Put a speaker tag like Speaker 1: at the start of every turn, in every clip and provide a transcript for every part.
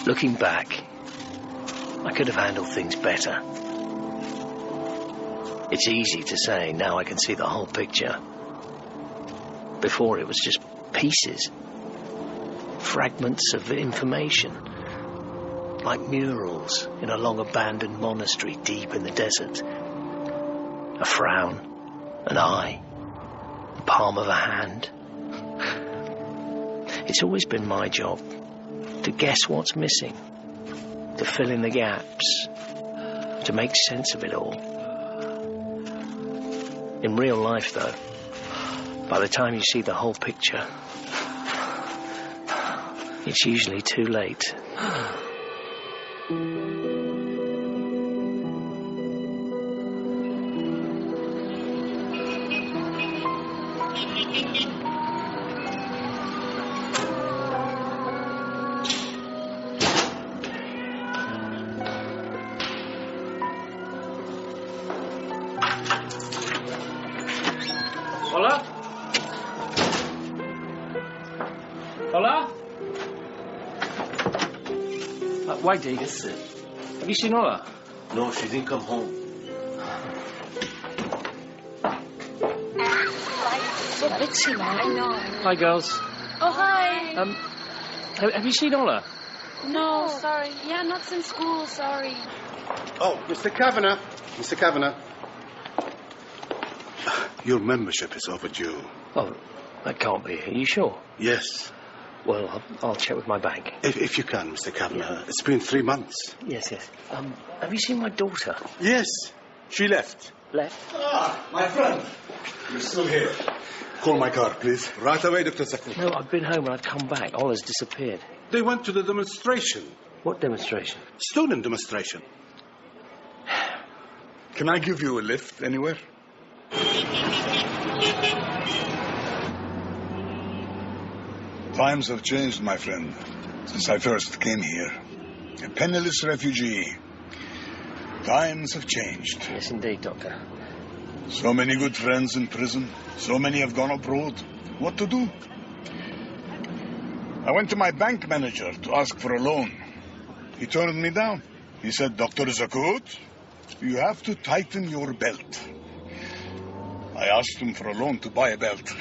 Speaker 1: Looking back, I could have handled things better. It's easy to say, now I can see the whole picture. Before it was just pieces, fragments of information, like murals in a long-abandoned monastery deep in the desert. A frown, an eye, the palm of a hand. It's always been my job to guess what's missing, to fill in the gaps, to make sense of it all. In real life, though, by the time you see the whole picture, it's usually too late.
Speaker 2: Hola? Hola? Wait, Dee.
Speaker 3: Yes, sir.
Speaker 2: Have you seen Ola?
Speaker 3: No, she didn't come home.
Speaker 2: Hi, girls.
Speaker 4: Oh, hi.
Speaker 2: Have you seen Ola?
Speaker 4: No, sorry. Yeah, not since school, sorry.
Speaker 5: Oh, Mr. Kavanagh. Mr. Kavanagh. Your membership is overdue.
Speaker 1: Oh, that can't be. Are you sure?
Speaker 5: Yes.
Speaker 1: Well, I'll check with my bank.
Speaker 5: If you can, Mr. Kavanagh. It's been 3 months.
Speaker 1: Yes. Have you seen my daughter?
Speaker 5: Yes. She left.
Speaker 1: Left?
Speaker 6: Ah, my friend. You're still here. Call my car, please. Right away, Dr. Zakut.
Speaker 1: No, I've been home and I've come back. Ola's disappeared.
Speaker 5: They went to the demonstration.
Speaker 1: What demonstration?
Speaker 5: Student demonstration.
Speaker 6: Can I give you a lift anywhere? Times have changed, my friend, since I first came here. A penniless refugee. Times have changed.
Speaker 1: Yes, indeed, Doctor.
Speaker 6: So many good friends in prison. So many have gone abroad. What to do? I went to my bank manager to ask for a loan. He turned me down. He said, Dr. Zakut, you have to tighten your belt. I asked him for a loan to buy a belt.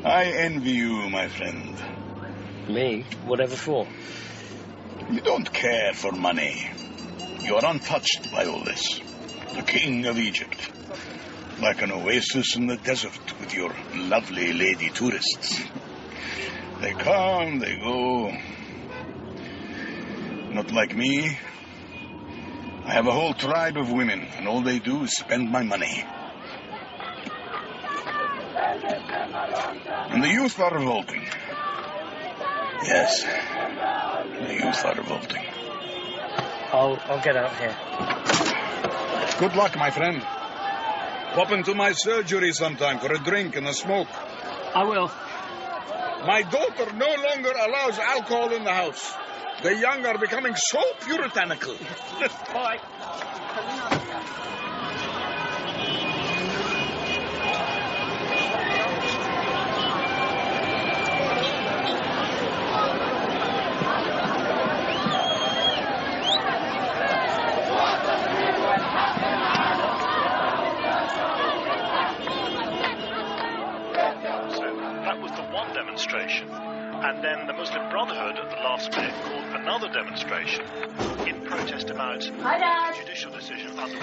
Speaker 6: I envy you, my friend.
Speaker 1: Me? Whatever for?
Speaker 6: You don't care for money. You are untouched by all this. The king of Egypt. Like an oasis in the desert with your lovely lady tourists. They come, they go. Not like me. I have a whole tribe of women, and all they do is spend my money. And the youth are revolting. Yes, the youth are revolting.
Speaker 1: I'll get out here.
Speaker 6: Good luck, my friend. Pop into my surgery sometime for a drink and a smoke.
Speaker 2: I will.
Speaker 6: My daughter no longer allows alcohol in the house. The young are becoming so puritanical.
Speaker 2: Bye.
Speaker 7: Demonstration, and then the Muslim Brotherhood at the last minute called another demonstration in protest about a judicial decision under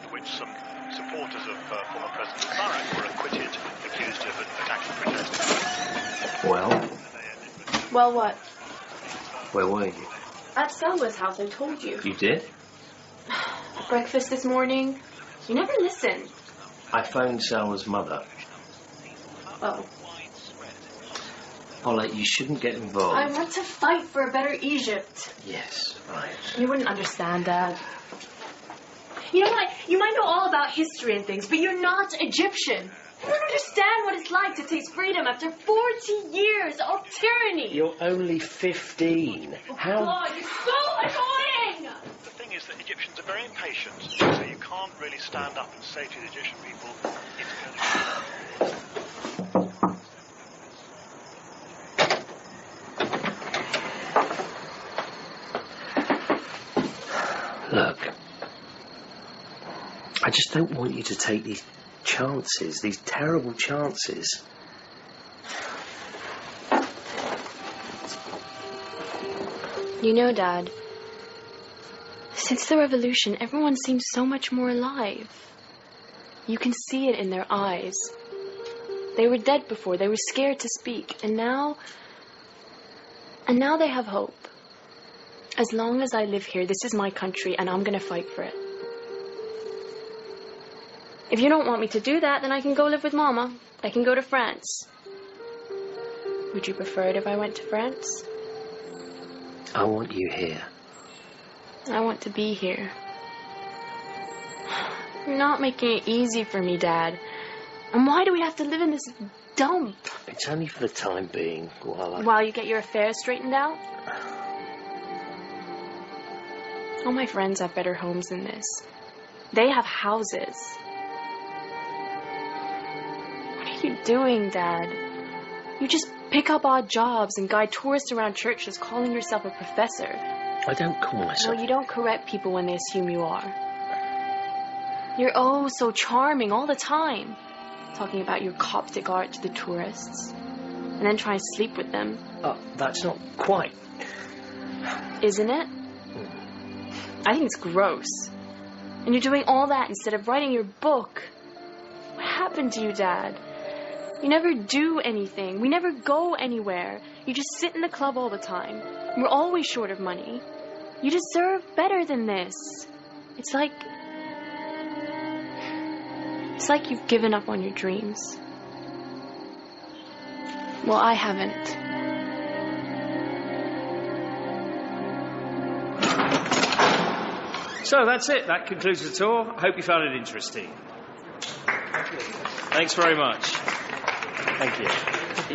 Speaker 7: which some supporters of former President Verats were acquitted, accused of attacking protesters.
Speaker 4: Well, what?
Speaker 1: Where were you?
Speaker 4: At Selma's house, I told you.
Speaker 1: You did?
Speaker 4: Breakfast this morning. You never listen.
Speaker 1: I phoned Selma's mother.
Speaker 4: Oh.
Speaker 1: Ola, you shouldn't get involved.
Speaker 4: I want to fight for a better Egypt.
Speaker 1: Yes, right.
Speaker 4: You wouldn't understand, Dad. You know what? You might know all about history and things, but you're not Egyptian. You don't understand what it's like to taste freedom after 40 years of tyranny.
Speaker 1: You're only 15. How?
Speaker 4: God, you're so annoying!
Speaker 7: The thing is that Egyptians are very impatient, so you can't really stand up and say to the Egyptian people, it's going to be...
Speaker 1: just don't want you to take these chances, these terrible chances.
Speaker 4: You know, Dad, since the revolution, everyone seems so much more alive. You can see it in their eyes. They were dead before, they were scared to speak, and now they have hope. As long as I live here, this is my country, and I'm gonna fight for it. If you don't want me to do that, then I can go live with Mama. I can go to France. Would you prefer it if I went to France?
Speaker 1: I want you here.
Speaker 4: I want to be here. You're not making it easy for me, Dad. And why do we have to live in this dump?
Speaker 1: It's only for the time being,
Speaker 4: While you get your affairs straightened out? All my friends have better homes than this. They have houses. What are you doing, Dad? You just pick up odd jobs and guide tourists around churches calling yourself a professor.
Speaker 1: I don't call myself...
Speaker 4: Well, you don't correct people when they assume you are. You're oh so charming all the time, talking about your Coptic art to the tourists, and then trying to sleep with them.
Speaker 1: That's not quite.
Speaker 4: Isn't it? I think it's gross. And you're doing all that instead of writing your book. What happened to you, Dad? You never do anything. We never go anywhere. You just sit in the club all the time. We're always short of money. You deserve better than this. It's like you've given up on your dreams. Well, I haven't.
Speaker 2: So that's it. That concludes the tour. I hope you found it interesting. Thanks very much. Thank you.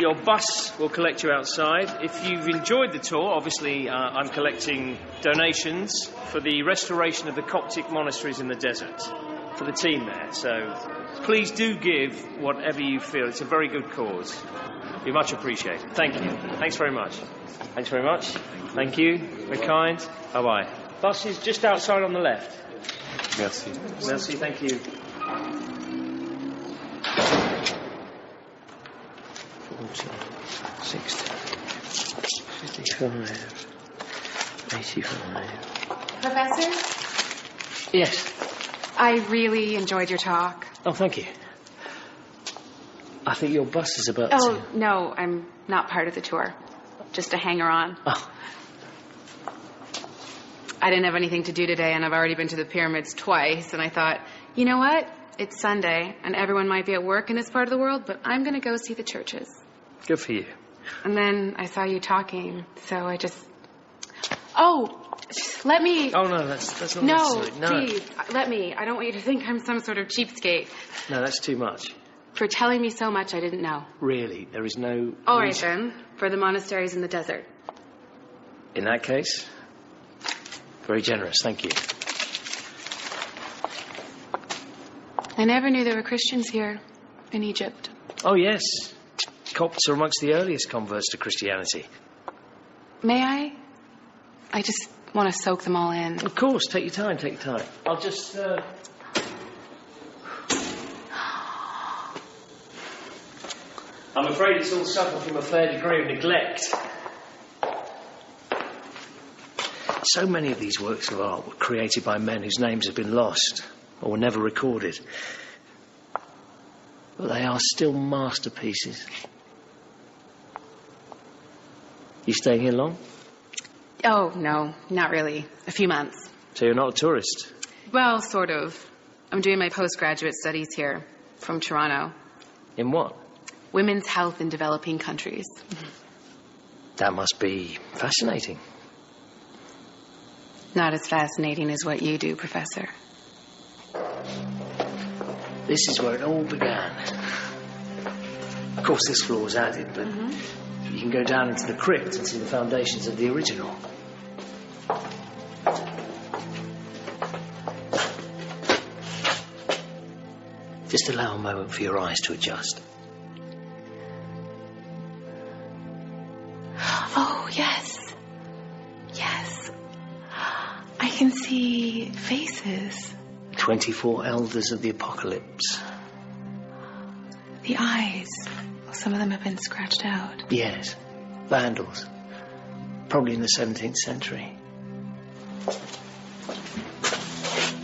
Speaker 2: Your bus will collect you outside. If you've enjoyed the tour, obviously I'm collecting donations for the restoration of the Coptic monasteries in the desert for the team there. So please do give whatever you feel. It's a very good cause. Be much appreciated. Thank you. Thanks very much. Thanks very much. Thank you. Very kind. Bye-bye. Bus is just outside on the left.
Speaker 5: Merci.
Speaker 2: Merci, thank you.
Speaker 1: 40, 60, 55, 85.
Speaker 8: Professor?
Speaker 1: Yes.
Speaker 8: I really enjoyed your talk.
Speaker 1: Oh, thank you. I think your bus is about
Speaker 8: Oh, no, I'm not part of the tour. Just a hanger-on.
Speaker 1: Oh.
Speaker 8: I didn't have anything to do today, and I've already been to the pyramids twice, and I thought, you know what? It's Sunday, and everyone might be at work in this part of the world, but I'm going to go see the churches.
Speaker 1: Good for you.
Speaker 8: And then I saw you talking, so I just... Oh, let me...
Speaker 1: Oh, no, that's not
Speaker 8: No,
Speaker 1: necessary. No,
Speaker 8: please, let me. I don't want you to think I'm some sort of cheapskate.
Speaker 1: No, that's too much.
Speaker 8: For telling me so much I didn't know.
Speaker 1: Really, there is no...
Speaker 8: All right,
Speaker 1: reason.
Speaker 8: then. For the monasteries in the desert.
Speaker 1: In that case, very generous, thank you.
Speaker 8: I never knew there were Christians here in Egypt.
Speaker 1: Oh, yes. Copts are amongst the earliest converts to Christianity.
Speaker 8: May I? I just want to soak them all in.
Speaker 1: Of course, take your time, take your time. I'll just... I'm afraid it's all suffered from a fair degree of neglect. So many of these works of art were created by men whose names have been lost or were never recorded. But they are still masterpieces. You staying here long?
Speaker 8: Oh, no, not really. A few months.
Speaker 1: So you're not a tourist?
Speaker 8: Well, sort of. I'm doing my postgraduate studies here from Toronto.
Speaker 1: In what?
Speaker 8: Women's health in developing countries.
Speaker 1: That must be fascinating.
Speaker 8: Not as fascinating as what you do, Professor.
Speaker 1: This is where it all began. Of course, this floor was added, but you can go down into the crypt and see the foundations of the original. Just allow a moment for your eyes to adjust.
Speaker 8: Oh, yes. Yes. I can see faces.
Speaker 1: 24 elders of the apocalypse.
Speaker 8: The eyes. Some of them have been scratched out.
Speaker 1: Yes. Vandals. Probably in the 17th century.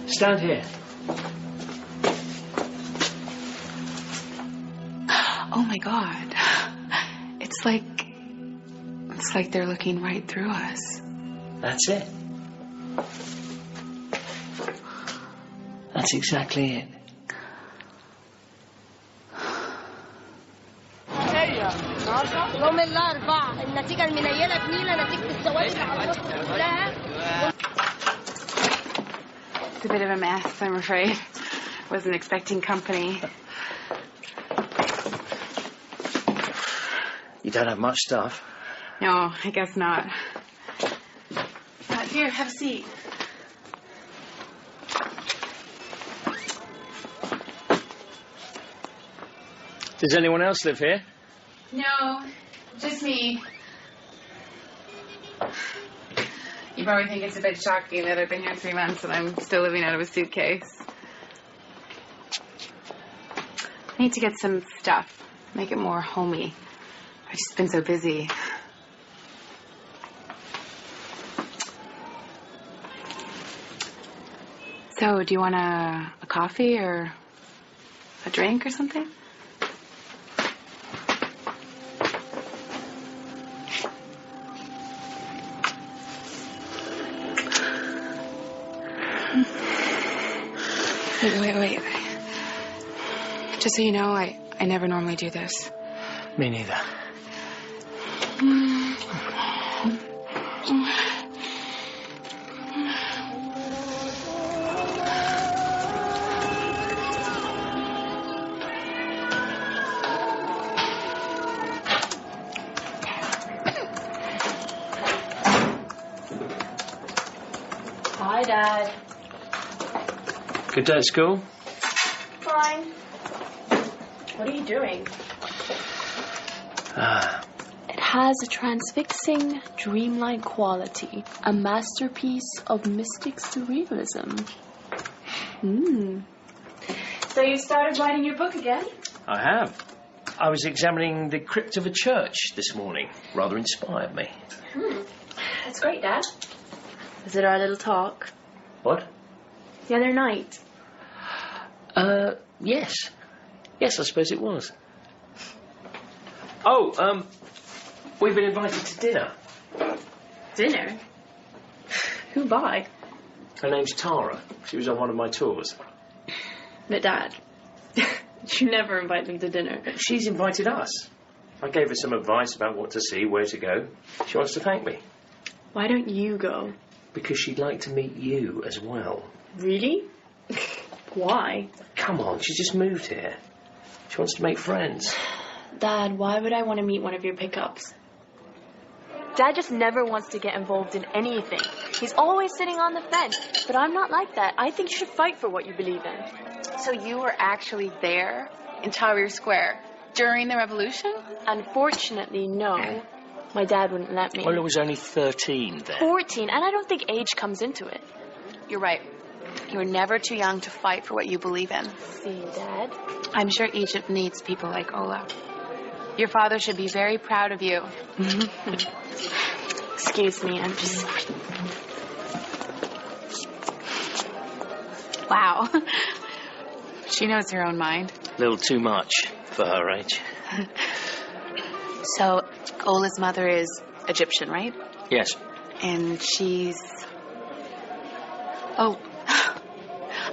Speaker 1: Stand here.
Speaker 8: Oh my God. It's like they're looking right through us.
Speaker 1: That's it. That's exactly it.
Speaker 9: يوم الأربعاء النتيجة المنيلة بنيلة نتيجة الزواج كلها.
Speaker 8: It's a bit of a mess, I'm afraid. Wasn't expecting company.
Speaker 1: You don't have much stuff.
Speaker 8: No, I guess not. Here, have a seat.
Speaker 2: Does anyone else live here?
Speaker 8: No, just me. You probably think it's a bit shocking that I've been here 3 months and I'm still living out of a suitcase. I need to get some stuff, make it more homey. I've just been so busy. So, do you want a coffee or a drink or something? Wait. Just so you know, I never normally do this.
Speaker 1: Me neither.
Speaker 4: Hi, Dad.
Speaker 2: Good day at school?
Speaker 4: Fine. What are you doing? It has a transfixing, dreamlike quality. A masterpiece of mystic surrealism. So you started writing your book again?
Speaker 2: I have. I was examining the crypt of a church this morning. Rather inspired me.
Speaker 4: That's great, Dad. Was it our little talk?
Speaker 2: What?
Speaker 4: The other night?
Speaker 2: Yes. Yes, I suppose it was. Oh, we've been invited to dinner.
Speaker 4: Dinner? Who by?
Speaker 2: Her name's Tara. She was on one of my tours.
Speaker 4: But Dad, you never invite them to dinner.
Speaker 2: She's invited us. I gave her some advice about what to see, where to go. She wants to thank me.
Speaker 4: Why don't you go?
Speaker 2: Because she'd like to meet you as well.
Speaker 4: Really? Why?
Speaker 2: Come on, she's just moved here. She wants to make friends.
Speaker 4: Dad, why would I want to meet one of your pickups? Dad just never wants to get involved in anything. He's always sitting on the fence. But I'm not like that. I think you should fight for what you believe in.
Speaker 8: So you were actually there in Tahrir Square during the revolution?
Speaker 4: Unfortunately, no. My dad wouldn't let me.
Speaker 1: Well, it was only 13 then.
Speaker 4: 14, and I don't think age comes into it.
Speaker 8: You're right. You were never too young to fight for what you believe in.
Speaker 4: See, Dad?
Speaker 8: I'm sure Egypt needs people like Ola. Your father should be very proud of you.
Speaker 4: Excuse me, I'm just...
Speaker 8: Wow. She knows her own mind.
Speaker 1: A little too much for her age.
Speaker 8: So, Ola's mother is Egyptian, right?
Speaker 1: Yes.
Speaker 8: And she's... Oh,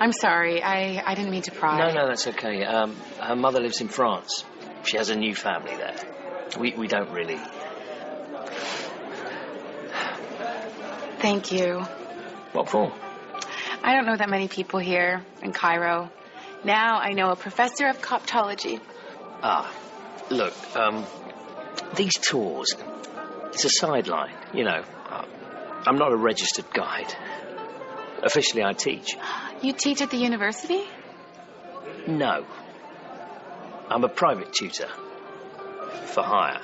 Speaker 8: I'm sorry. I didn't mean to pry.
Speaker 1: No, that's okay. Her mother lives in France. She has a new family there. We don't really...
Speaker 8: Thank you.
Speaker 1: What for?
Speaker 8: I don't know that many people here in Cairo. Now I know a professor of Coptology.
Speaker 1: Look, these tours, it's a sideline, you know. I'm not a registered guide. Officially, I teach.
Speaker 8: You teach at the university?
Speaker 1: No. I'm a private tutor. For hire.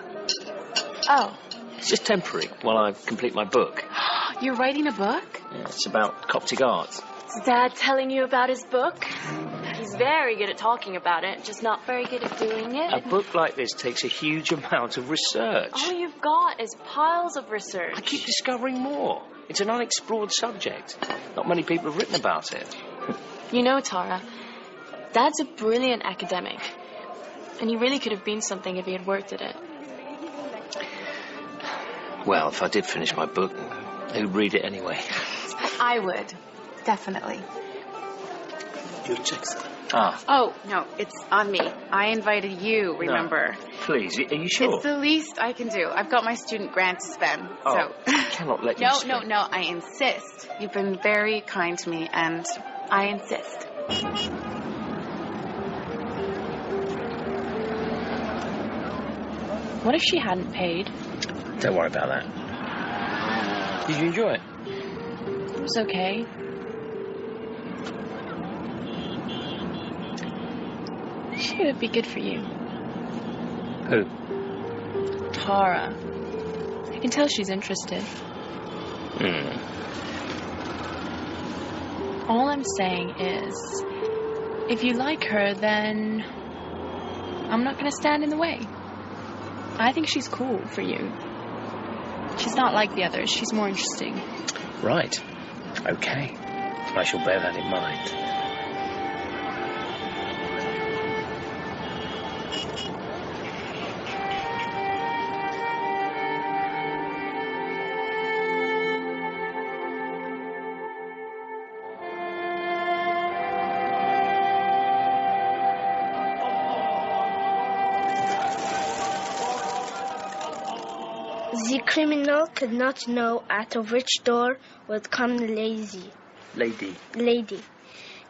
Speaker 8: Oh.
Speaker 1: It's just temporary while I complete my book.
Speaker 8: You're writing a book?
Speaker 1: Yeah, it's about Coptic art.
Speaker 4: Is Dad telling you about his book? He's very good at talking about it, just not very good at doing it.
Speaker 1: A book like this takes a huge amount of research.
Speaker 4: All you've got is piles of research.
Speaker 1: I keep discovering more. It's an unexplored subject. Not many people have written about it.
Speaker 4: You know, Tara, Dad's a brilliant academic. And he really could have been something if he had worked at it.
Speaker 1: Well, if I did finish my book, who'd read it anyway?
Speaker 8: I would. Definitely.
Speaker 5: Your check, sir.
Speaker 1: Ah.
Speaker 8: Oh, no, it's on me. I invited you, remember?
Speaker 1: No. Please, are you sure?
Speaker 8: It's the least I can do. I've got my student grant to spend,
Speaker 1: Oh,
Speaker 8: so...
Speaker 1: I cannot let you spend.
Speaker 8: No, I insist. You've been very kind to me, and I insist.
Speaker 4: What if she hadn't paid?
Speaker 1: Don't worry about that. Did you enjoy it?
Speaker 4: It was okay. She would be good for you.
Speaker 1: Who?
Speaker 4: Tara. I can tell she's interested. All I'm saying is, if you like her, then I'm not going to stand in the way. I think she's cool for you. She's not like the others. She's more interesting.
Speaker 1: Right. Okay. I shall bear that in mind.
Speaker 9: The criminal could not know out of which door would come the lady.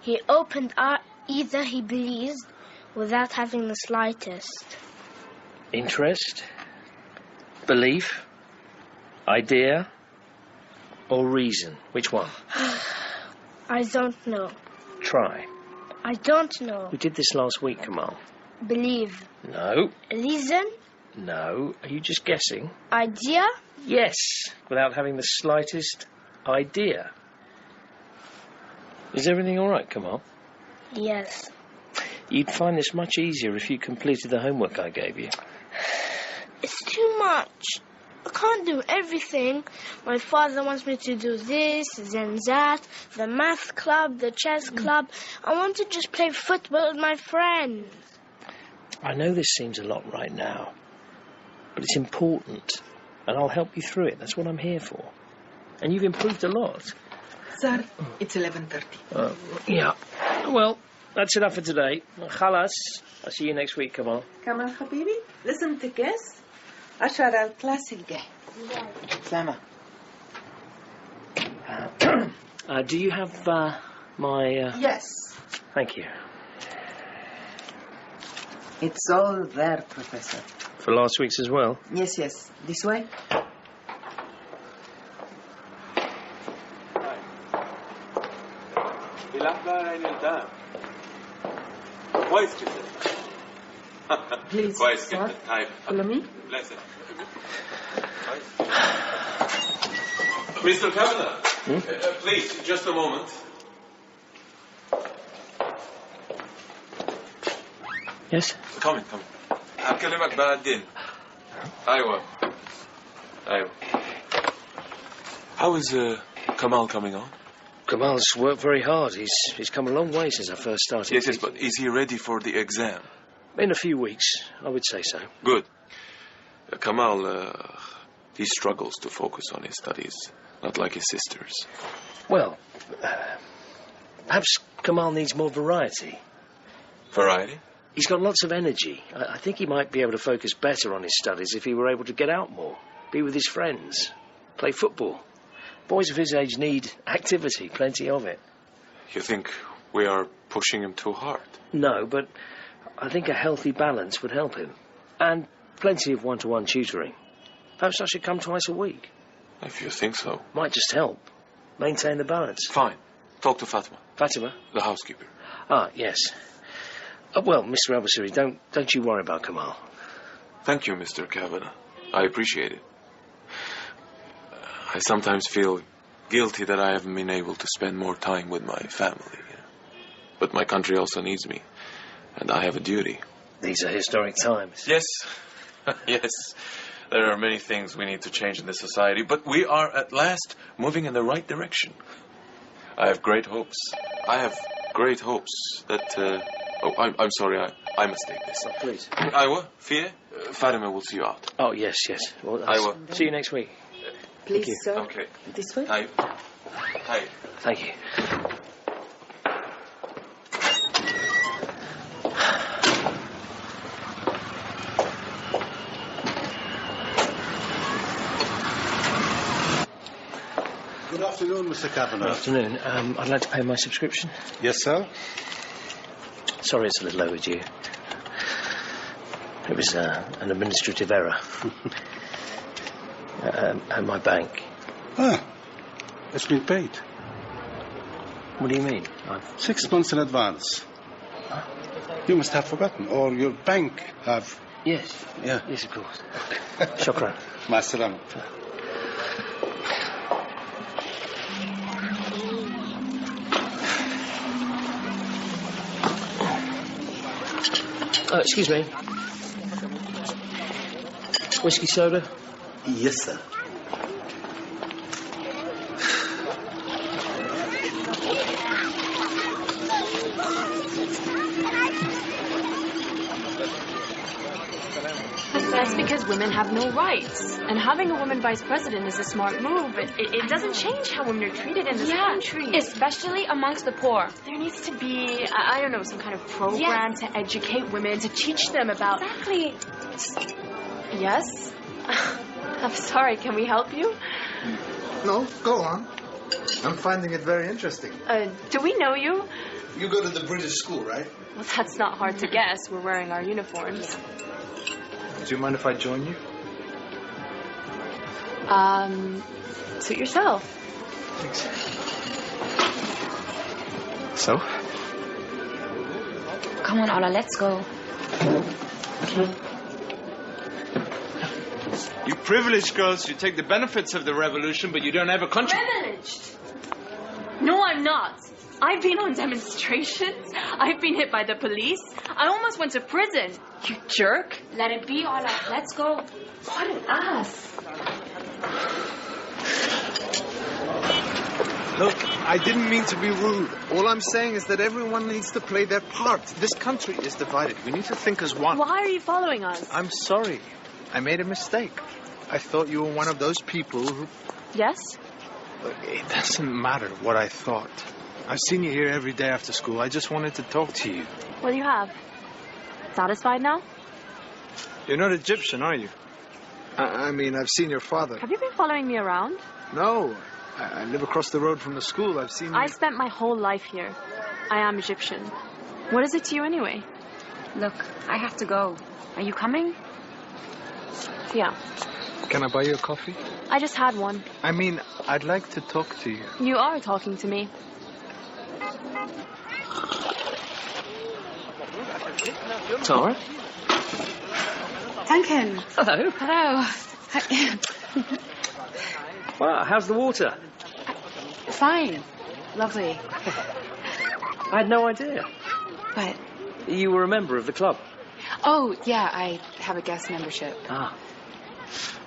Speaker 9: He opened either, he believed, without having the slightest.
Speaker 1: Interest? Belief? Idea? Or reason? Which one?
Speaker 9: I don't know.
Speaker 1: Try.
Speaker 9: I don't know.
Speaker 1: We did this last week, Kamal.
Speaker 9: Believe.
Speaker 1: No.
Speaker 9: Reason?
Speaker 1: No. Are you just guessing?
Speaker 9: Idea?
Speaker 1: Yes. Without having the slightest idea. Is everything all right, Kamal?
Speaker 9: Yes.
Speaker 1: You'd find this much easier if you completed the homework I gave you.
Speaker 9: It's too much. I can't do everything. My father wants me to do this, then that, the math club, the chess club. I want to just play football with my friends.
Speaker 1: I know this seems a lot right now, but it's important, and I'll help you through it. That's what I'm here for. And you've improved a lot.
Speaker 10: Sir, it's 11:30.
Speaker 1: Yeah. Well, that's enough for today. Khalas. I'll see you next week, Kamal.
Speaker 10: كمان حبيبي لازم تكاس 10 الكلاس الجاي. سلامة.
Speaker 1: Do you have my...
Speaker 10: Yes.
Speaker 1: Thank you.
Speaker 10: It's all there, Professor.
Speaker 1: For last week's as well?
Speaker 10: Yes. This way. Please, sir. Follow me.
Speaker 3: Mr. Kavanagh, please, just a moment.
Speaker 1: Yes?
Speaker 3: Come. هكلمك بعدين. أيوة. How is Kamal coming on?
Speaker 1: Kamal's worked very hard. He's come a long way since I first started.
Speaker 3: Yes, but is he ready for the exam?
Speaker 1: In a few weeks, I would say so.
Speaker 3: Good. Kamal, he struggles to focus on his studies, not like his sisters.
Speaker 1: Well, perhaps Kamal needs more variety.
Speaker 3: Variety?
Speaker 1: He's got lots of energy. I think he might be able to focus better on his studies if he were able to get out more, be with his friends, play football. Boys of his age need activity, plenty of it.
Speaker 3: You think we are pushing him too hard?
Speaker 1: No, but I think a healthy balance would help him. And plenty of one-to-one tutoring. Perhaps I should come twice a week.
Speaker 3: If you think so.
Speaker 1: Might just help. Maintain the balance.
Speaker 3: Fine. Talk to Fatima.
Speaker 1: Fatima?
Speaker 3: The housekeeper.
Speaker 1: Yes. Well, Mr. Albasiri, don't you worry about Kamal.
Speaker 3: Thank you, Mr. Kavanagh. I appreciate it. I sometimes feel guilty that I haven't been able to spend more time with my family. But my country also needs me, and I have a duty.
Speaker 1: These are historic times.
Speaker 3: Yes, yes. There are many things we need to change in this society, but we are at last moving in the right direction. I have great hopes. I have great hopes that... I'm sorry, I mistake this.
Speaker 1: Oh, please.
Speaker 3: Aywa, Fia, Fatima will see you out.
Speaker 1: Oh, yes. Well,
Speaker 3: Aywa.
Speaker 1: See you next week.
Speaker 10: Please, sir.
Speaker 3: Okay.
Speaker 10: This way?
Speaker 3: Hi.
Speaker 1: Thank you.
Speaker 11: Good afternoon, Mr. Kavanagh.
Speaker 1: Good afternoon. I'd like to pay my subscription.
Speaker 11: Yes, sir?
Speaker 1: Sorry it's a little overdue. It was an administrative error at my bank.
Speaker 11: Ah, it's been paid.
Speaker 1: What do you mean?
Speaker 11: 6 months in advance. You must have forgotten, or your bank have...
Speaker 1: Yes.
Speaker 11: Yeah.
Speaker 1: Yes, of course. Shukran.
Speaker 11: Ma salama.
Speaker 1: Excuse me. Whiskey soda?
Speaker 5: Yes, sir.
Speaker 4: That's because women have no rights. And having a woman vice president is a smart move, but it doesn't change how women are treated in this country.
Speaker 12: Especially amongst the poor.
Speaker 4: There needs to be, I don't know, some kind of program to educate women, to teach them about...
Speaker 12: Exactly.
Speaker 4: Yes? I'm sorry, can we help you?
Speaker 13: No, go on. I'm finding it very interesting.
Speaker 4: Do we know you?
Speaker 13: You go to the British school, right?
Speaker 4: Well, that's not hard to guess. We're wearing our uniforms.
Speaker 13: Do you mind if I join you?
Speaker 4: Suit yourself.
Speaker 13: Thanks. So?
Speaker 12: Come on, Ola, let's go.
Speaker 14: You privileged girls, you take the benefits of the revolution, but you don't ever contribute.
Speaker 4: Privileged? No, I'm not. I've been on demonstrations. I've been hit by the police. I almost went to prison. You jerk.
Speaker 12: Let it be, Ola. Let's go.
Speaker 4: What an ass.
Speaker 13: Look, I didn't mean to be rude. All I'm saying is that everyone needs to play their part. This country is divided. We need to think as one.
Speaker 4: Why are you following us?
Speaker 13: I'm sorry. I made a mistake. I thought you were one of those people who...
Speaker 4: Yes?
Speaker 13: Look, it doesn't matter what I thought. I've seen you here every day after school. I just wanted to talk to you.
Speaker 4: What do you have? Satisfied now?
Speaker 13: You're not Egyptian, are you? I mean, I've seen your father.
Speaker 4: Have you been following me around?
Speaker 13: No. I live across the road from the school. I've seen you...
Speaker 4: I spent my whole life here. I am Egyptian. What is it to you anyway?
Speaker 12: Look, I have to go. Are you coming?
Speaker 4: Yeah.
Speaker 13: Can I buy you a coffee?
Speaker 4: I just had one.
Speaker 13: I mean, I'd like to talk to you.
Speaker 4: You are talking to me.
Speaker 1: Tara?
Speaker 8: Duncan.
Speaker 1: Hello.
Speaker 8: Hello.
Speaker 1: Wow, how's the water?
Speaker 8: Fine. Lovely.
Speaker 1: I had no idea.
Speaker 8: What?
Speaker 1: You were a member of the club.
Speaker 8: Oh, yeah, I have a guest membership.
Speaker 1: Ah.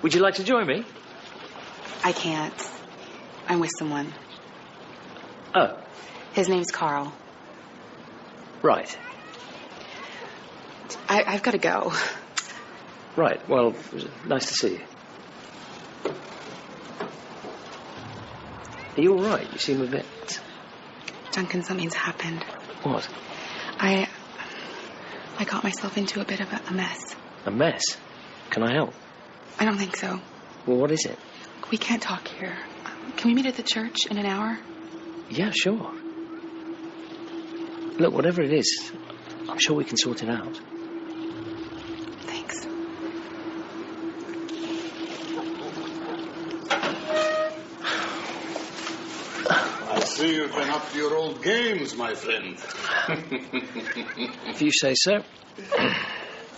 Speaker 1: Would you like to join me?
Speaker 8: I can't. I'm with someone.
Speaker 1: Oh.
Speaker 8: His name's Carl.
Speaker 1: Right.
Speaker 8: I've got to go.
Speaker 1: Right, well, it was nice to see you. Are you all right? You seem a bit...
Speaker 8: Duncan, something's happened.
Speaker 1: What?
Speaker 8: I got myself into a bit of a mess.
Speaker 1: A mess? Can I help?
Speaker 8: I don't think so.
Speaker 1: Well, what is it?
Speaker 8: We can't talk here. Can we meet at the church in an hour?
Speaker 1: Yeah, sure. Look, whatever it is, I'm sure we can sort it out.
Speaker 8: Thanks.
Speaker 6: I see you've been up to your old games, my friend.
Speaker 1: If you say so.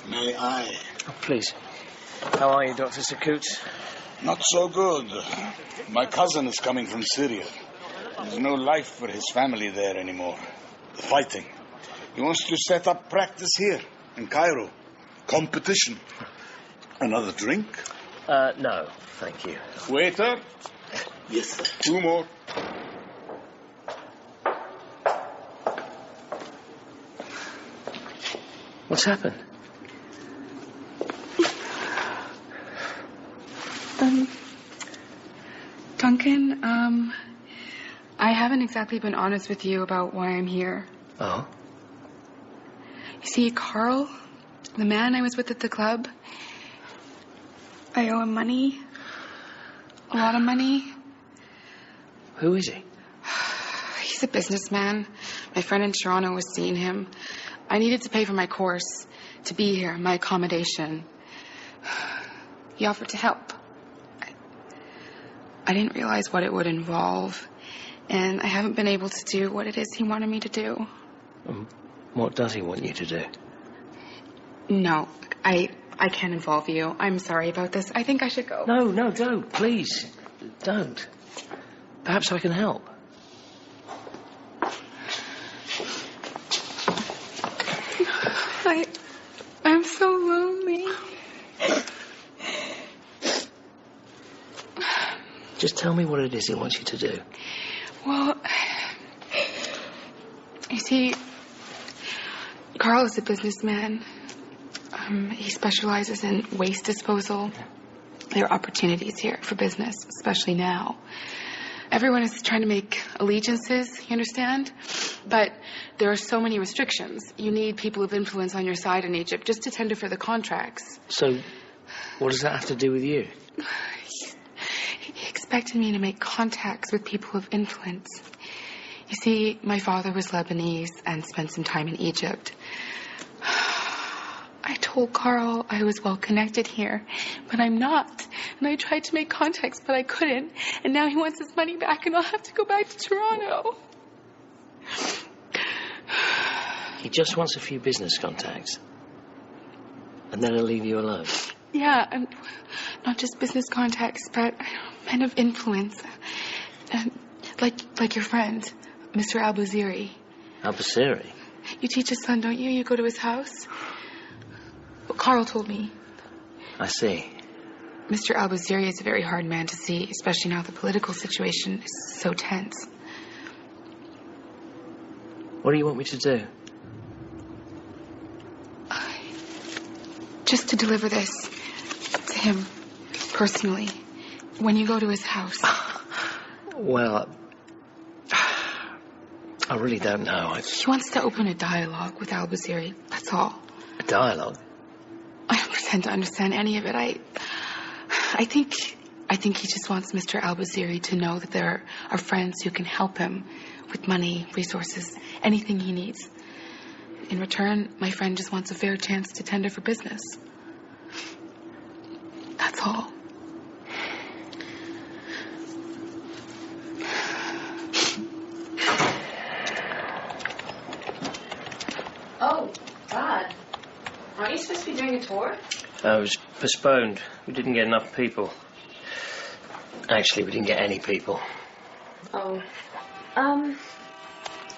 Speaker 6: May I?
Speaker 1: Oh, please. How are you, Dr. Zakut?
Speaker 6: Not so good. My cousin is coming from Syria. There's no life for his family there anymore. The fighting. He wants to set up practice here in Cairo. Competition. Another drink?
Speaker 1: No, thank you.
Speaker 6: Waiter?
Speaker 5: Yes, sir.
Speaker 6: 2 more.
Speaker 1: What's happened?
Speaker 8: Duncan, I haven't exactly been honest with you about why I'm here.
Speaker 1: Oh?
Speaker 8: You see, Carl, the man I was with at the club, I owe him money. A lot of money.
Speaker 1: Who is he?
Speaker 8: He's a businessman. My friend in Toronto was seeing him. I needed to pay for my course, to be here, my accommodation. He offered to help. I didn't realize what it would involve, and I haven't been able to do what it is he wanted me to do.
Speaker 1: What does he want you to do?
Speaker 8: No, I can't involve you. I'm sorry about this. I think I should go.
Speaker 1: No, don't. Please, don't. Perhaps I can help.
Speaker 8: I'm so lonely.
Speaker 1: Just tell me what it is he wants you to do.
Speaker 8: Well, you see, Carl is a businessman. He specializes in waste disposal. There are opportunities here for business, especially now. Everyone is trying to make allegiances, you understand? But there are so many restrictions. You need people of influence on your side in Egypt just to tender for the contracts.
Speaker 1: So, what does that have to do with you?
Speaker 8: He expected me to make contacts with people of influence. You see, my father was Lebanese and spent some time in Egypt. I told Carl I was well connected here, but I'm not. And I tried to make contacts, but I couldn't. And now he wants his money back, and I'll have to go back to Toronto.
Speaker 1: He just wants a few business contacts. And then he'll leave you alone.
Speaker 8: Yeah, and not just business contacts, but men of influence. Like your friend, Mr. Al-Baziri.
Speaker 1: Al-Baziri?
Speaker 8: You teach his son, don't you? You go to his house? Well, Carl told me.
Speaker 1: I see.
Speaker 8: Mr. Al-Baziri is a very hard man to see, especially now the political situation is so tense.
Speaker 1: What do you want me to do?
Speaker 8: Just to deliver this to him, personally, when you go to his house.
Speaker 1: Well, I really don't know.
Speaker 8: He wants to open a dialogue with Al-Baziri, that's all.
Speaker 1: A dialogue?
Speaker 8: I don't pretend to understand any of it. I think he just wants Mr. Al-Baziri to know that there are friends who can help him with money, resources, anything he needs. In return, my friend just wants a fair chance to tender for business. That's all.
Speaker 4: Oh, God. Aren't you supposed to be doing a tour?
Speaker 2: It was postponed. We didn't get enough people.
Speaker 1: Actually, we didn't get any people.
Speaker 4: Oh.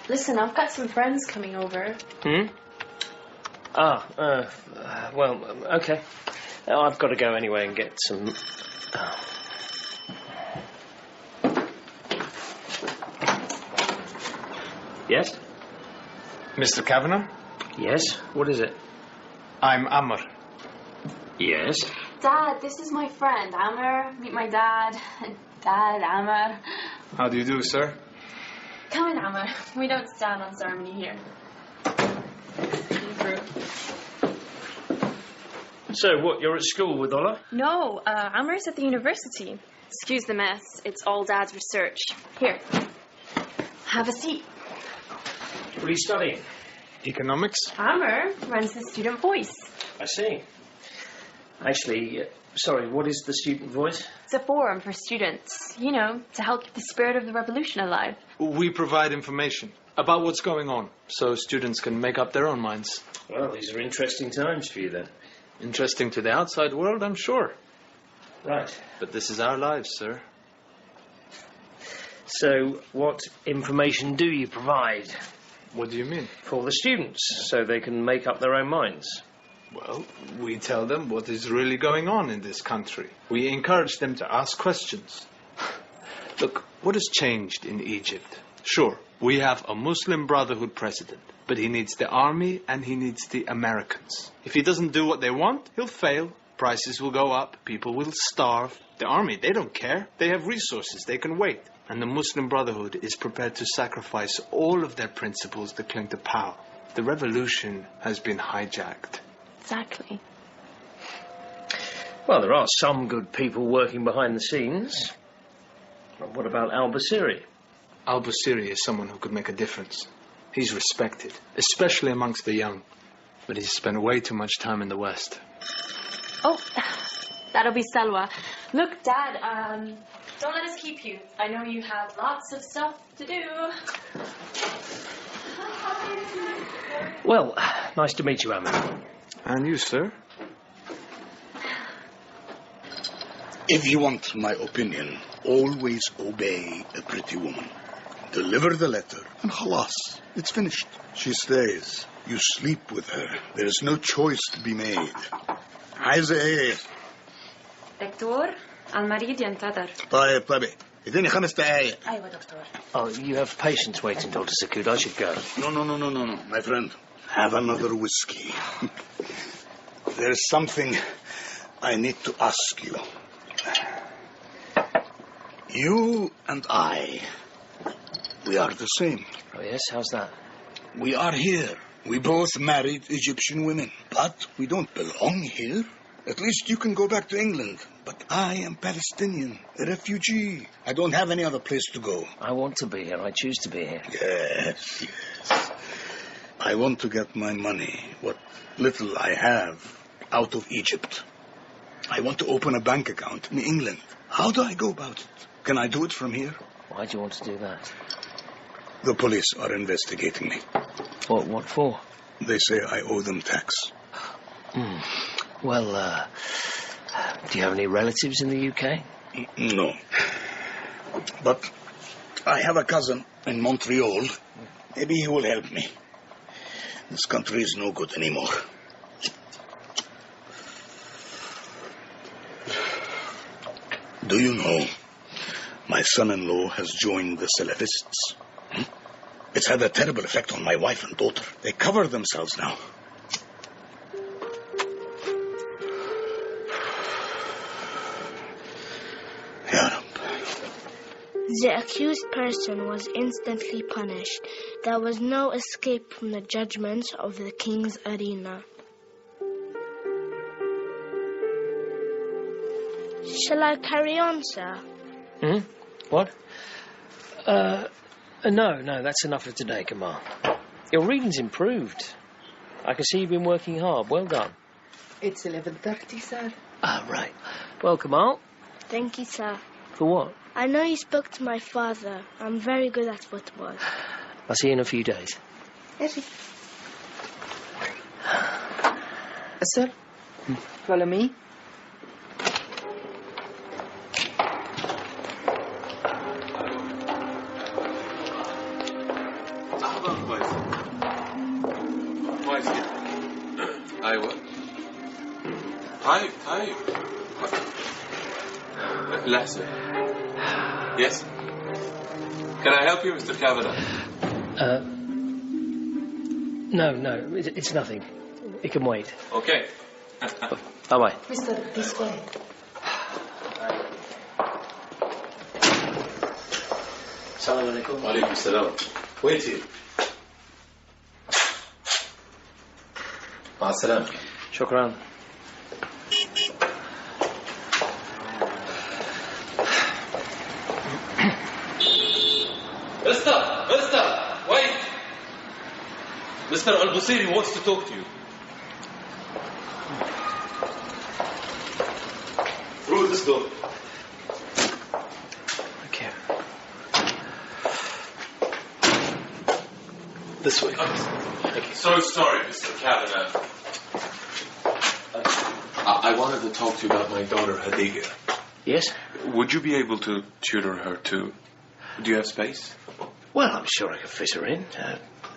Speaker 4: Listen, I've got some friends coming over.
Speaker 2: Well, okay. I've got to go anyway and get some... Yes?
Speaker 14: Mr. Kavanagh?
Speaker 2: Yes? What is it?
Speaker 14: I'm Amr.
Speaker 2: Yes?
Speaker 4: Dad, this is my friend, Amr. Meet my dad. Dad, Amr.
Speaker 14: How do you do, sir?
Speaker 4: Come in, Amr. We don't stand on ceremony here.
Speaker 2: So, what, you're at school with Ola?
Speaker 4: No, Amr's at the university. Excuse the mess. It's all Dad's research. Here. Have a seat.
Speaker 2: What are you studying?
Speaker 14: Economics?
Speaker 4: Amr runs the Student Voice.
Speaker 2: I see. Actually, sorry, what is the Student Voice?
Speaker 4: It's a forum for students, you know, to help keep the spirit of the revolution alive.
Speaker 14: We provide information about what's going on, so students can make up their own minds.
Speaker 2: Well, these are interesting times for you, then.
Speaker 14: Interesting to the outside world, I'm sure.
Speaker 2: Right.
Speaker 13: But this is our lives, sir.
Speaker 2: So, what information do you provide?
Speaker 13: What do you mean?
Speaker 2: For the students, so they can make up their own minds.
Speaker 13: Well, we tell them what is really going on in this country. We encourage them to ask questions. Look, what has changed in Egypt? Sure, we have a Muslim Brotherhood president, but he needs the army and he needs the Americans. If he doesn't do what they want, he'll fail. Prices will go up, people will starve. The army, they don't care. They have resources, they can wait. And the Muslim Brotherhood is prepared to sacrifice all of their principles to cling to power. The revolution has been hijacked.
Speaker 12: Exactly.
Speaker 2: Well, there are some good people working behind the scenes. But what about al-Basiri?
Speaker 13: Al-Basiri is someone who could make a difference. He's respected, especially amongst the young. But he's spent way too much time in the West.
Speaker 4: Oh, that'll be Salwa. Look, Dad, don't let us keep you. I know you have lots of stuff to do.
Speaker 2: Well, nice to meet you, Hamid.
Speaker 13: And you, sir?
Speaker 6: If you want my opinion, always obey a pretty woman. Deliver the letter, and khalas, it's finished. She stays. You sleep with her. There is no choice to be made. عايزة ايه؟
Speaker 12: دكتور المريض ينتظر.
Speaker 6: طيب اديني 5 دقايق.
Speaker 12: أيوة دكتور.
Speaker 1: Oh, you have patients waiting, Dr. Zakut. I should go.
Speaker 6: No, my friend. Have another whiskey. There's something I need to ask you. You and I, we are the same.
Speaker 1: Oh, yes? How's that?
Speaker 6: We are here. We both married Egyptian women, but we don't belong here. At least you can go back to England. But I am Palestinian, a refugee. I don't have any other place to go.
Speaker 1: I want to be here. I choose to be here.
Speaker 6: Yes. I want to get my money, what little I have, out of Egypt. I want to open a bank account in England. How do I go about it? Can I do it from here?
Speaker 1: Why do you want to do that?
Speaker 6: The police are investigating me.
Speaker 1: What for?
Speaker 6: They say I owe them tax.
Speaker 1: Well, do you have any relatives in the UK?
Speaker 6: No. But I have a cousin in Montreal. Maybe he will help me. This country is no good anymore. Do you know, my son-in-law has joined the Salafists. It's had a terrible effect on my wife and daughter. They cover themselves now.
Speaker 9: The accused person was instantly punished. There was no escape from the judgment of the king's arena. Shall I carry on, sir?
Speaker 1: What? No, that's enough for today, Kamal. Your reading's improved. I can see you've been working hard. Well done.
Speaker 10: It's 11:30, sir.
Speaker 1: Ah, right. Well, Kamal.
Speaker 9: Thank you, sir.
Speaker 1: For what?
Speaker 9: I know you spoke to my father. I'm very good at football.
Speaker 1: I'll see you in a few days.
Speaker 10: Sir, follow me.
Speaker 3: Hi. Luxor. Yes? Can I help you, Mr. Kavanagh?
Speaker 1: No, it's nothing. It can wait.
Speaker 3: Okay.
Speaker 1: Bye-bye.
Speaker 10: Mister, this way.
Speaker 1: Assalamu alaikum.
Speaker 3: Wa alaikum salam. Wait here. مع السلامة.
Speaker 1: شكرا.
Speaker 3: Mister, wait. Mr. Al-Busiri wants to talk to you. Through this door.
Speaker 1: Okay.
Speaker 3: This way. So sorry, Mr. Kavanagh. I wanted to talk to you about my daughter, Hadiga.
Speaker 1: Yes?
Speaker 3: Would you be able to tutor her too? Do you have space?
Speaker 1: Well, I'm sure I could fit her in.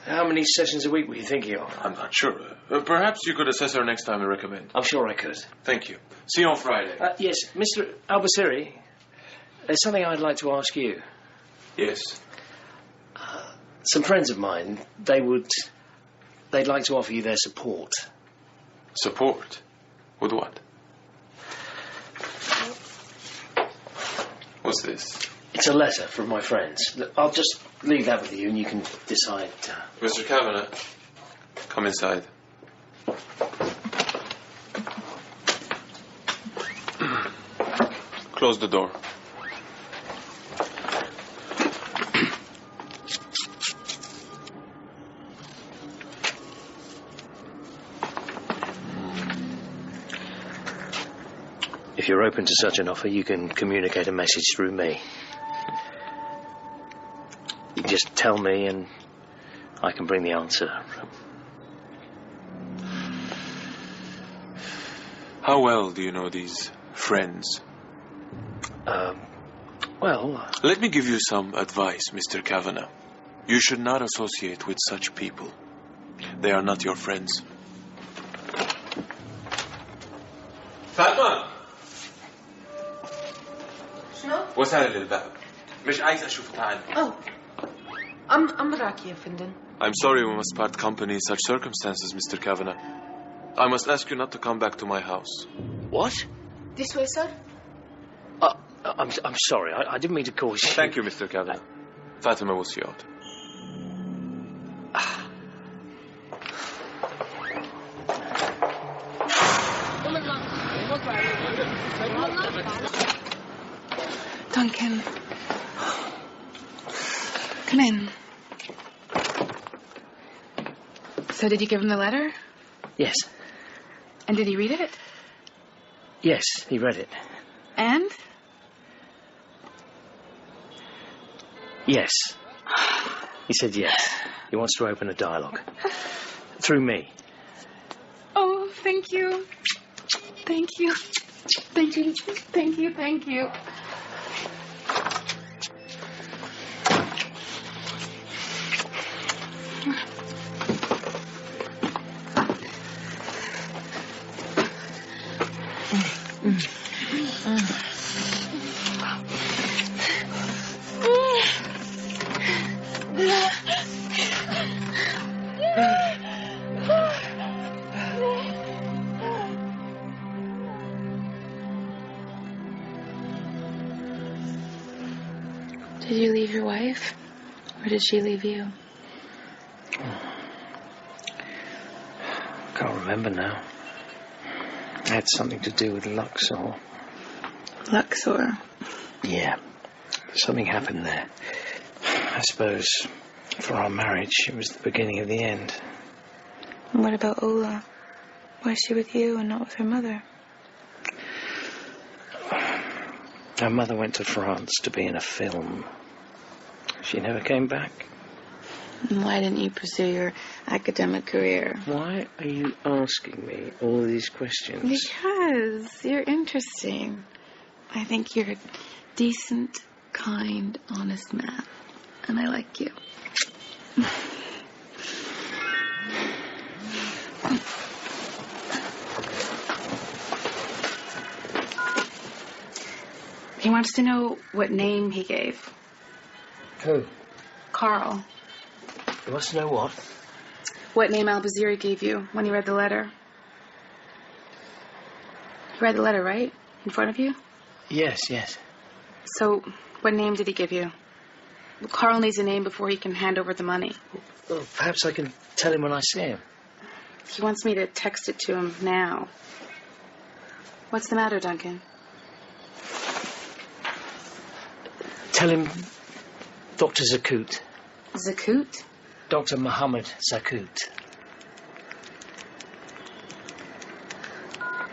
Speaker 1: How many sessions a week were you thinking of?
Speaker 3: I'm not sure. Perhaps you could assess her next time I recommend.
Speaker 1: I'm sure I could.
Speaker 3: Thank you. See you on Friday.
Speaker 1: Yes, Mr. Albasiri, there's something I'd like to ask you.
Speaker 3: Yes.
Speaker 1: Some friends of mine, they'd like to offer you their support.
Speaker 3: Support? With what? What's this?
Speaker 1: It's a letter from my friends. I'll just leave that with you and you can decide.
Speaker 3: Mr. Kavanagh, come inside. Close the door.
Speaker 1: If you're open to such an offer, you can communicate a message through me. You just tell me and I can bring the answer.
Speaker 3: How well do you know these friends?
Speaker 1: Well...
Speaker 3: Let me give you some advice, Mr. Kavanagh. You should not associate with such people. They are not your friends. فاطمة
Speaker 10: شنو؟
Speaker 3: وسهلا للباب. مش عايز أشوف تعال.
Speaker 10: Oh. I'm راكي يا فندم.
Speaker 3: I'm sorry we must part company in such circumstances, Mr. Kavanagh. I must ask you not to come back to my house.
Speaker 1: What?
Speaker 10: This way, sir?
Speaker 1: I'm sorry. I didn't mean to cause you.
Speaker 3: Thank you, Mr. Kavanagh. Fatima will see you out.
Speaker 8: Duncan. Come in. So did you give him the letter?
Speaker 1: Yes.
Speaker 8: And did he read it?
Speaker 1: Yes, he read it.
Speaker 8: And?
Speaker 1: Yes. He said yes. He wants to open a dialogue. Through me.
Speaker 8: Oh, thank you. Thank you. Thank you. Thank you. Thank you. Did you leave your wife? Or did she leave you?
Speaker 1: Can't remember now. It had something to do with Luxor.
Speaker 8: Luxor?
Speaker 1: Yeah. Something happened there. I suppose for our marriage, it was the beginning of the end.
Speaker 8: And what about Ola? Why is she with you and not with her mother?
Speaker 1: Her mother went to France to be in a film. She never came back.
Speaker 8: And why didn't you pursue your academic career?
Speaker 1: Why are you asking me all these questions?
Speaker 8: Because you're interesting. I think you're a decent, kind, honest man. And I like you. He wants to know what name he gave.
Speaker 1: Who?
Speaker 8: Carl.
Speaker 1: He wants to know what?
Speaker 8: What name Al-Baziri gave you when he read the letter. He read the letter, right? In front of you?
Speaker 1: Yes, yes.
Speaker 8: So, what name did he give you? Well, Carl needs a name before he can hand over the money.
Speaker 1: Well, perhaps I can tell him when I see him.
Speaker 8: He wants me to text it to him now. What's the matter, Duncan?
Speaker 1: Tell him Dr. Zakut.
Speaker 8: Zakut?
Speaker 1: Dr. Mohammed Zakut.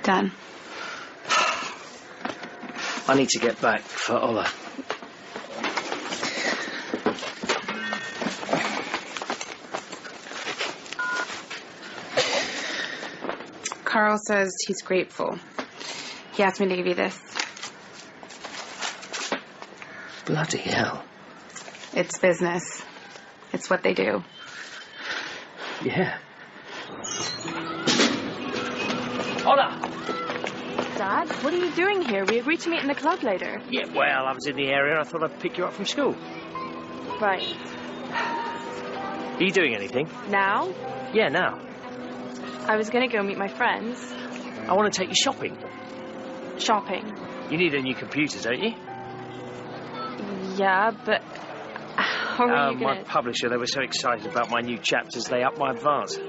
Speaker 8: Done.
Speaker 1: I need to get back for Ola.
Speaker 8: Carl says he's grateful. He asked me to give you this.
Speaker 1: Bloody hell.
Speaker 8: It's business. It's what they do.
Speaker 1: Yeah. Hola!
Speaker 12: Dad, what are you doing here? We agreed to meet in the club later.
Speaker 2: Yeah, well, I was in the area. I thought I'd pick you up from school.
Speaker 12: Right.
Speaker 2: Are you doing anything?
Speaker 12: Now?
Speaker 2: Yeah, now.
Speaker 12: I was going to go meet my friends.
Speaker 2: I want to take you shopping.
Speaker 12: Shopping?
Speaker 2: You need a new computer, don't you?
Speaker 12: Yeah, but how are you going
Speaker 2: My publisher, they were so excited about my new chapters, they upped my advance.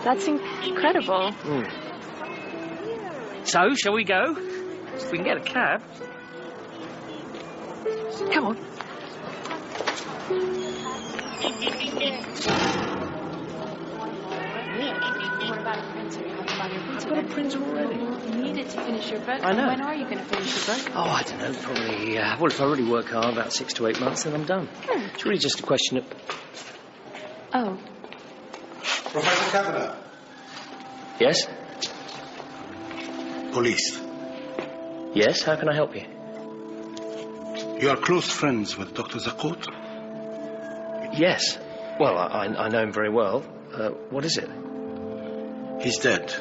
Speaker 12: That's incredible.
Speaker 2: So, shall we go? If we can get a cab. Come on.
Speaker 12: What about a printer? You have to buy your printer.
Speaker 2: I've got a printer already.
Speaker 12: You need it to finish your book.
Speaker 2: I know.
Speaker 12: When are you going to finish your book?
Speaker 2: Oh, I don't know, probably, well, if I really work hard, about 6 to 8 months, then I'm done. It's really just a question of...
Speaker 12: Oh.
Speaker 11: Professor Kavanagh.
Speaker 2: Yes?
Speaker 11: Police.
Speaker 2: Yes, how can I help you?
Speaker 11: You are close friends with Dr. Zakut?
Speaker 2: Yes. Well, I know him very well. What is it?
Speaker 11: He's dead.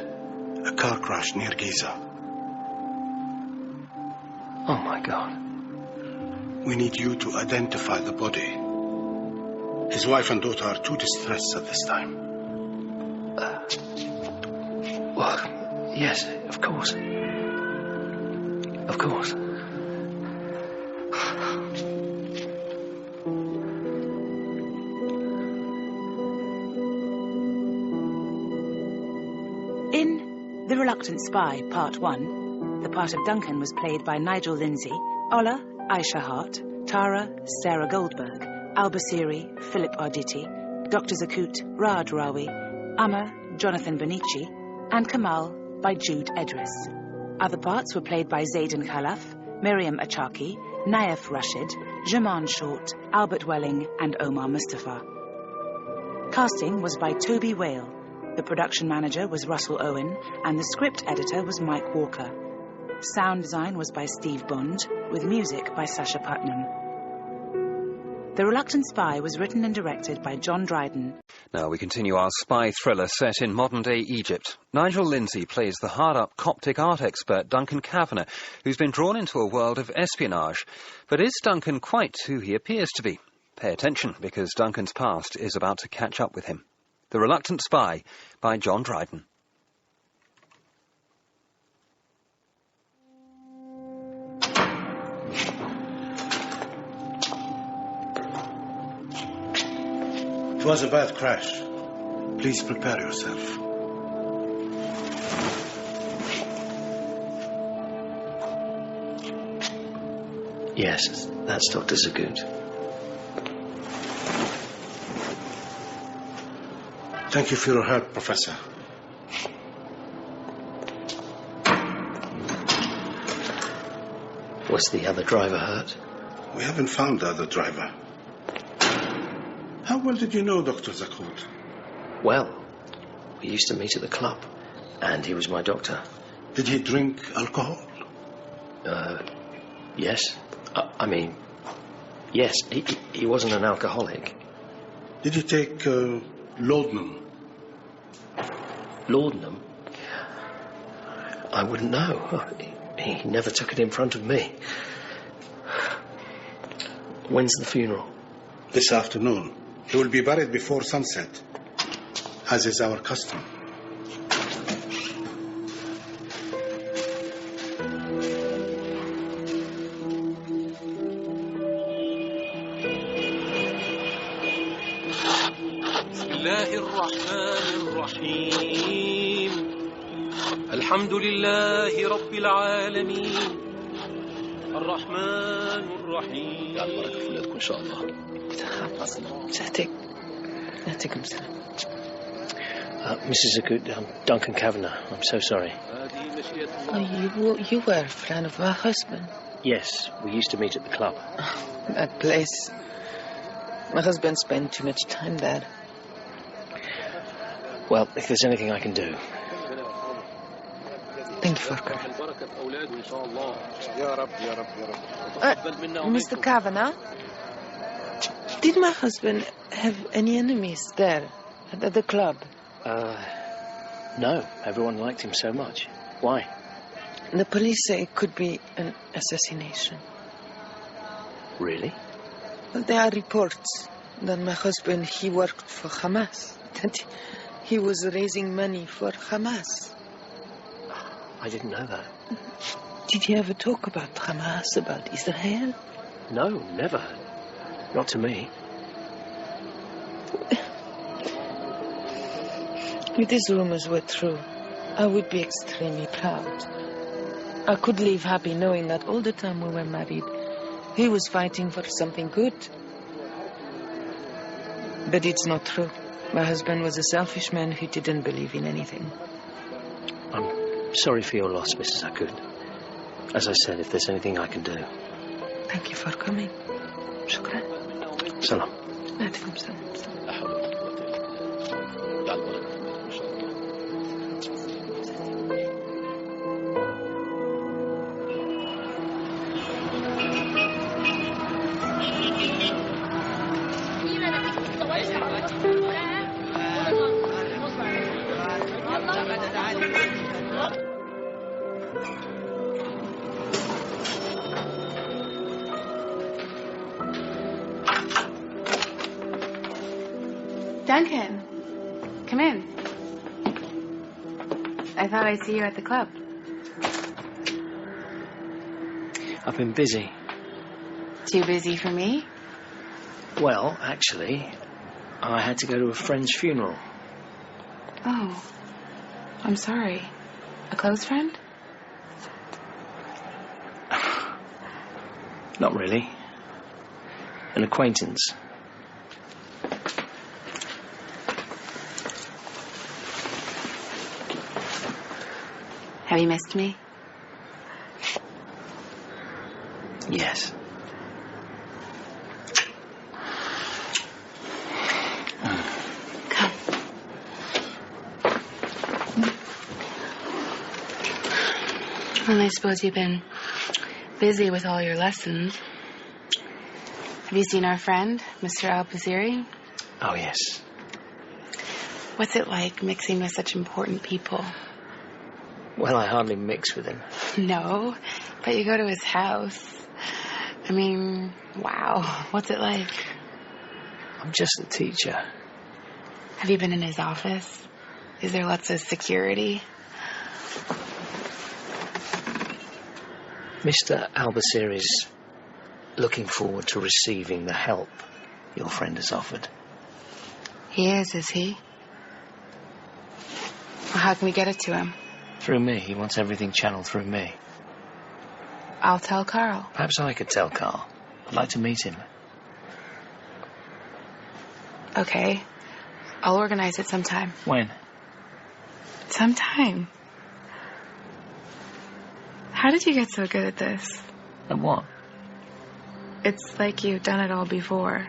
Speaker 11: A car crash near Giza.
Speaker 2: Oh, my God.
Speaker 11: We need you to identify the body. His wife and daughter are too distressed at this time.
Speaker 1: Well, yes, of course. Of course.
Speaker 15: In The Reluctant Spy, Part 1, the part of Duncan was played by Nigel Lindsay, Ola, Aisha Hart, Tara, Sarah Goldberg, Albasiri, Philip Arditi, Dr. Zakut, Raj Rawi, Amma, Jonathan Benici, and Kamal by Jude Edris. Other parts were played by Zayden Khalaf, Miriam Achaki, Naif Rashid, Jaman Short, Albert Welling, and Omar Mustafa. Casting was by Toby Whale. The production manager was Russell Owen, and the script editor was Mike Walker. Sound design was by Steve Bond, with music by Sasha Putnam. The Reluctant Spy was written and directed by John Dryden.
Speaker 16: Now we continue our spy thriller set in modern-day Egypt. Nigel Lindsay plays the hard-up Coptic art expert Duncan Kavanagh, who's been drawn into a world of espionage. But is Duncan quite who he appears to be? Pay attention, because Duncan's past is about to catch up with him. The Reluctant Spy by John Dryden.
Speaker 11: It was a bad crash. Please prepare yourself.
Speaker 1: Yes, that's Dr. Zakut.
Speaker 11: Thank you for your help, Professor.
Speaker 1: Was the other driver hurt?
Speaker 11: We haven't found the other driver. How well did you know Dr. Zakut?
Speaker 1: Well, we used to meet at the club, and he was my doctor.
Speaker 11: Did he drink alcohol?
Speaker 1: Yes. I mean, yes, he wasn't an alcoholic.
Speaker 11: Did he take laudanum?
Speaker 1: Laudanum? I wouldn't know. He never took it in front of me. When's the funeral?
Speaker 11: This afternoon. He will be buried before sunset, as is our custom.
Speaker 17: الحمد لله رب العالمين الرحمن الرحيم
Speaker 1: يا بارك في ولادكم إن شاء الله. Mrs. Zakut, Duncan Kavanagh. I'm so sorry.
Speaker 10: Oh, you were a friend of my husband.
Speaker 1: Yes, we used to meet at the club.
Speaker 10: That place. My husband spent too much time there.
Speaker 1: Well, if there's anything I can do,
Speaker 10: Thank you for coming. Mr. Kavanagh, did my husband have any enemies there at the club?
Speaker 1: No. Everyone liked him so much. Why?
Speaker 10: The police say it could be an assassination.
Speaker 1: Really?
Speaker 10: Well, there are reports that my husband, he worked for Hamas. That he was raising money for Hamas.
Speaker 1: I didn't know that.
Speaker 10: Did you ever talk about Hamas, about Israel?
Speaker 1: No, never. Not to me.
Speaker 10: If these rumors were true, I would be extremely proud. I could live happy knowing that all the time we were married, he was fighting for something good. But it's not true. My husband was a selfish man who didn't believe in anything.
Speaker 1: I'm sorry for your loss, Mrs. Zakut. As I said, if there's anything I can do.
Speaker 10: Thank you for coming. Shukran.
Speaker 1: Salam.
Speaker 10: Alaikum salam.
Speaker 8: Duncan, come in. I thought I'd see you at the club.
Speaker 1: I've been busy.
Speaker 8: Too busy for me?
Speaker 1: Well, actually, I had to go to a friend's funeral.
Speaker 8: Oh, I'm sorry. A close friend?
Speaker 1: Not really. An acquaintance.
Speaker 8: Have you missed me?
Speaker 1: Yes.
Speaker 8: Come. Well, I suppose you've been busy with all your lessons. Have you seen our friend, Mr. Al-Basiri?
Speaker 1: Oh, yes.
Speaker 8: What's it like mixing with such important people?
Speaker 1: Well, I hardly mix with him.
Speaker 8: No, but you go to his house. I mean, wow. What's it like?
Speaker 1: I'm just a teacher.
Speaker 8: Have you been in his office? Is there lots of security?
Speaker 1: Mr. Al-Basiri's looking forward to receiving the help your friend has offered.
Speaker 8: He is he? Well, how can we get it to him?
Speaker 1: Through me. He wants everything channeled through me.
Speaker 8: I'll tell Carl.
Speaker 1: Perhaps I could tell Carl. I'd like to meet him.
Speaker 8: Okay. I'll organize it sometime.
Speaker 1: When?
Speaker 8: Sometime. How did you get so good at this?
Speaker 1: At what?
Speaker 8: It's like you've done it all before.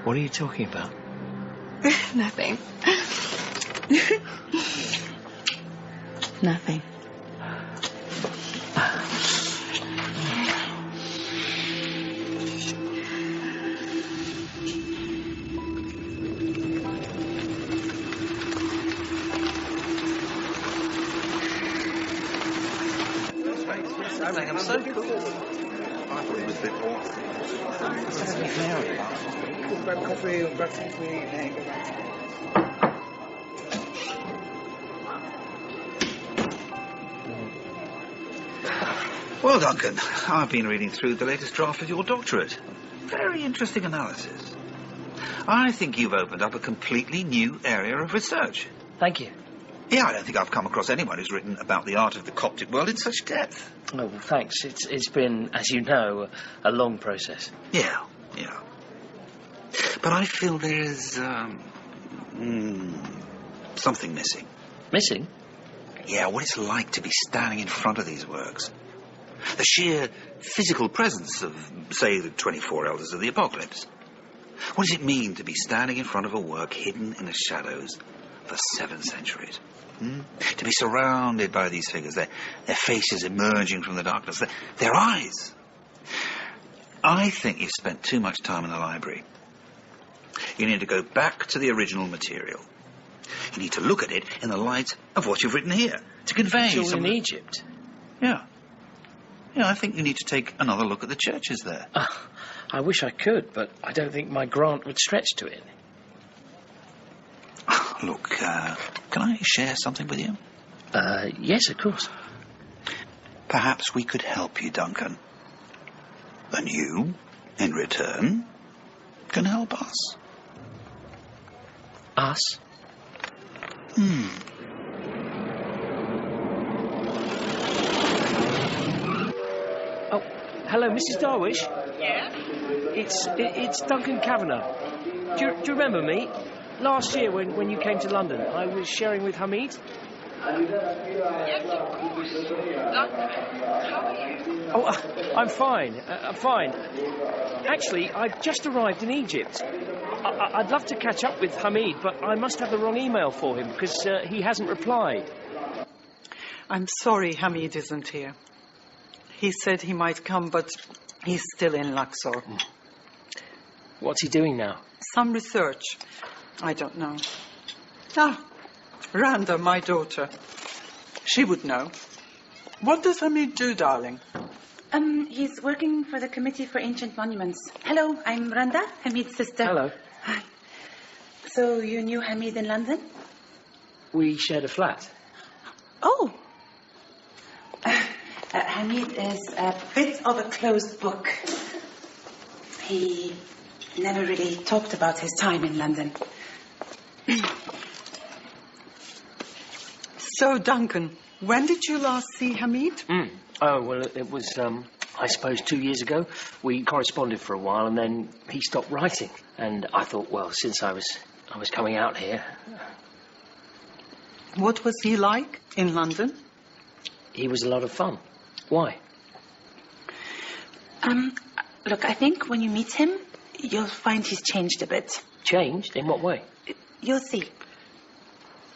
Speaker 1: What are you talking about?
Speaker 8: Nothing. Nothing.
Speaker 18: I'm so cool. I thought it was a bit more. Grab coffee or grab something to eat and go back. Well, Duncan, I've been reading through the latest draft of your doctorate. Very interesting analysis. I think you've opened up a completely new area of research.
Speaker 1: Thank you.
Speaker 18: Yeah, I don't think I've come across anyone who's written about the art of the Coptic world in such depth.
Speaker 1: Oh, well, thanks. It's been, as you know, a long process.
Speaker 18: Yeah. But I feel there's, something missing.
Speaker 1: Missing?
Speaker 18: Yeah, what it's like to be standing in front of these works. The sheer physical presence of, say, the 24 Elders of the Apocalypse. What does it mean to be standing in front of a work hidden in the shadows for 7 centuries? To be surrounded by these figures, their faces emerging from the darkness, their eyes. I think you've spent too much time in the library. You need to go back to the original material. You need to look at it in the light of what you've written here, to convey
Speaker 1: You're
Speaker 18: some...
Speaker 1: in Egypt?
Speaker 18: Yeah. Yeah, I think you need to take another look at the churches there.
Speaker 1: I wish I could, but I don't think my grant would stretch to it.
Speaker 18: Look, can I share something with you?
Speaker 1: Yes, of course.
Speaker 18: Perhaps we could help you, Duncan. And you, in return, can help us.
Speaker 1: Us? Oh, hello, Mrs. Darwish?
Speaker 19: Yeah?
Speaker 2: It's Duncan Kavanagh. Do you remember me? Last year when you came to London, I was sharing with Hamid.
Speaker 19: Yes, of course. Duncan, how are you?
Speaker 2: Oh, I'm fine. I'm fine. Actually, I've just arrived in Egypt. I'd love to catch up with Hamid, but I must have the wrong email for him because he hasn't replied.
Speaker 19: I'm sorry Hamid isn't here. He said he might come, but he's still in Luxor.
Speaker 2: What's he doing now?
Speaker 19: Some research. I don't know. Randa, my daughter. She would know. What does Hamid do, darling?
Speaker 15: He's working for the Committee for Ancient Monuments. Hello, I'm Randa, Hamid's sister.
Speaker 2: Hello.
Speaker 15: Hi. So you knew Hamid in London?
Speaker 2: We shared a flat.
Speaker 15: Oh. Hamid is a bit of a closed book. He never really talked about his time in London.
Speaker 19: So, Duncan, when did you last see Hamid?
Speaker 2: Oh, well, it was, I suppose 2 years ago. We corresponded for a while, and then he stopped writing. And I thought, well, since I was coming out here...
Speaker 19: What was he like in London?
Speaker 2: He was a lot of fun. Why?
Speaker 15: Look, I think when you meet him, you'll find he's changed a bit.
Speaker 2: Changed? In what way?
Speaker 15: You'll see.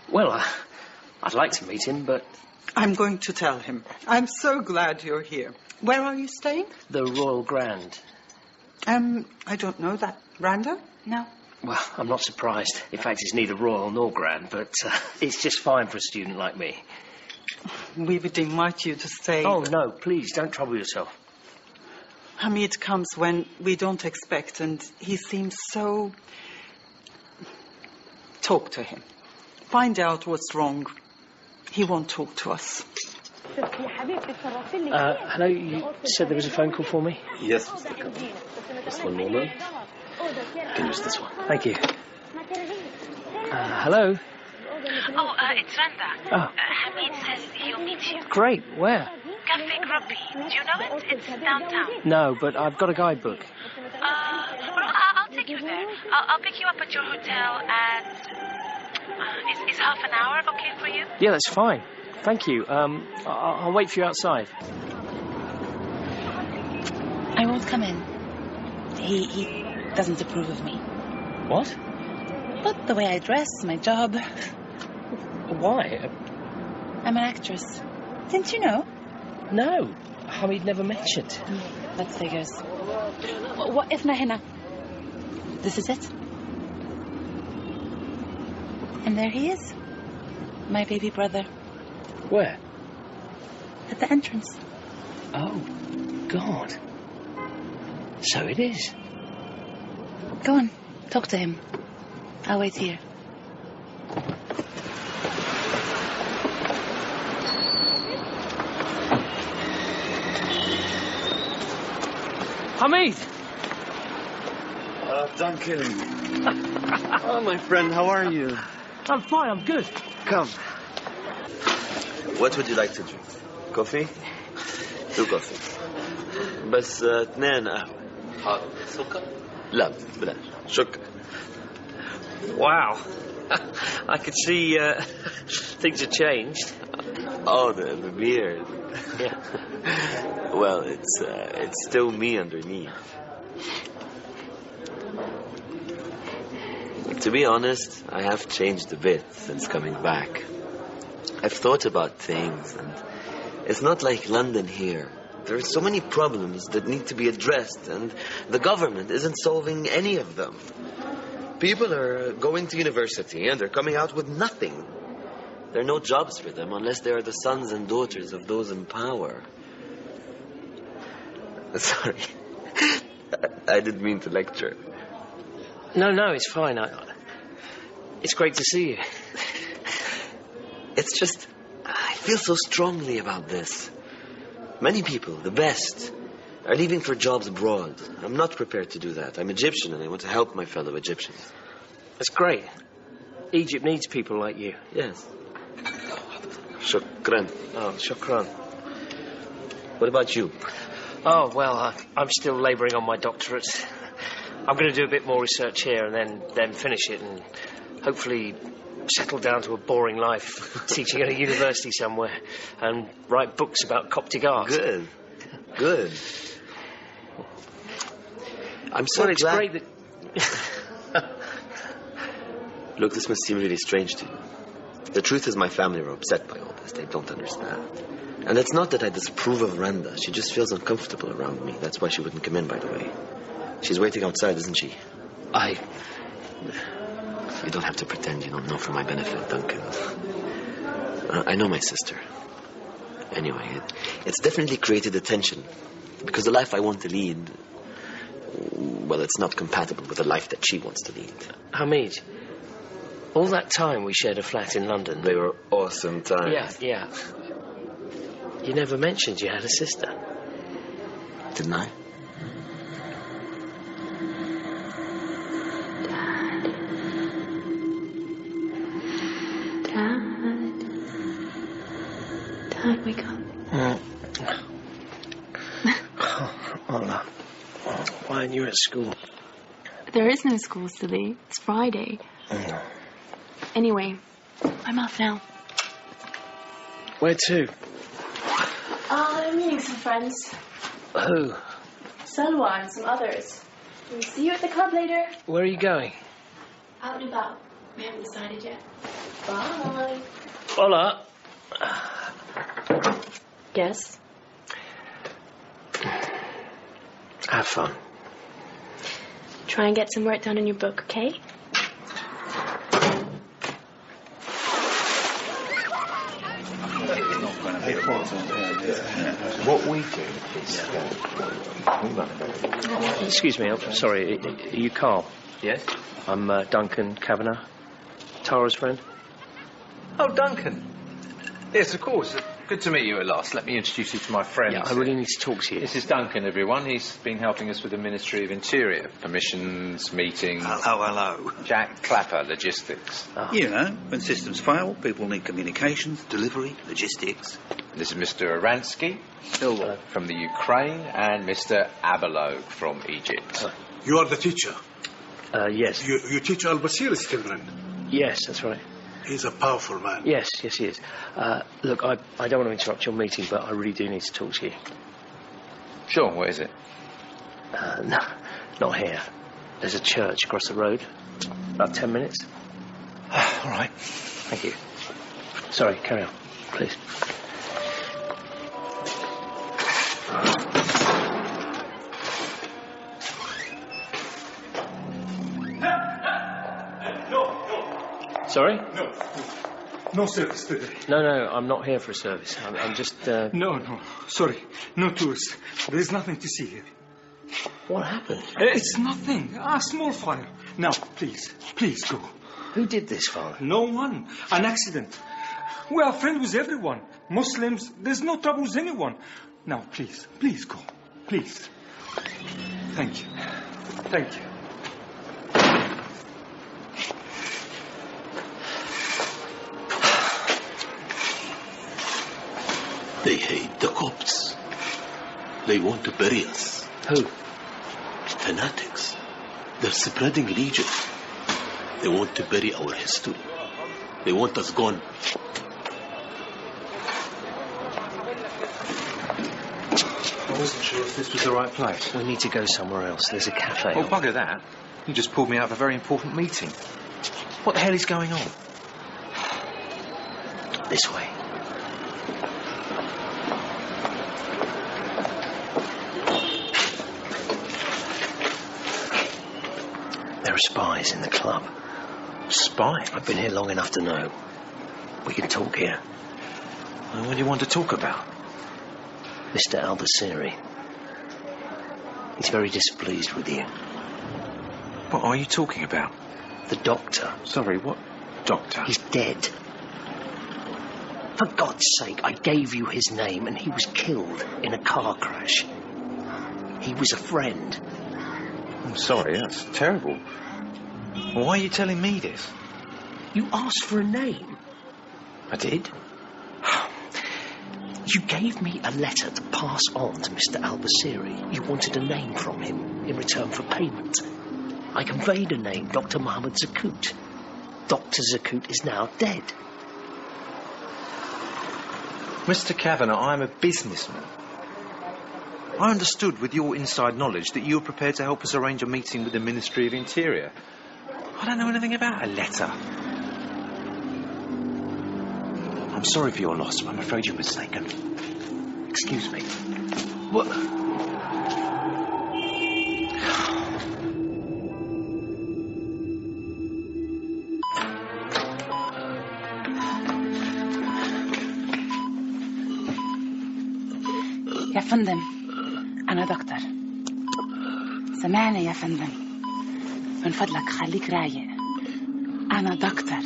Speaker 2: Well, I'd like to meet him, but...
Speaker 19: I'm going to tell him. I'm so glad you're here. Where are you staying?
Speaker 2: The Royal Grand.
Speaker 19: I don't know that. Randa?
Speaker 15: No.
Speaker 2: Well, I'm not surprised. In fact, it's neither royal nor grand, but it's just fine for a student like me.
Speaker 19: We would invite you to stay.
Speaker 2: Oh, no, please, don't trouble yourself.
Speaker 19: Hamid comes when we don't expect, and he seems so... Talk to him. Find out what's wrong. He won't talk to us.
Speaker 2: Hello, you said there was a phone call for me?
Speaker 5: Yes, Mr. Cavan. Just one moment. You can use this one.
Speaker 2: Thank you. Hello?
Speaker 20: Oh, it's Randa. Hamid says he'll meet you.
Speaker 2: Great, where?
Speaker 20: Cafe Grumpy. Do you know it? It's downtown.
Speaker 2: No, but I've got a guidebook.
Speaker 20: Well, I'll take you there. I'll pick you up at your hotel and... Is half an hour okay for you?
Speaker 2: Yeah, that's fine. Thank you. I'll wait for you outside.
Speaker 15: I won't come in. He doesn't approve of me.
Speaker 2: What?
Speaker 15: But the way I dress, my job.
Speaker 2: Why?
Speaker 15: I'm an actress. Didn't you know?
Speaker 2: No. Hamid never mentioned.
Speaker 15: That figures. What if Nahina? This is it. And there he is. My baby brother.
Speaker 2: Where?
Speaker 15: At the entrance.
Speaker 2: Oh, God. So it is.
Speaker 15: Go on. Talk to him. I'll wait here.
Speaker 2: Hamid!
Speaker 5: Duncan. Oh, my friend, how are you?
Speaker 2: I'm fine, I'm good.
Speaker 5: Come. What would you like to drink? Coffee? 2 coffee. بس 2 قهوة. حاضر. سكر؟ لا بلاش. شكرا.
Speaker 2: Wow. I could see things have changed.
Speaker 5: Oh, the beard.
Speaker 2: Yeah.
Speaker 5: Well, it's still me underneath. To be honest, I have changed a bit since coming back. I've thought about things, and it's not like London here. There are so many problems that need to be addressed, and the government isn't solving any of them. People are going to university, and they're coming out with nothing. There are no jobs for them unless they are the sons and daughters of those in power. Sorry. I didn't mean to lecture.
Speaker 1: No, it's fine. It's great to see you.
Speaker 5: It's just, I feel so strongly about this. Many people, the best, are leaving for jobs abroad. I'm not prepared to do that. I'm Egyptian and I want to help my fellow Egyptians.
Speaker 1: That's great. Egypt needs people like you.
Speaker 5: Yes. Shukran.
Speaker 1: Oh, shukran.
Speaker 5: What about you?
Speaker 1: Oh, well, I'm still labouring on my doctorate. I'm going to do a bit more research here and then finish it and hopefully settle down to a boring life teaching at a university somewhere and write books about Coptic art.
Speaker 5: Good. Good. I'm so
Speaker 1: it's
Speaker 5: glad...
Speaker 1: great that...
Speaker 5: Look, this must seem really strange to you. The truth is my family are upset by all this. They don't understand. And it's not that I disapprove of Randa. She just feels uncomfortable around me. That's why she wouldn't come in, by the way. She's waiting outside, isn't she? You don't have to pretend you don't know for my benefit, Duncan. I know my sister. Anyway, it's definitely created a tension. Because the life I want to lead, well, it's not compatible with the life that she wants to lead.
Speaker 1: Hamid, all that time we shared a flat in London...
Speaker 5: They were awesome times.
Speaker 1: Yeah. You never mentioned you had a sister.
Speaker 5: Didn't I?
Speaker 4: Dad, wake up.
Speaker 1: Ola, why aren't you at school?
Speaker 4: There is no school, silly. It's Friday. Anyway, I'm off now.
Speaker 1: Where to?
Speaker 4: I'm meeting some friends.
Speaker 1: Who?
Speaker 4: Salwa and some others. We'll see you at the club later.
Speaker 1: Where are you going?
Speaker 4: Out and about. We haven't decided yet. Bye.
Speaker 1: Ola.
Speaker 4: Yes?
Speaker 1: Have fun.
Speaker 4: Try and get some work done in your book, okay?
Speaker 13: What we do is...
Speaker 1: Excuse me, I'm sorry. Are you Carl?
Speaker 14: Yes?
Speaker 1: I'm Duncan Kavanagh. Tara's friend.
Speaker 14: Oh, Duncan. Yes, of course. Good to meet you at last. Let me introduce you to my friend.
Speaker 1: Yeah, I really need to talk to you.
Speaker 14: This is Duncan, everyone. He's been helping us with the Ministry of Interior. Permissions, meetings...
Speaker 18: Hello.
Speaker 14: Jack Clapper, logistics.
Speaker 1: Oh.
Speaker 18: You know, when systems fail, people need communications, delivery, logistics.
Speaker 14: This is Mr. Aransky from the Ukraine and Mr. Epilogue from Egypt.
Speaker 11: You are the teacher?
Speaker 1: Yes.
Speaker 11: You teach Al-Basir's children?
Speaker 1: Yes, that's right.
Speaker 11: He's a powerful man.
Speaker 1: Yes, he is. Look, I don't want to interrupt your meeting, but I really do need to talk to you.
Speaker 14: Sure, where is it?
Speaker 1: No, not here. There's a church across the road. About 10 minutes.
Speaker 14: All right.
Speaker 1: Thank you. Sorry, carry on, please. Sorry?
Speaker 11: No service today.
Speaker 1: No, I'm not here for a service. I'm just...
Speaker 11: No, sorry. No tourists. There is nothing to see here.
Speaker 1: What happened?
Speaker 11: It's nothing. A small fire. Now, please go.
Speaker 1: Who did this, Father?
Speaker 11: No one. An accident. We are friends with everyone. Muslims, there's no trouble with anyone. Now, please go. Please. Thank you.
Speaker 6: They hate the Copts. They want to bury us.
Speaker 1: Who?
Speaker 6: Fanatics. They're spreading in Egypt. They want to bury our history. They want us gone.
Speaker 14: I wasn't sure if this was the right place.
Speaker 1: We need to go somewhere else. There's a cafe.
Speaker 14: Oh, bugger that. You just pulled me out of a very important meeting. What the hell is going on?
Speaker 1: This way. There are spies in the club.
Speaker 18: Spies?
Speaker 1: I've been here long enough to know. We can talk here.
Speaker 18: Well, what do you want to talk about?
Speaker 1: Mr. Albasiri. He's very displeased with you.
Speaker 18: What are you talking about?
Speaker 1: The doctor.
Speaker 18: Sorry, what doctor?
Speaker 1: He's dead. For God's sake, I gave you his name and he was killed in a car crash. He was a friend.
Speaker 18: I'm sorry, that's terrible. Well, why are you telling me this?
Speaker 1: You asked for a name.
Speaker 18: I did?
Speaker 1: You gave me a letter to pass on to Mr. Albasiri. You wanted a name from him in return for payment. I conveyed a name, Dr. Mohammed Zakut. Dr. Zakut is now dead.
Speaker 18: Mr. Kavanagh, I'm a businessman. I understood with your inside knowledge that you were prepared to help us arrange a meeting with the Ministry of Interior. I don't know anything about a letter. I'm sorry for your loss, but I'm afraid you're mistaken.
Speaker 1: Excuse me. What?
Speaker 15: يا فندم أنا دكتور سمعني يا فندم من فضلك خليك رايق أنا دكتور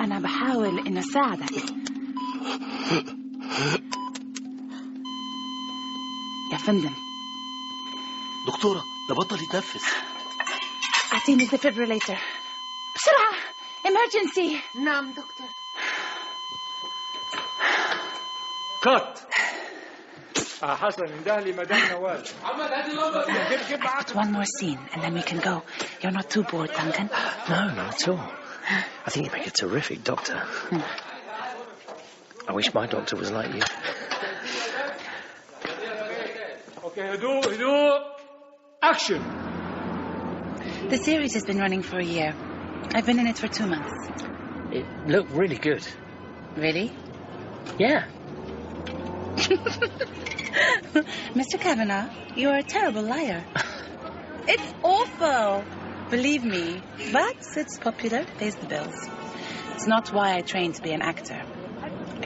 Speaker 15: أنا بحاول إن أساعدك يا فندم
Speaker 1: دكتورة ده بطل يتنفس
Speaker 15: أعطيني defibrillator بسرعة emergency
Speaker 4: نعم دكتور
Speaker 11: كات حسن انده لي مدام نوال
Speaker 15: One more scene and then we can go. You're not too bored, Duncan?
Speaker 1: No, not at all. I think you make a terrific doctor. I wish my doctor was like you.
Speaker 11: Okay, هدوء action.
Speaker 15: The series has been running for a year. I've been in it for 2 months.
Speaker 1: It looked really good.
Speaker 15: Really?
Speaker 1: Yeah.
Speaker 15: Mr. Kavanagh, you're a terrible liar. It's awful. Believe me. But it's popular, pays the bills. It's not why I trained to be an actor.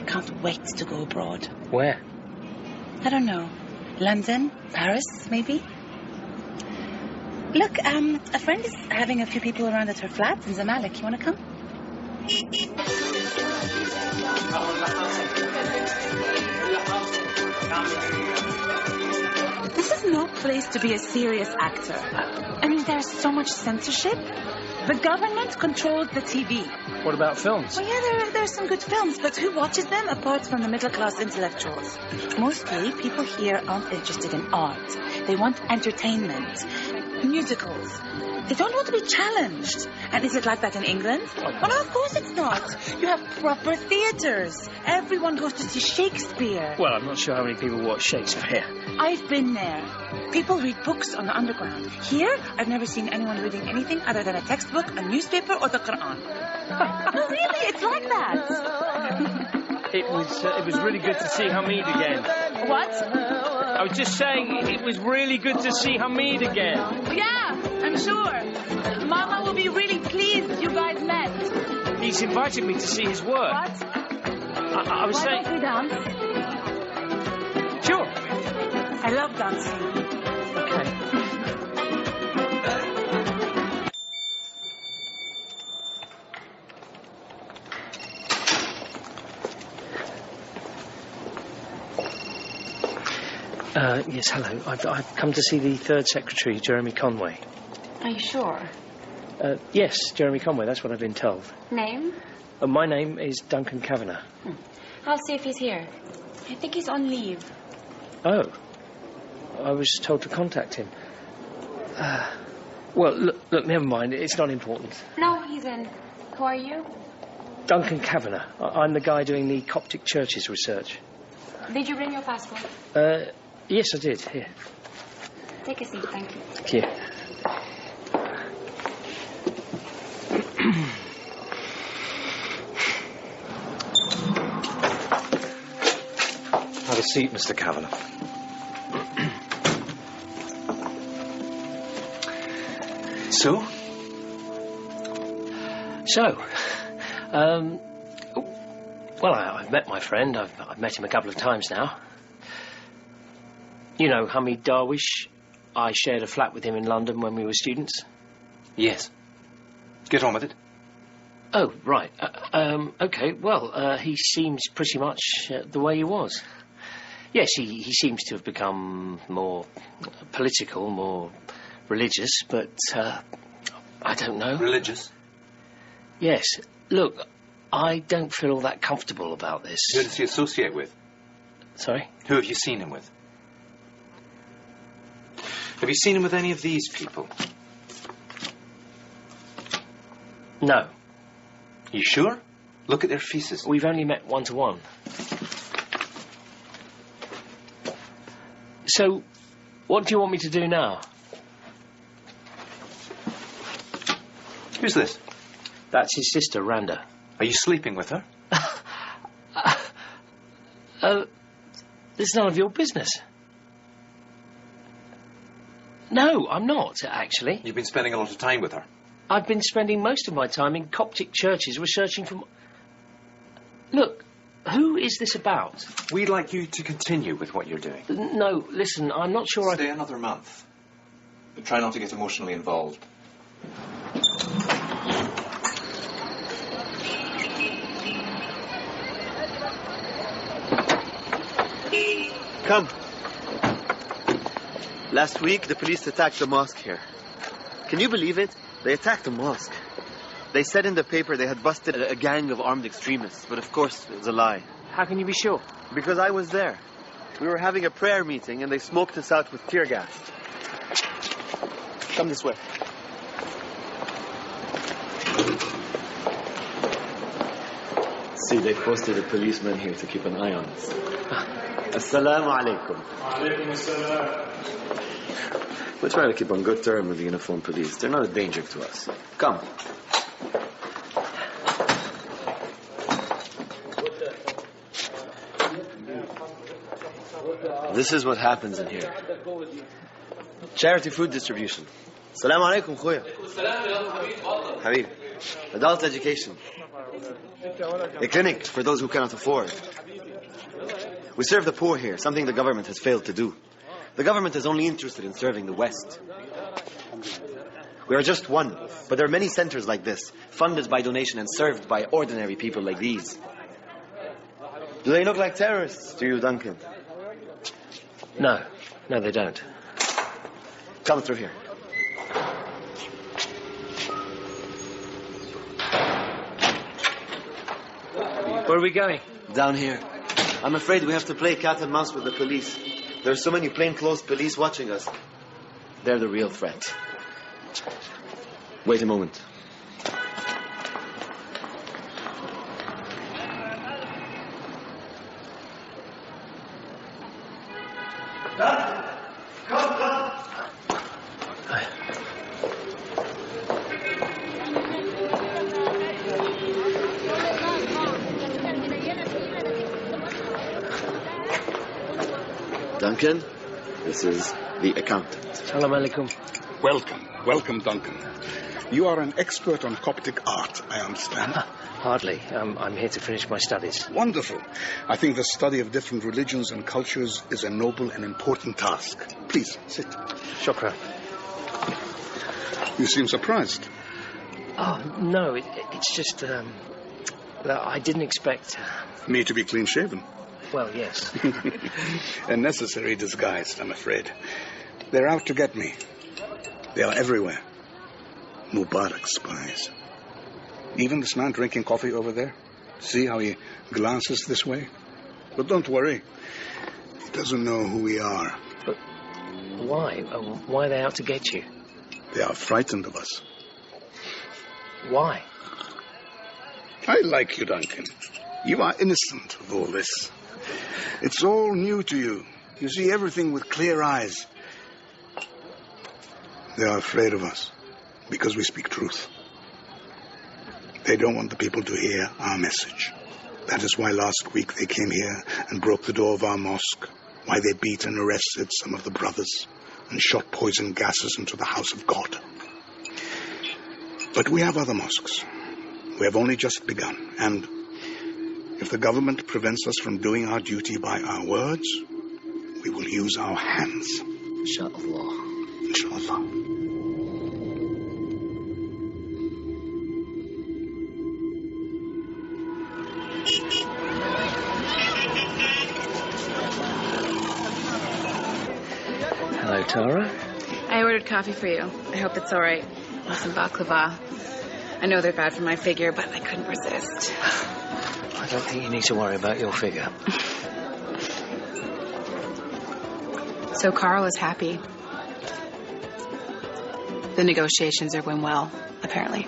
Speaker 15: I can't wait to go abroad.
Speaker 1: Where?
Speaker 15: I don't know. London? Paris, maybe? Look, a friend is having a few people around at her flat in Zamalek. You want to come? This is no place to be a serious actor. I mean, there's so much censorship. The government controls the TV.
Speaker 2: What about films?
Speaker 15: Well, yeah, there are some good films, but who watches them apart from the middle-class intellectuals? Mostly, people here aren't interested in art. They want entertainment, musicals. They don't want to be challenged. And is it like that in England? Well, no, of course it's not. You have proper theatres. Everyone goes to see Shakespeare.
Speaker 2: Well, I'm not sure how many people watch Shakespeare.
Speaker 15: I've been there. People read books on the underground. Here, I've never seen anyone reading anything other than a textbook, a newspaper, or the Quran. No, really, it's like that.
Speaker 2: It was really good to see Hamid again.
Speaker 15: What?
Speaker 2: I was just saying, it was really good to see Hamid again.
Speaker 15: Yeah, I'm sure. Mama will be really pleased you guys met.
Speaker 2: He's invited me to see his work.
Speaker 15: What?
Speaker 2: I was saying...
Speaker 15: Why don't we dance?
Speaker 2: Sure.
Speaker 15: I love dancing.
Speaker 2: Okay. Yes, hello. I've come to see the third secretary, Jeremy Conway.
Speaker 4: Are you sure?
Speaker 2: Yes, Jeremy Conway, that's what I've been told.
Speaker 4: Name?
Speaker 2: My name is Duncan Kavanagh.
Speaker 4: I'll see if he's here. I think he's on leave.
Speaker 2: Oh. I was told to contact him. Well, look, never mind. It's not important.
Speaker 4: No, he's in. Who are you?
Speaker 2: Duncan Kavanagh. I'm the guy doing the Coptic churches research.
Speaker 4: Did you bring your passport?
Speaker 2: Yes, I did. Here.
Speaker 4: Take a seat, thank you.
Speaker 2: Thank you.
Speaker 14: Have a seat, Mr. Kavanagh. So?
Speaker 1: Well, I've met my friend. I've met him a couple of times now. You know Hamid Darwish? I shared a flat with him in London when we were students.
Speaker 14: Yes. Get on with it.
Speaker 1: Oh, right. OK, well, he seems pretty much the way he was. Yes, he seems to have become more political, more religious, but I don't know.
Speaker 14: Religious?
Speaker 1: Yes. Look, I don't feel all that comfortable about this.
Speaker 14: Who does he associate with?
Speaker 1: Sorry?
Speaker 14: Who have you seen him with? Have you seen him with any of these people?
Speaker 1: No.
Speaker 14: You sure? Look at their faces.
Speaker 1: We've only met one-to-one. So, what do you want me to do now?
Speaker 14: Who's this?
Speaker 1: That's his sister, Randa.
Speaker 14: Are you sleeping with her?
Speaker 1: It's none of your business. No, I'm not, actually.
Speaker 14: You've been spending a lot of time with her.
Speaker 1: I've been spending most of my time in Coptic churches researching for... Look, who is this about?
Speaker 14: We'd like you to continue with what you're doing.
Speaker 1: No, listen, I'm not sure
Speaker 14: Stay another month. But try not to get emotionally involved.
Speaker 5: Come. Last week, the police attacked the mosque here. Can you believe it? They attacked the mosque. They said in the paper they had busted a gang of armed extremists, but of course, it was a lie.
Speaker 1: How can you be sure?
Speaker 5: Because I was there. We were having a prayer meeting, and they smoked us out with tear gas. Come this way. See, they posted a policeman here to keep an eye on us. Assalamu alaikum.
Speaker 11: Alaikum assalam.
Speaker 5: We're trying to keep on good terms with the uniformed police. They're not a danger to us. Come. This is what happens in here. Charity food distribution. Assalamu alaikum, khoya. Hamid. Adult education. A clinic for those who cannot afford. We serve the poor here, something the government has failed to do. The government is only interested in serving the West. We are just one, but there are many centers like this, funded by donation and served by ordinary people like these. Do they look like terrorists to you, Duncan?
Speaker 1: No, they don't.
Speaker 5: Come through here.
Speaker 1: Where are we going?
Speaker 5: Down here. I'm afraid we have to play cat and mouse with the police. There are so many plainclothes police watching us. They're the real threat. Wait a moment. Duncan, this is the accountant.
Speaker 1: Salam alaikum.
Speaker 6: Welcome, Duncan. You are an expert on Coptic art, I understand.
Speaker 1: Hardly. I'm here to finish my studies.
Speaker 6: Wonderful. I think the study of different religions and cultures is a noble and important task. Please, sit.
Speaker 1: Shukran.
Speaker 6: You seem surprised.
Speaker 1: Oh, no, it's just that I didn't expect...
Speaker 6: Me to be clean-shaven?
Speaker 1: Well, yes.
Speaker 6: A necessary disguise, I'm afraid. They're out to get me. They are everywhere. Mubarak spies. Even this man drinking coffee over there. See how he glances this way? But don't worry. He doesn't know who we are.
Speaker 1: But why? Why are they out to get you?
Speaker 6: They are frightened of us.
Speaker 1: Why?
Speaker 6: I like you, Duncan. You are innocent of all this. It's all new to you. You see everything with clear eyes. They are afraid of us because we speak truth. They don't want the people to hear our message. That is why last week they came here and broke the door of our mosque, why they beat and arrested some of the brothers and shot poison gases into the house of God. But we have other mosques. We have only just begun, and if the government prevents us from doing our duty by our words, we will use our hands.
Speaker 1: Inshallah.
Speaker 6: Inshallah.
Speaker 1: Hello, Tara.
Speaker 8: I ordered coffee for you. I hope it's all right. And some baklava. I know they're bad for my figure, but I couldn't resist.
Speaker 1: I don't think you need to worry about your figure.
Speaker 8: So Carl is happy. The negotiations are going well, apparently.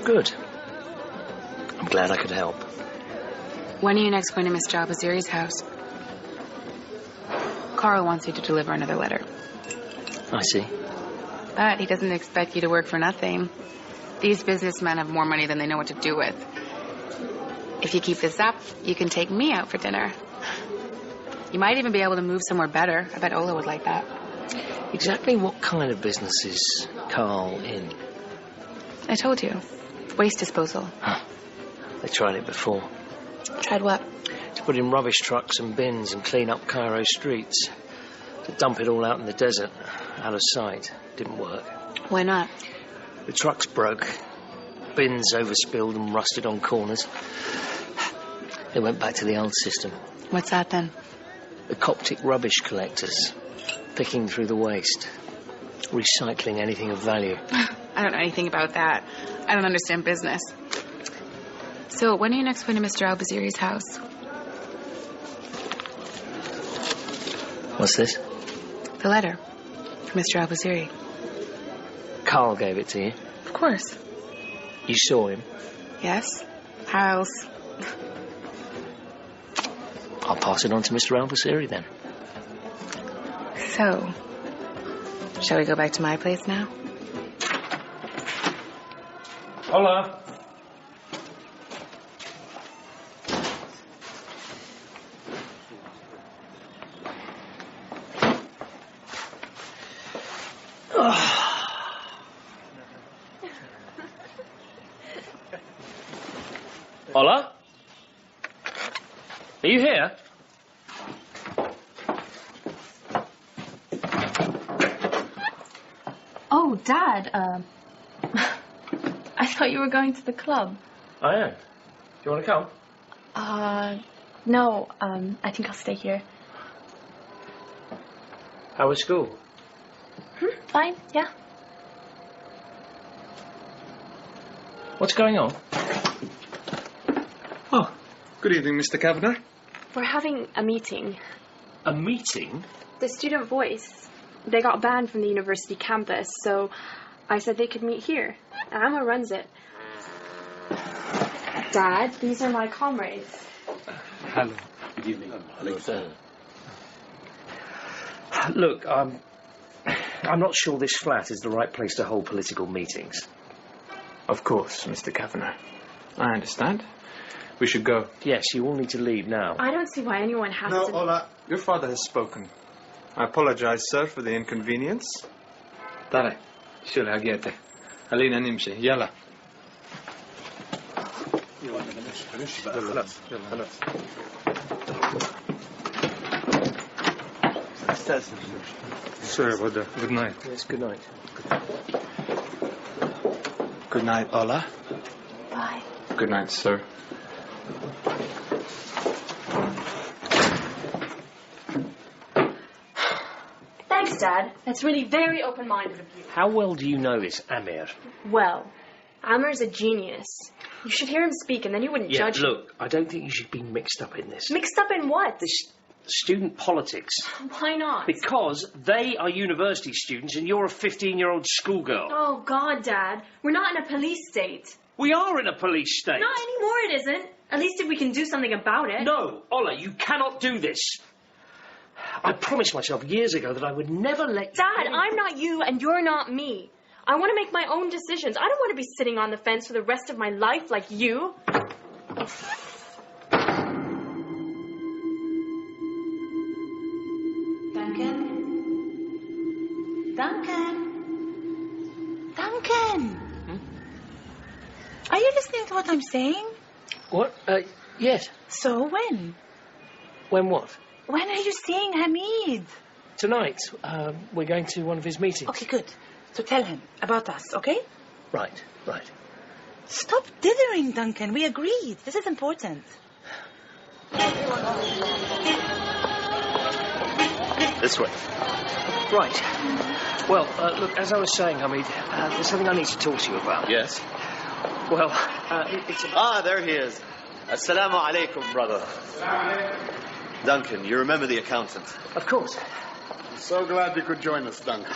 Speaker 1: Good. I'm glad I could help.
Speaker 8: When are you next going to Mr. Al-Baziri's house? Carl wants you to deliver another letter.
Speaker 1: I see.
Speaker 8: But he doesn't expect you to work for nothing. These businessmen have more money than they know what to do with. If you keep this up, you can take me out for dinner. You might even be able to move somewhere better. I bet Ola would like that.
Speaker 1: Exactly what kind of business is Carl in?
Speaker 8: I told you. Waste disposal.
Speaker 1: Huh. They tried it before.
Speaker 8: Tried what?
Speaker 1: To put in rubbish trucks and bins and clean up Cairo streets. To dump it all out in the desert, out of sight. Didn't work.
Speaker 8: Why not?
Speaker 1: The trucks broke. Bins overspilled and rusted on corners. They went back to the old system.
Speaker 8: What's that then?
Speaker 1: The Coptic rubbish collectors. Picking through the waste. Recycling anything of value.
Speaker 8: I don't know anything about that. I don't understand business. So, when are you next going to Mr. Al-Baziri's house?
Speaker 1: What's this?
Speaker 8: The letter from Mr. Al-Baziri.
Speaker 1: Carl gave it to you?
Speaker 8: Of course.
Speaker 1: You saw him?
Speaker 8: Yes. How else?
Speaker 1: I'll pass it on to Mr. Al-Baziri then.
Speaker 8: So, shall we go back to my place now?
Speaker 2: Hola. Hola? Are you here?
Speaker 4: Oh, Dad, I thought you were going to the club.
Speaker 2: I am. Do you want to come?
Speaker 4: No, I think I'll stay here.
Speaker 2: How was school?
Speaker 4: Fine, yeah.
Speaker 2: What's going on?
Speaker 13: Oh, good evening, Mr. Kavanagh.
Speaker 4: We're having a meeting.
Speaker 2: A meeting?
Speaker 4: The student voice. They got banned from the university campus, so I said they could meet here. Amma runs it. Dad, these are my comrades.
Speaker 2: Hello. Good evening. Hello, sir. Look, I'm not sure this flat is the right place to hold political meetings.
Speaker 13: Of course, Mr. Kavanagh. I understand. We should go.
Speaker 2: Yes, you all need to leave now.
Speaker 4: I don't see why anyone has to...
Speaker 13: No, Ola, your father has spoken. I apologize, sir, for the inconvenience. Tare, شو الحاجات خلينا نمشي يلا. Sorry about that. Good night.
Speaker 2: Yes, good night.
Speaker 13: Good night, Ola.
Speaker 4: Bye.
Speaker 13: Good night, sir.
Speaker 4: Thanks, Dad. That's really very open-minded of you.
Speaker 2: How well do you know this Amir?
Speaker 4: Well, Amir's a genius. You should hear him speak, and then you wouldn't judge him.
Speaker 2: Look, I don't think you should be mixed up in this.
Speaker 4: Mixed up in what?
Speaker 2: This student politics.
Speaker 4: Why not?
Speaker 2: Because they are university students and you're a 15-year-old schoolgirl.
Speaker 4: Oh, God, Dad. We're not in a police state.
Speaker 2: We are in a police state.
Speaker 4: Not anymore, it isn't. At least if we can do something about it.
Speaker 2: No, Ola, you cannot do this. I promised myself years ago that I would never let you...
Speaker 4: Dad, I'm not you and you're not me. I want to make my own decisions. I don't want to be sitting on the fence for the rest of my life like you.
Speaker 15: Duncan! Duncan! Are you listening to what I'm saying?
Speaker 1: What? Yes.
Speaker 15: So when?
Speaker 1: When what?
Speaker 15: When are you seeing Hamid?
Speaker 1: Tonight. We're going to one of his meetings.
Speaker 15: Okay, good. So tell him about us, okay?
Speaker 1: Right.
Speaker 15: Stop dithering, Duncan. We agreed. This is important.
Speaker 1: This way. Right. Well, look, as I was saying, Hamid, there's something I need to talk to you about.
Speaker 5: Yes?
Speaker 1: Well, it's...
Speaker 5: there he is. Assalamu alaikum, brother. Duncan, you remember the accountant?
Speaker 1: Of course.
Speaker 21: I'm so glad you could join us, Duncan.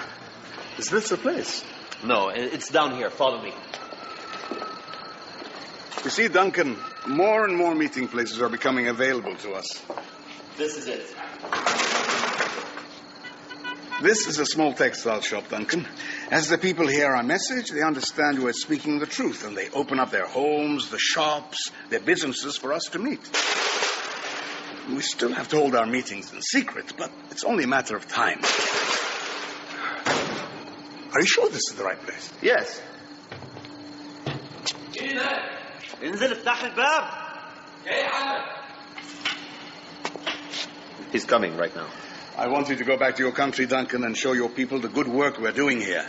Speaker 21: Is this the place?
Speaker 5: No, it's down here. Follow me.
Speaker 21: You see, Duncan, more and more meeting places are becoming available to us.
Speaker 5: This is it.
Speaker 21: This is a small textile shop, Duncan. As the people hear our message, they understand we're speaking the truth, and they open up their homes, the shops, their businesses for us to meet. We still have to hold our meetings in secret, but it's only a matter of time. Are you sure this is the right place?
Speaker 5: Yes. انزل افتح الباب. He's coming right now.
Speaker 21: I want you to go back to your country, Duncan, and show your people the good work we're doing here.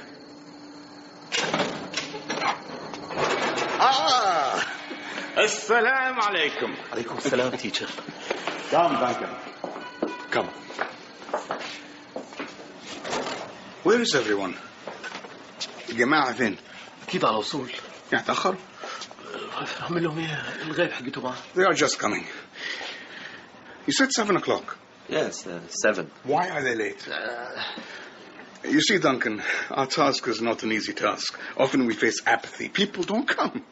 Speaker 21: Assalamu alaikum.
Speaker 5: Alaikum salam, teacher.
Speaker 21: Come, Duncan. Come. Where is everyone? الجماعة فين؟
Speaker 5: أكيد على وصول.
Speaker 21: يعني تأخر؟
Speaker 5: عمل لهم إيه؟ الغيب حقته معاه.
Speaker 21: They are just coming. You said 7 o'clock.
Speaker 5: Yes, 7.
Speaker 21: Why are they late? You see, Duncan, our task is not an easy task. Often we face apathy. People don't come.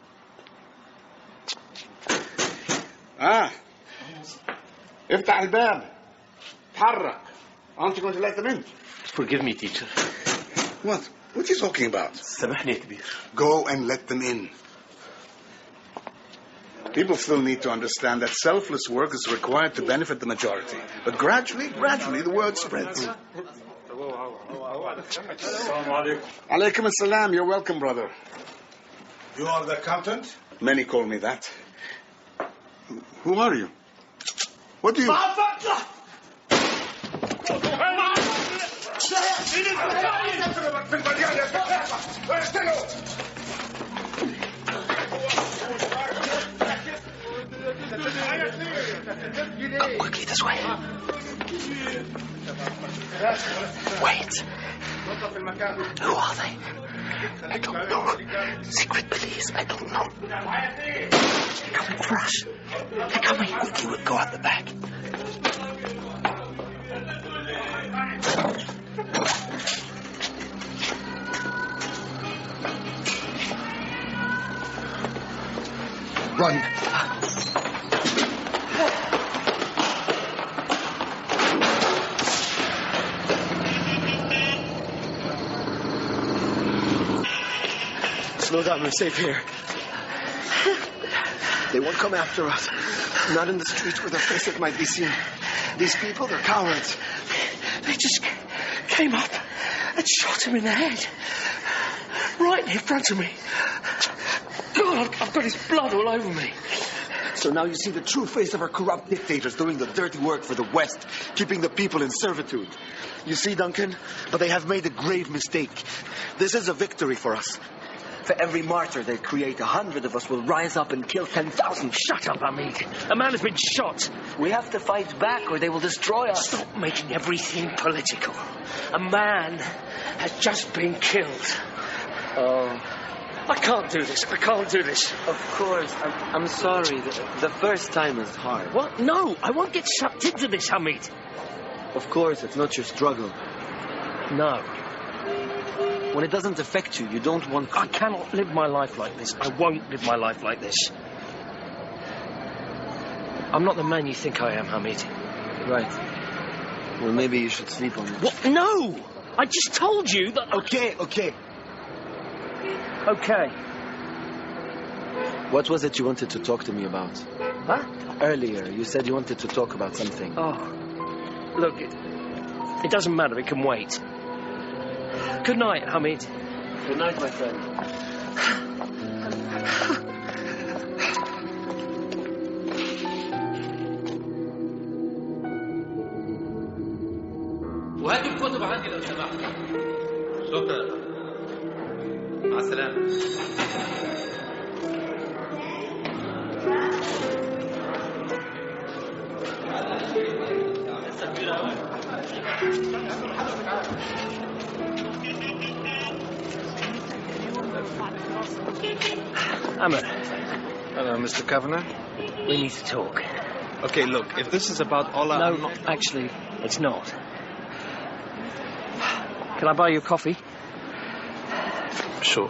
Speaker 21: افتح الباب. تحرك. Aren't you going to let them in?
Speaker 5: Forgive me, teacher.
Speaker 21: What? What are you talking about?
Speaker 5: سامحني يا كبير.
Speaker 21: Go and let them in. People still need to understand that selfless work is required to benefit the majority. But gradually, the word spreads. Alaikum assalam. You're welcome, brother.
Speaker 6: You are the accountant?
Speaker 21: Many call me that. Who are you? What do you...
Speaker 1: Come quickly this way. Wait. Who are they? I don't know. Secret police. I don't know. They're coming for us. They're coming. You would go out the back.
Speaker 21: Run.
Speaker 5: Slow down, we're safe here. They won't come after us. Not in the streets where their faces might be seen. These people, they're cowards.
Speaker 1: They just came up and shot him in the head. Right in front of me. God, I've got his blood all over me.
Speaker 5: So now you see the true face of our corrupt dictators doing the dirty work for the West, keeping the people in servitude. You see, Duncan? But they have made a grave mistake. This is a victory for us. For every martyr they create, 100 of us will rise up and kill 10,000.
Speaker 1: Shut up, Hamid. A man has been shot.
Speaker 5: We have to fight back or they will destroy us.
Speaker 1: Stop making everything political. A man has just been killed.
Speaker 5: Oh.
Speaker 1: I can't do this. I can't do this.
Speaker 5: Of course. I'm sorry. The first time is hard.
Speaker 1: What? No, I won't get sucked into this, Hamid.
Speaker 5: Of course, it's not your struggle.
Speaker 1: No.
Speaker 5: When it doesn't affect you, you don't want to.
Speaker 1: I cannot live my life like this. I won't live my life like this. I'm not the man you think I am, Hamid.
Speaker 5: Right. Well, maybe you should sleep on it.
Speaker 1: What? No! I just told you that...
Speaker 5: Okay.
Speaker 1: Okay.
Speaker 5: What was it you wanted to talk to me about?
Speaker 1: What?
Speaker 5: Earlier, you said you wanted to talk about something.
Speaker 1: Oh. Look, it doesn't matter. It can wait.
Speaker 2: Good night, Hamid.
Speaker 1: Good night, my friend.
Speaker 17: وهذه الكتب عندي لو سمحت.
Speaker 14: شكرا. مع السلامة.
Speaker 1: Hamid.
Speaker 13: Hello, Mr. Kavanagh.
Speaker 1: We need to talk.
Speaker 13: Okay, look, if this is about Ola...
Speaker 1: No,
Speaker 13: I'm not...
Speaker 1: actually, it's not. Can I buy you a coffee?
Speaker 13: Sure.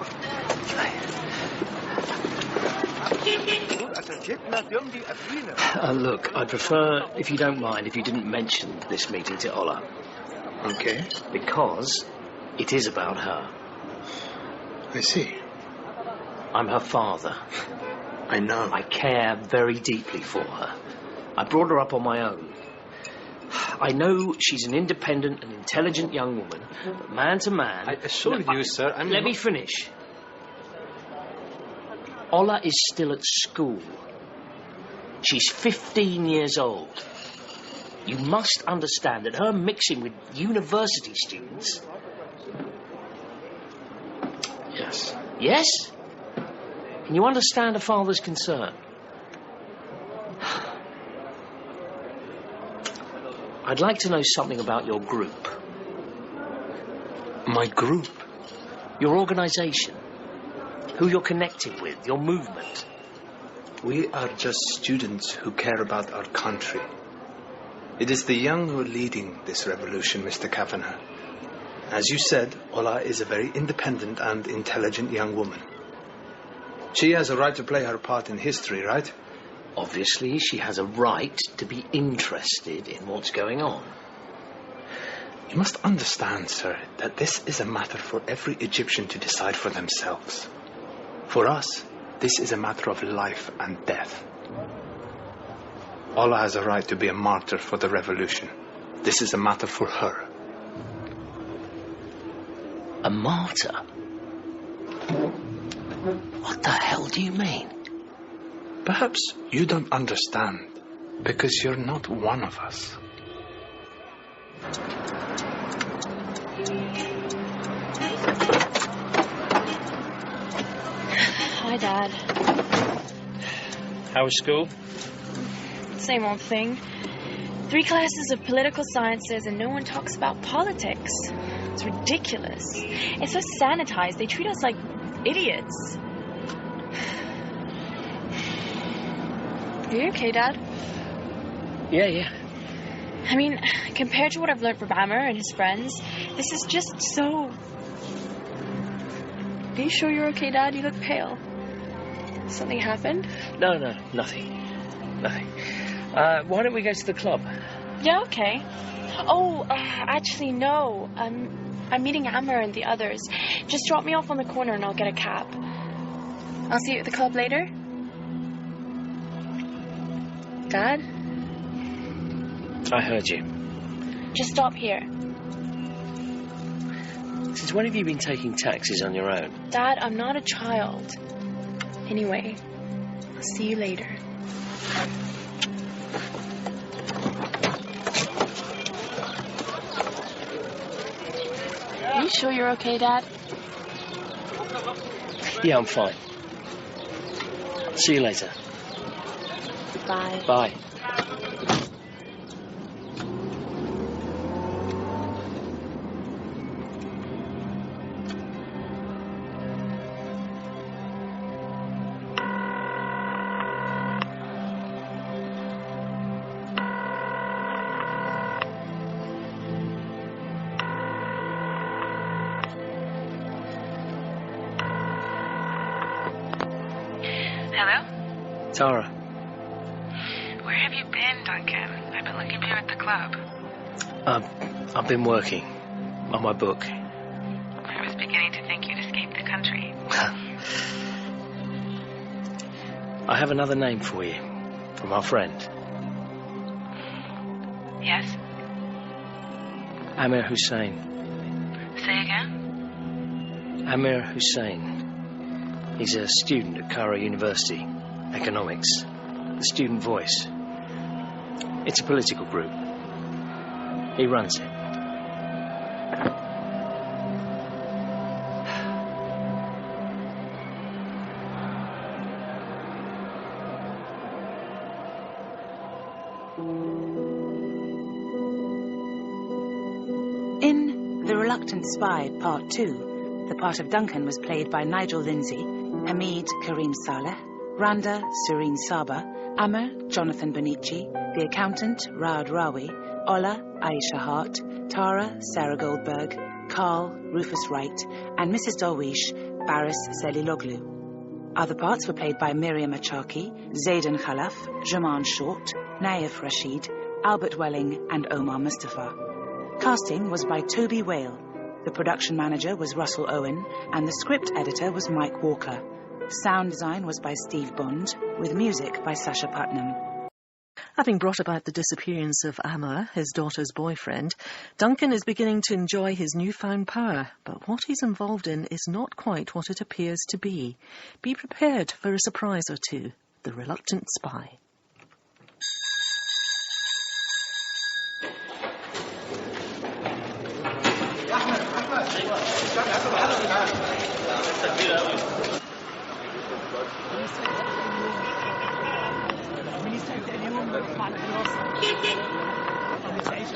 Speaker 1: Look, I'd prefer, if you don't mind, if you didn't mention this meeting to Ola.
Speaker 13: Okay.
Speaker 1: Because it is about her.
Speaker 13: I see.
Speaker 1: I'm her father.
Speaker 13: I know.
Speaker 1: I care very deeply for her. I brought her up on my own. I know she's an independent and intelligent young woman, but man to man...
Speaker 13: I assure you, sir, I'm
Speaker 1: Let
Speaker 13: not...
Speaker 1: me finish. Ola is still at school. She's 15 years old. You must understand that her mixing with university students...
Speaker 13: Yes.
Speaker 1: Yes? Can you understand a father's concern? I'd like to know something about your group.
Speaker 13: My group?
Speaker 1: Your organisation. Who you're connected with, your movement.
Speaker 13: We are just students who care about our country. It is the young who are leading this revolution, Mr. Kavanagh. As you said, Ola is a very independent and intelligent young woman. She has a right to play her part in history, right?
Speaker 1: Obviously, she has a right to be interested in what's going on.
Speaker 13: You must understand, sir, that this is a matter for every Egyptian to decide for themselves. For us, this is a matter of life and death. Ola has a right to be a martyr for the revolution. This is a matter for her.
Speaker 1: A martyr? What the hell do you mean?
Speaker 13: Perhaps you don't understand, because you're not one of us.
Speaker 4: Hi, Dad.
Speaker 2: How was school?
Speaker 4: Same old thing. 3 classes of political sciences and no one talks about politics. It's ridiculous. It's so sanitized. They treat us like idiots. Are you okay, Dad?
Speaker 1: Yeah.
Speaker 4: I mean, compared to what I've learned from Amr and his friends, this is just so... Are you sure you're okay, Dad? You look pale. Something happened?
Speaker 1: No, nothing. Why don't we go to the club?
Speaker 4: Yeah, okay. Oh, actually, no. I'm meeting Amr and the others. Just drop me off on the corner and I'll get a cab. I'll see you at the club later. Dad?
Speaker 1: I heard you.
Speaker 4: Just stop here.
Speaker 1: Since when have you been taking taxis on your own?
Speaker 4: Dad, I'm not a child. Anyway, I'll see you later. Are you sure you're okay, Dad?
Speaker 1: Yeah, I'm fine. See you later.
Speaker 4: Bye.
Speaker 1: Bye.
Speaker 20: Hello?
Speaker 1: Tara.
Speaker 20: Where have you been, Duncan? I've been looking for you at the club.
Speaker 1: I've been working on my book.
Speaker 20: I was beginning to think you'd escaped the country.
Speaker 1: I have another name for you, from our friend.
Speaker 20: Yes?
Speaker 1: Amir Hussein.
Speaker 20: Say again?
Speaker 1: Amir Hussein. He's a student at Cairo University. Economics. The Student Voice. It's a political group. He runs it.
Speaker 15: In The Reluctant Spy, Part 2, the part of Duncan was played by Nigel Lindsay, Hamid Karim Saleh, Randa Serene Saba, Amr Jonathan Bonici, the accountant Raad Rawi, Ola Aisha Hart, Tara Sarah Goldberg, Carl Rufus Wright, and Mrs. Darwish Baris Seliloglu. Other parts were played by Miriam Achaki, Zayden Khalaf, Jaman Short, Naif Rashid, Albert Welling, and Omar Mustafa. Casting was by Toby Whale. The production manager was Russell Owen, and the script editor was Mike Walker. Sound design was by Steve Bond, with music by Sasha Putnam.
Speaker 7: Having brought about the disappearance of Amr, his daughter's boyfriend, Duncan is beginning to enjoy his newfound power, but what he's involved in is not quite what it appears to be. Be prepared for a surprise or two. The Reluctant Spy.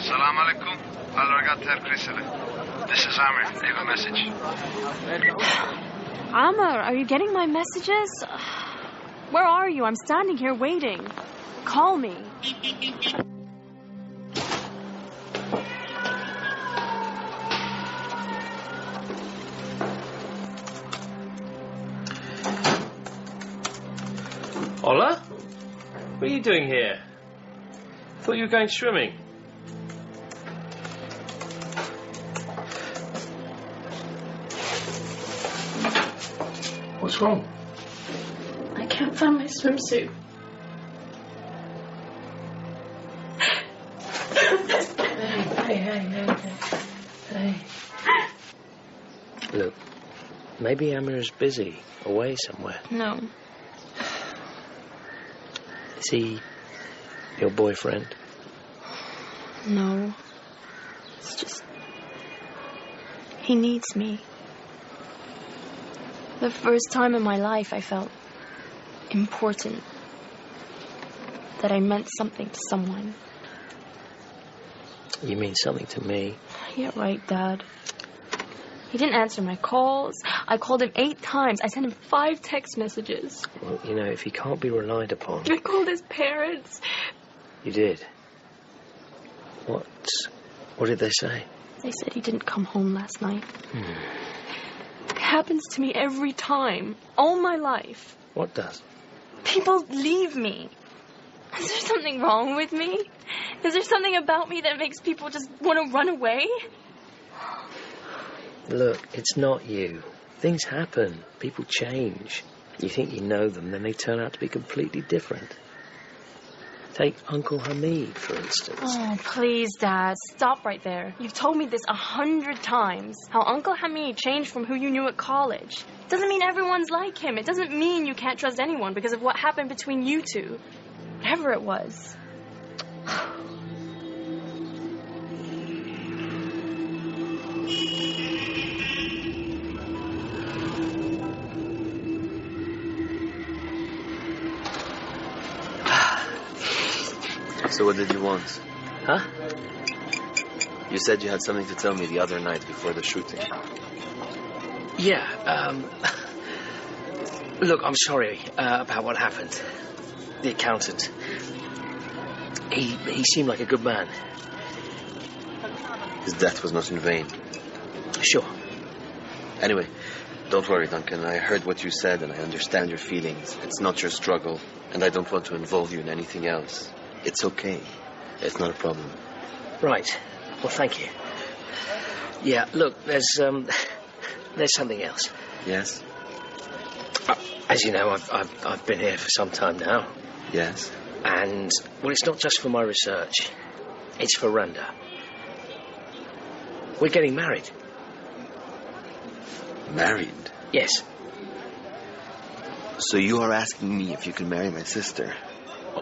Speaker 22: Salam alaikum. This is Amr. Leave a message.
Speaker 12: Amr, are you getting my messages? Where are you? I'm standing here waiting. Call me.
Speaker 2: Ola? What are you doing here? I thought you were going swimming. What's wrong?
Speaker 4: I can't find my swimsuit.
Speaker 1: Hey. Look, maybe Amir's busy, away somewhere.
Speaker 4: No.
Speaker 1: Is he your boyfriend?
Speaker 4: No. It's just... he needs me. The first time in my life I felt important. That I meant something to someone.
Speaker 1: You mean something to me?
Speaker 4: Yeah, right, Dad. He didn't answer my calls. I called him 8 times. I sent him 5 text messages.
Speaker 1: Well, you know, if he can't be relied upon...
Speaker 4: I called his parents.
Speaker 1: You did? What did they say?
Speaker 4: They said he didn't come home last night. It happens to me every time. All my life.
Speaker 1: What does?
Speaker 4: People leave me. Is there something wrong with me? Is there something about me that makes people just want to run away?
Speaker 1: Look, it's not you. Things happen. People change. You think you know them, then they turn out to be completely different. Take Uncle Hamid, for instance.
Speaker 4: Oh, please, Dad. Stop right there. You've told me this 100 times. How Uncle Hamid changed from who you knew at college. Doesn't mean everyone's like him. It doesn't mean you can't trust anyone because of what happened between you two. Whatever it was.
Speaker 5: So what did you want?
Speaker 1: Huh?
Speaker 5: You said you had something to tell me the other night before the shooting.
Speaker 1: Yeah, look, I'm sorry about what happened. The accountant. He seemed like a good man.
Speaker 5: His death was not in vain.
Speaker 1: Sure.
Speaker 5: Anyway, don't worry, Duncan. I heard what you said and I understand your feelings. It's not your struggle, and I don't want to involve you in anything else. It's okay. It's not a problem.
Speaker 1: Right. Well, thank you. Yeah, look, there's something else.
Speaker 5: Yes?
Speaker 1: As you know, I've been here for some time now.
Speaker 5: Yes?
Speaker 1: And, well, it's not just for my research. It's for Randa. We're getting married.
Speaker 5: Married?
Speaker 1: Yes.
Speaker 5: So you are asking me if you can marry my sister?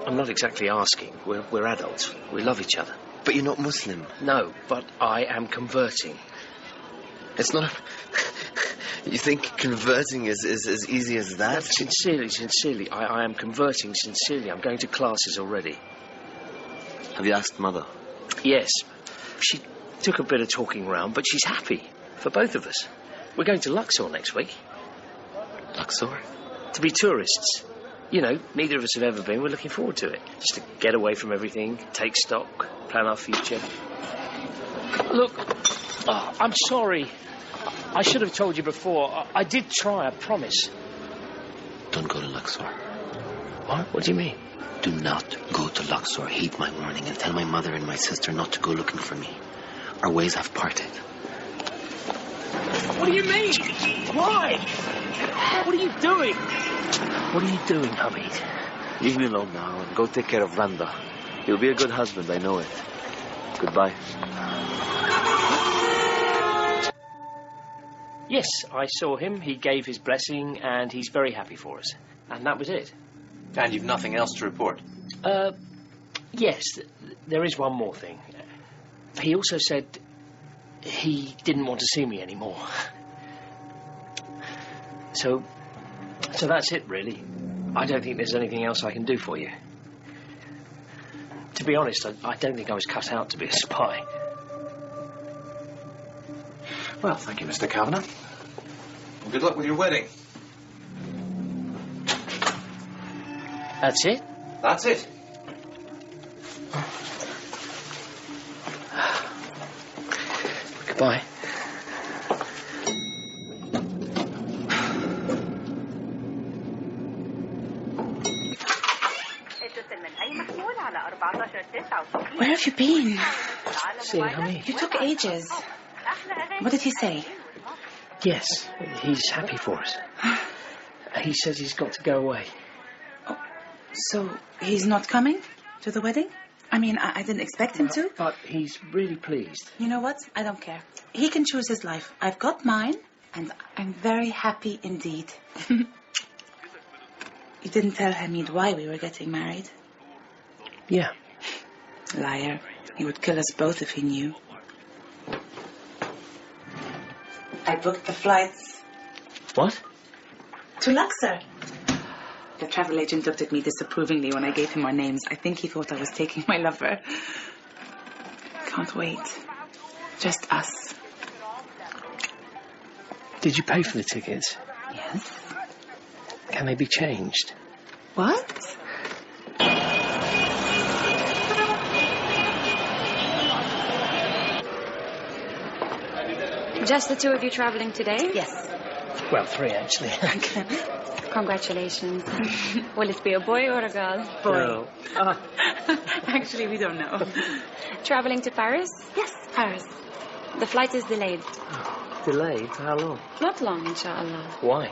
Speaker 1: I'm not exactly asking. We're adults. We love each other.
Speaker 5: But you're not Muslim.
Speaker 1: No, but I am converting.
Speaker 5: It's not... You think converting is as easy as that?
Speaker 1: Sincerely. I am converting sincerely. I'm going to classes already.
Speaker 5: Have you asked Mother?
Speaker 1: Yes. She took a bit of talking round, but she's happy for both of us. We're going to Luxor next week.
Speaker 5: Luxor?
Speaker 1: To be tourists. You know, neither of us have ever been. We're looking forward to it. Just to get away from everything, take stock, plan our future. Look, I'm sorry. I should have told you before. I did try, I promise.
Speaker 5: Don't go to Luxor.
Speaker 1: What? What do you mean?
Speaker 5: Do not go to Luxor. Heed my warning and tell my mother and my sister not to go looking for me. Our ways have parted.
Speaker 1: What do you mean? Why? What are you doing? What are you doing, Hamid?
Speaker 5: Leave me alone now and go take care of Randa. You'll be a good husband, I know it. Goodbye.
Speaker 2: Yes, I saw him. He gave his blessing, and he's very happy for us. And that was it.
Speaker 14: And you've nothing else to report?
Speaker 2: Yes, there is one more thing. He also said he didn't want to see me anymore. So that's it, really. I don't think there's anything else I can do for you. To be honest, I don't think I was cut out to be a spy.
Speaker 14: Well, thank you, Mr. Kavanagh. Well, good luck with your wedding.
Speaker 2: That's it?
Speaker 14: That's it.
Speaker 1: Goodbye.
Speaker 15: Where have you been?
Speaker 1: Seeing Hamid.
Speaker 15: You took ages. What did he say?
Speaker 1: Yes, he's happy for us. He says he's got to go away.
Speaker 15: Oh, so he's not coming to the wedding? I mean, I didn't expect him to.
Speaker 1: But he's really pleased.
Speaker 15: You know what? I don't care. He can choose his life. I've got mine, and I'm very happy indeed. You didn't tell Hamid why we were getting married?
Speaker 1: Yeah.
Speaker 15: Liar. He would kill us both if he knew. I booked the flights.
Speaker 1: What?
Speaker 15: To Luxor. The travel agent looked at me disapprovingly when I gave him our names. I think he thought I was taking my lover. Can't wait. Just us.
Speaker 1: Did you pay for the tickets?
Speaker 15: Yes.
Speaker 1: Can they be changed?
Speaker 15: What?
Speaker 3: Just the two of you traveling today?
Speaker 15: Yes.
Speaker 1: Well, 3, actually.
Speaker 3: Congratulations. Will it be a boy or a girl?
Speaker 15: Boy. No. Actually, we don't know.
Speaker 3: Traveling to Paris?
Speaker 15: Yes, Paris.
Speaker 3: The flight is delayed.
Speaker 1: Delayed? For how long?
Speaker 3: Not long, inshallah.
Speaker 1: Why?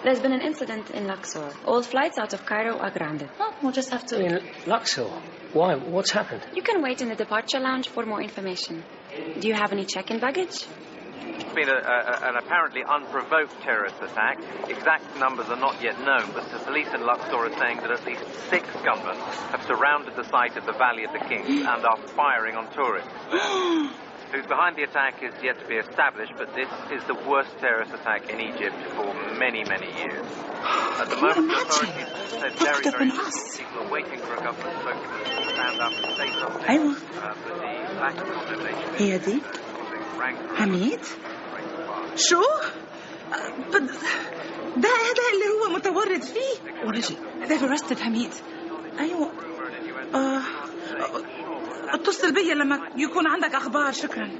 Speaker 3: There's been an incident in Luxor. All flights out of Cairo are grounded.
Speaker 15: Oh, we'll just have to...
Speaker 1: In Luxor? Why? What's happened?
Speaker 3: You can wait in the departure lounge for more information. Do you have any check-in baggage?
Speaker 9: It's been an apparently unprovoked terrorist attack. Exact numbers are not yet known, but the police in Luxor are saying that at least 6 gunmen have surrounded the site of the Valley of the Kings and are firing on tourists. Who's behind the attack is yet to be established, but this is the worst terrorist attack in Egypt for many, many years. At the moment, the authorities said very few people are waiting for a government spokesman to stand up and say something. But the lack of condemnation
Speaker 15: هي دي حميد شو؟ ده هذا اللي هو متورط فيه.
Speaker 1: What is it?
Speaker 15: They've arrested حميد. أيوة. اتصل بي لما يكون عندك أخبار. شكرا.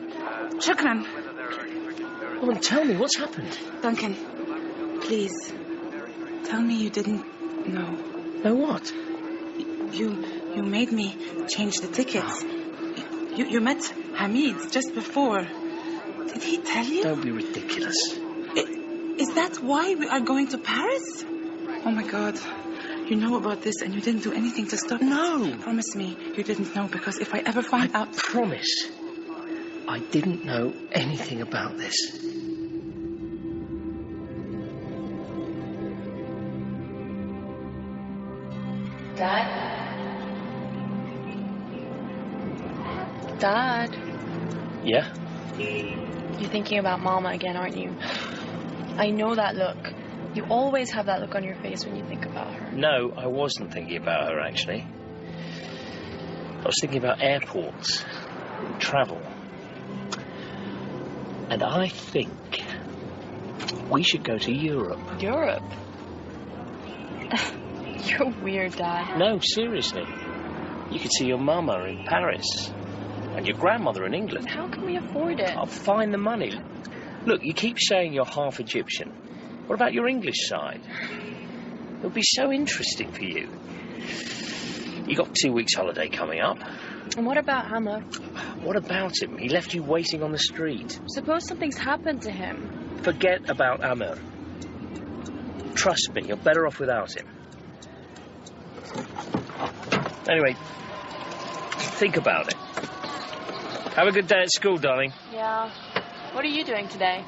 Speaker 1: Come on, tell me, what's happened?
Speaker 15: Duncan, please, tell me you didn't know.
Speaker 1: Know what?
Speaker 15: You made me change the tickets. You met Hamid just before. Did he tell you?
Speaker 1: Don't be ridiculous.
Speaker 15: Is that why we are going to Paris? Oh my God. You know about this and you didn't do anything to stop it?
Speaker 1: No.
Speaker 15: Promise me you didn't know, because if I ever find out...
Speaker 1: Promise. I didn't know anything about this.
Speaker 4: Dad? Dad?
Speaker 1: Yeah?
Speaker 4: You're thinking about Mama again, aren't you? I know that look. You always have that look on your face when you think about her.
Speaker 1: No, I wasn't thinking about her, actually. I was thinking about airports, travel. And I think we should go to Europe.
Speaker 4: Europe? You're weird, Dad.
Speaker 1: No, seriously. You could see your mama in Paris and your grandmother in England.
Speaker 4: How can we afford it?
Speaker 1: I'll find the money. Look, you keep saying you're half Egyptian. What about your English side? It would be so interesting for you. You got 2 weeks holiday coming up.
Speaker 4: And what about Hamid?
Speaker 1: What about him? He left you waiting on the street.
Speaker 4: Suppose something's happened to him.
Speaker 1: Forget about Hamid. Trust me, you're better off without him. Anyway, think about it. Have a good day at school, darling.
Speaker 4: Yeah. What are you doing today?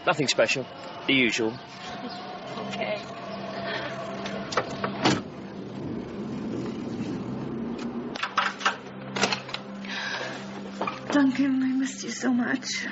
Speaker 1: Nothing special. The usual.
Speaker 4: Okay.
Speaker 10: Duncan, I missed you so much.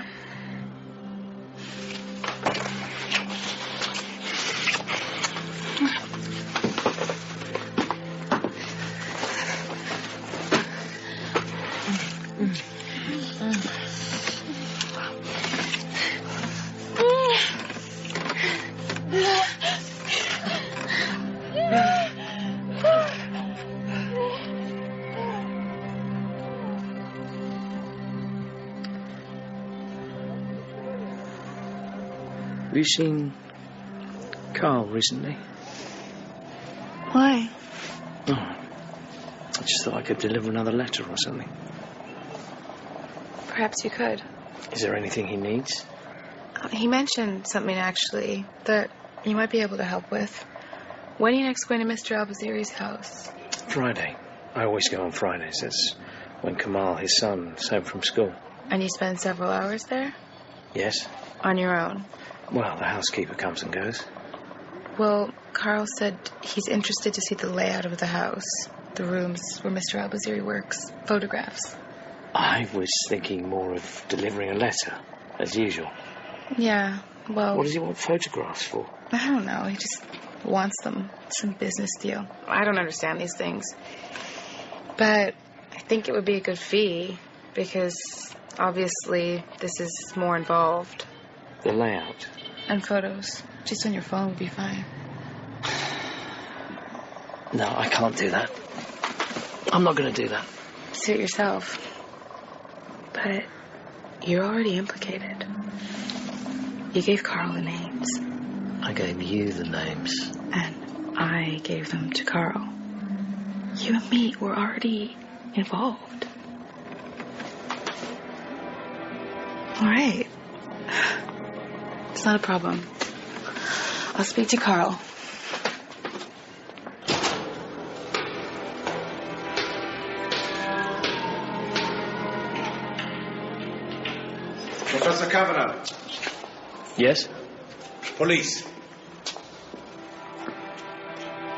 Speaker 1: Have you seen Carl recently?
Speaker 10: Why?
Speaker 1: Oh, I just thought I could deliver another letter or something.
Speaker 8: Perhaps you could.
Speaker 1: Is there anything he needs?
Speaker 8: He mentioned something, actually, that you might be able to help with. When are you next going to Mr. Al-Baziri's house?
Speaker 1: Friday. I always go on Fridays. That's when Kamal, his son, is home from school.
Speaker 8: And you spend several hours there?
Speaker 1: Yes?
Speaker 8: On your own?
Speaker 1: Well, the housekeeper comes and goes.
Speaker 8: Well, Carl said he's interested to see the layout of the house, the rooms where Mr. Al-Baziri works, photographs.
Speaker 1: I was thinking more of delivering a letter, as usual.
Speaker 8: Yeah, well...
Speaker 1: What does he want photographs for?
Speaker 8: I don't know. He just wants them. Some business deal. I don't understand these things. But I think it would be a good fee, because obviously this is more involved.
Speaker 1: The layout?
Speaker 8: And photos. Just on your phone would be fine.
Speaker 1: No, I can't do that. I'm not going to do that.
Speaker 8: Suit yourself. But you're already implicated. You gave Carl the names.
Speaker 1: I gave you the names.
Speaker 8: And I gave them to Carl. You and me were already involved. All right. It's not a problem. I'll speak to Carl.
Speaker 21: Professor Kavanagh.
Speaker 1: Yes?
Speaker 21: Police.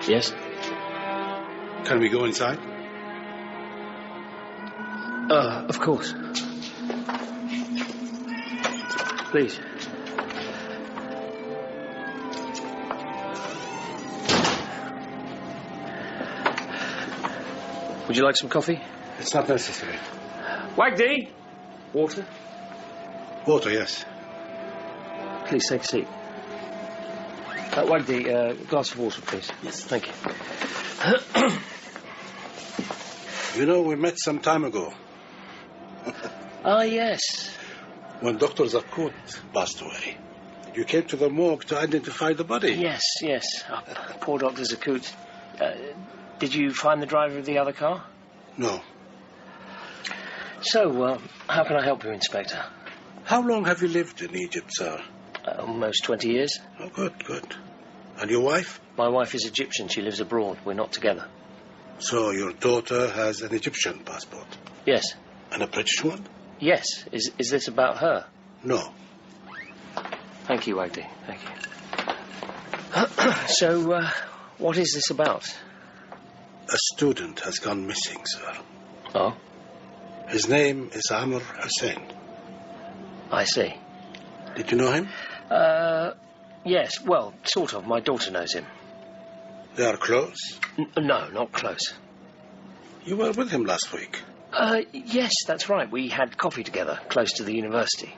Speaker 1: Yes?
Speaker 21: Can we go inside?
Speaker 1: Of course. Please. Would you like some coffee?
Speaker 21: It's not necessary.
Speaker 1: Wagdy! Water?
Speaker 21: Water, yes.
Speaker 1: Please take a seat. Wagdy, a glass of water, please.
Speaker 21: Yes.
Speaker 1: Thank you.
Speaker 21: You know, we met some time ago.
Speaker 1: Ah, yes.
Speaker 21: When Dr. Zakut passed away. You came to the morgue to identify the body.
Speaker 1: Yes, yes. Oh, poor Dr. Zakut. Did you find the driver of the other car?
Speaker 21: No.
Speaker 1: So, how can I help you, Inspector?
Speaker 21: How long have you lived in Egypt, sir?
Speaker 1: Almost 20 years.
Speaker 21: Oh, good, good. And your wife?
Speaker 1: My wife is Egyptian. She lives abroad. We're not together.
Speaker 21: So your daughter has an Egyptian passport?
Speaker 1: Yes.
Speaker 21: And a British one?
Speaker 1: Yes. Is this about her?
Speaker 21: No.
Speaker 1: Thank you, Wagdy. Thank you. So, what is this about?
Speaker 21: A student has gone missing, sir.
Speaker 1: Oh?
Speaker 21: His name is Amr Hussein.
Speaker 1: I see.
Speaker 21: Did you know him?
Speaker 1: Yes, well, sort of. My daughter knows him.
Speaker 21: They are close?
Speaker 1: No, not close.
Speaker 21: You were with him last week.
Speaker 1: Yes, that's right. We had coffee together, close to the university.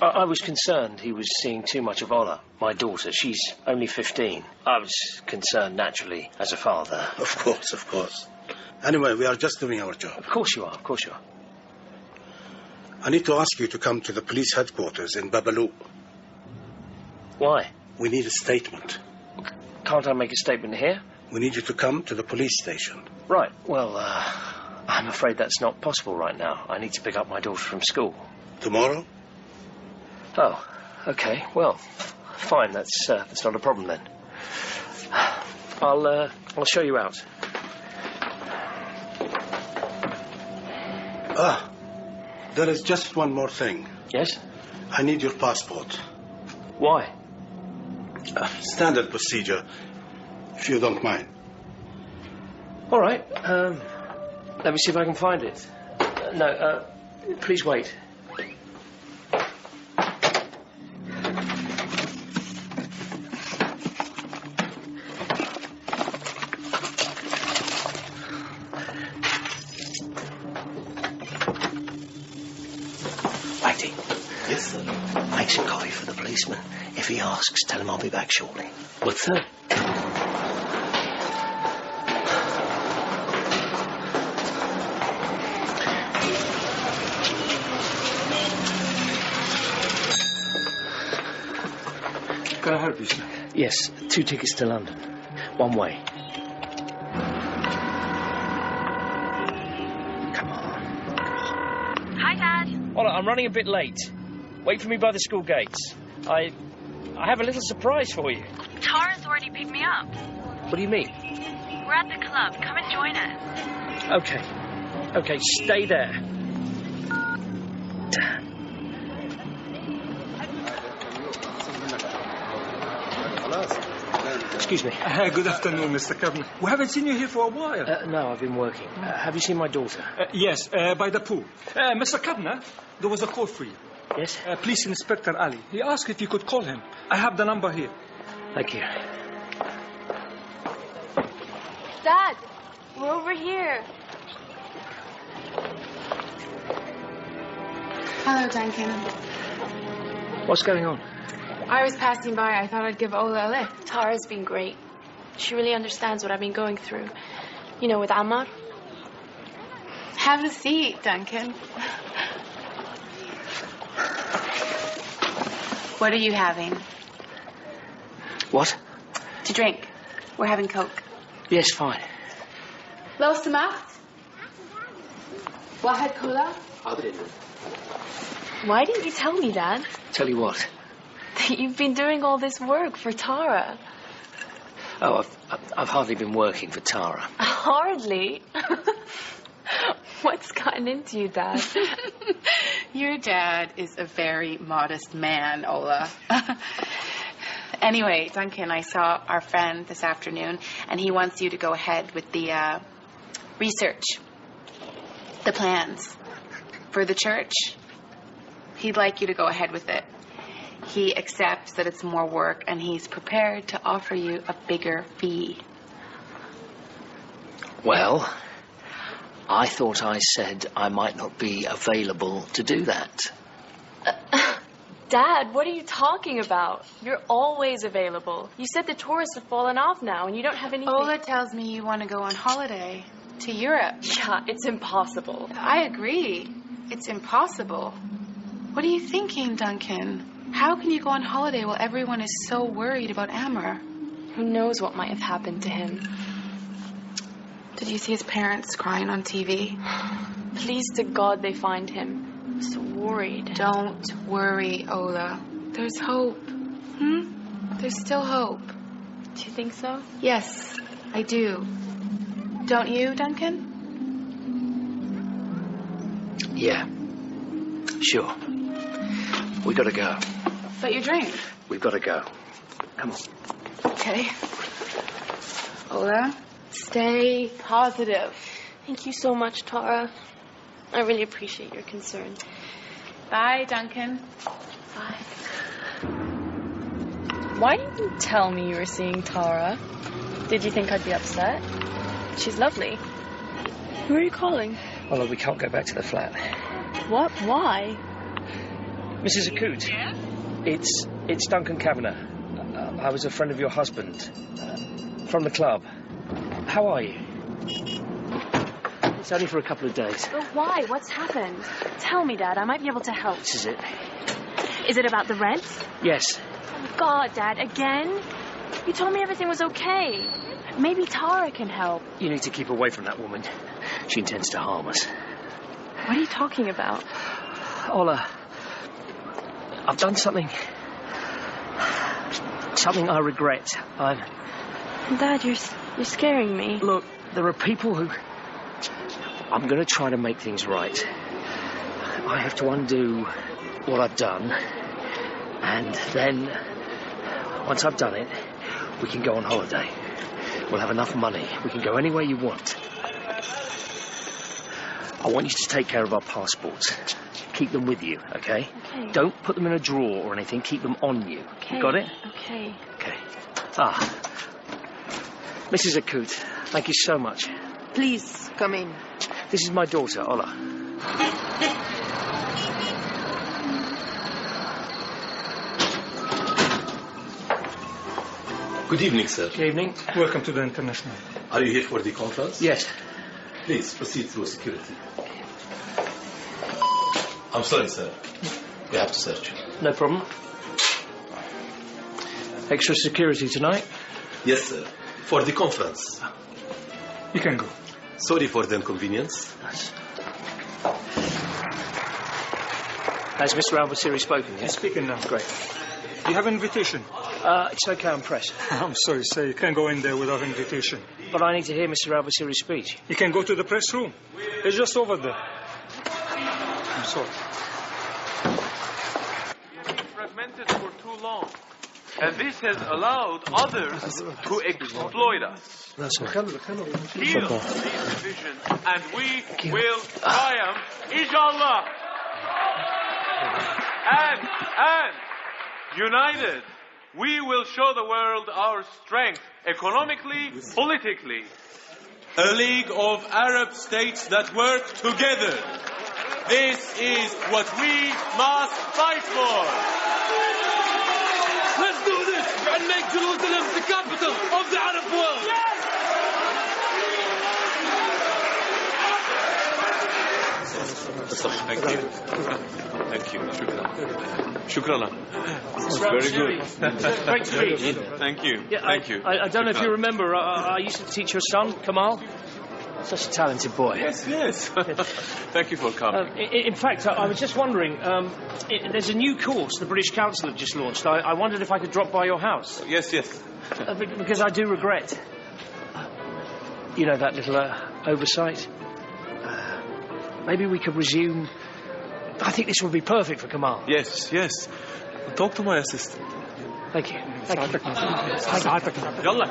Speaker 1: I was concerned he was seeing too much of Ola, my daughter. She's only 15. I was concerned, naturally, as a father.
Speaker 21: Of course, of course. Anyway, we are just doing our job.
Speaker 1: Of course you are, of course you are.
Speaker 21: I need to ask you to come to the police headquarters in Babalu.
Speaker 1: Why?
Speaker 21: We need a statement.
Speaker 1: Can't I make a statement here?
Speaker 21: We need you to come to the police station.
Speaker 1: Right, well, I'm afraid that's not possible right now. I need to pick up my daughter from school.
Speaker 21: Tomorrow?
Speaker 1: Oh, okay, well, fine, that's not a problem then. I'll show you out.
Speaker 21: There is just one more thing.
Speaker 1: Yes?
Speaker 21: I need your passport.
Speaker 1: Why?
Speaker 21: Standard procedure, if you don't mind.
Speaker 1: All right, let me see if I can find it. No, please wait.
Speaker 21: Yes, sir.
Speaker 1: Make some coffee for the policeman. If he asks, tell him I'll be back shortly.
Speaker 21: What's that?
Speaker 11: Can I help you, sir?
Speaker 1: Yes, 2 tickets to London. One way. Come on.
Speaker 20: Hi, Dad.
Speaker 2: All right, I'm running a bit late. Wait for me by the school gates. I have a little surprise for you.
Speaker 20: Tara's already picked me up.
Speaker 2: What do you mean?
Speaker 20: We're at the club. Come and join us.
Speaker 2: Okay, stay there. Damn. Excuse me.
Speaker 11: Good afternoon, Mr. Kavanagh. We haven't seen you here for a while.
Speaker 1: No, I've been working. Have you seen my daughter?
Speaker 11: Yes, by the pool. Mr. Kavanagh, there was a call for you.
Speaker 1: Yes?
Speaker 11: Police Inspector Ali. He asked if you could call him. I have the number here.
Speaker 1: Thank you.
Speaker 12: Dad, we're over here.
Speaker 8: Hello, Duncan.
Speaker 1: What's going on?
Speaker 8: I was passing by. I thought I'd give Ola a lift.
Speaker 12: Tara's been great. She really understands what I've been going through. You know, with Ammar.
Speaker 8: Have a seat, Duncan. What are you having?
Speaker 1: What?
Speaker 8: To drink. We're having Coke.
Speaker 1: Yes, fine.
Speaker 8: لو سمحت. واحد كولا.
Speaker 12: Why didn't you tell me, Dad?
Speaker 1: Tell you what?
Speaker 12: That you've been doing all this work for Tara.
Speaker 1: Oh, I've hardly been working for Tara.
Speaker 12: Hardly? What's gotten into you, Dad?
Speaker 8: Your dad is a very modest man, Ola. Anyway, Duncan, I saw our friend this afternoon, and he wants you to go ahead with the research, the plans for the church. He'd like you to go ahead with it. He accepts that it's more work, and he's prepared to offer you a bigger fee.
Speaker 1: Well, I thought I said I might not be available to do that.
Speaker 12: Dad, what are you talking about? You're always available. You said the tourists have fallen off now, and you don't have anything...
Speaker 8: Ola tells me you want to go on holiday to Europe.
Speaker 12: Yeah, it's impossible.
Speaker 8: I agree. It's impossible. What are you thinking, Duncan? How can you go on holiday while everyone is so worried about Ammar?
Speaker 12: Who knows what might have happened to him?
Speaker 8: Did you see his parents crying on TV?
Speaker 12: Please to God they find him. I'm so worried.
Speaker 8: Don't worry, Ola. There's hope. There's still hope.
Speaker 12: Do you think so?
Speaker 8: Yes, I do. Don't you, Duncan?
Speaker 1: Yeah. Sure. We gotta go.
Speaker 8: But your drink.
Speaker 1: We've gotta go. Come on.
Speaker 8: Okay. Ola,
Speaker 4: Stay positive.
Speaker 12: Thank you so much, Tara. I really appreciate your concern.
Speaker 16: Bye, Duncan.
Speaker 12: Bye. Why didn't you tell me you were seeing Tara? Did you think I'd be upset? She's lovely. Who are you calling?
Speaker 1: Oh, look, we can't go back to the flat.
Speaker 12: What? Why?
Speaker 1: Mrs. Zakut. It's Duncan Kavanagh. I was a friend of your husband. From the club. How are you? It's only for a couple of days.
Speaker 12: But why? What's happened? Tell me, Dad. I might be able to help.
Speaker 1: This is it.
Speaker 12: Is it about the rent?
Speaker 1: Yes.
Speaker 12: Oh, God, Dad. Again? You told me everything was okay. Maybe Tara can help.
Speaker 1: You need to keep away from that woman. She intends to harm us.
Speaker 12: What are you talking about?
Speaker 1: Ola, I've done something I regret.
Speaker 12: Dad, you're scaring me.
Speaker 1: Look, there are people who... I'm going to try to make things right. I have to undo what I've done. And then, once I've done it, we can go on holiday. We'll have enough money. We can go anywhere you want. I want you to take care of our passports. Keep them with you, okay?
Speaker 12: Okay.
Speaker 1: Don't put them in a drawer or anything. Keep them on you.
Speaker 12: Okay.
Speaker 1: You got it?
Speaker 12: Okay.
Speaker 1: Okay. Mrs. Zakut, thank you so much.
Speaker 7: Please, come in.
Speaker 1: This is my daughter, Ola.
Speaker 19: Good evening, sir.
Speaker 1: Good evening.
Speaker 11: Welcome to the International.
Speaker 19: Are you here for the conference?
Speaker 1: Yes.
Speaker 19: Please, proceed through security. I'm sorry, sir. We have to search you.
Speaker 1: No problem. Extra security tonight?
Speaker 19: Yes, sir. For the conference.
Speaker 11: You can go.
Speaker 19: Sorry for the inconvenience.
Speaker 1: Has Mr. Al-Basiri spoken yet?
Speaker 11: He's speaking now.
Speaker 1: Great.
Speaker 11: You have an invitation?
Speaker 1: It's okay, I'm pressed.
Speaker 11: I'm sorry, sir. You can't go in there without invitation.
Speaker 1: But I need to hear Mr. Al-Basiri's speech.
Speaker 11: You can go to the press room. It's just over there. I'm sorry.
Speaker 23: Fragmented for too long. And this has allowed others to exploit us. Heal these divisions, and we will triumph, inshallah. And united, we will show the world our strength, economically, politically. A league of Arab states that work together. This is what we must fight for. Let's do this and make Jerusalem the capital of the Arab world.
Speaker 19: Thank you. Thank you. Shukran. It's very good.
Speaker 1: Great speech.
Speaker 19: Thank you.
Speaker 1: Yeah,
Speaker 19: Thank you.
Speaker 1: I don't know if you remember, I used to teach your son, Kamal. Such a talented boy.
Speaker 19: Yes. Thank you for coming.
Speaker 1: In fact, I was just wondering, there's a new course the British Council have just launched. I wondered if I could drop by your house.
Speaker 19: Yes.
Speaker 1: Because I do regret, that little oversight. Maybe we could resume. I think this would be perfect for Kamal.
Speaker 19: Yes. Talk to my assistant.
Speaker 1: Thank you.
Speaker 19: Yalla.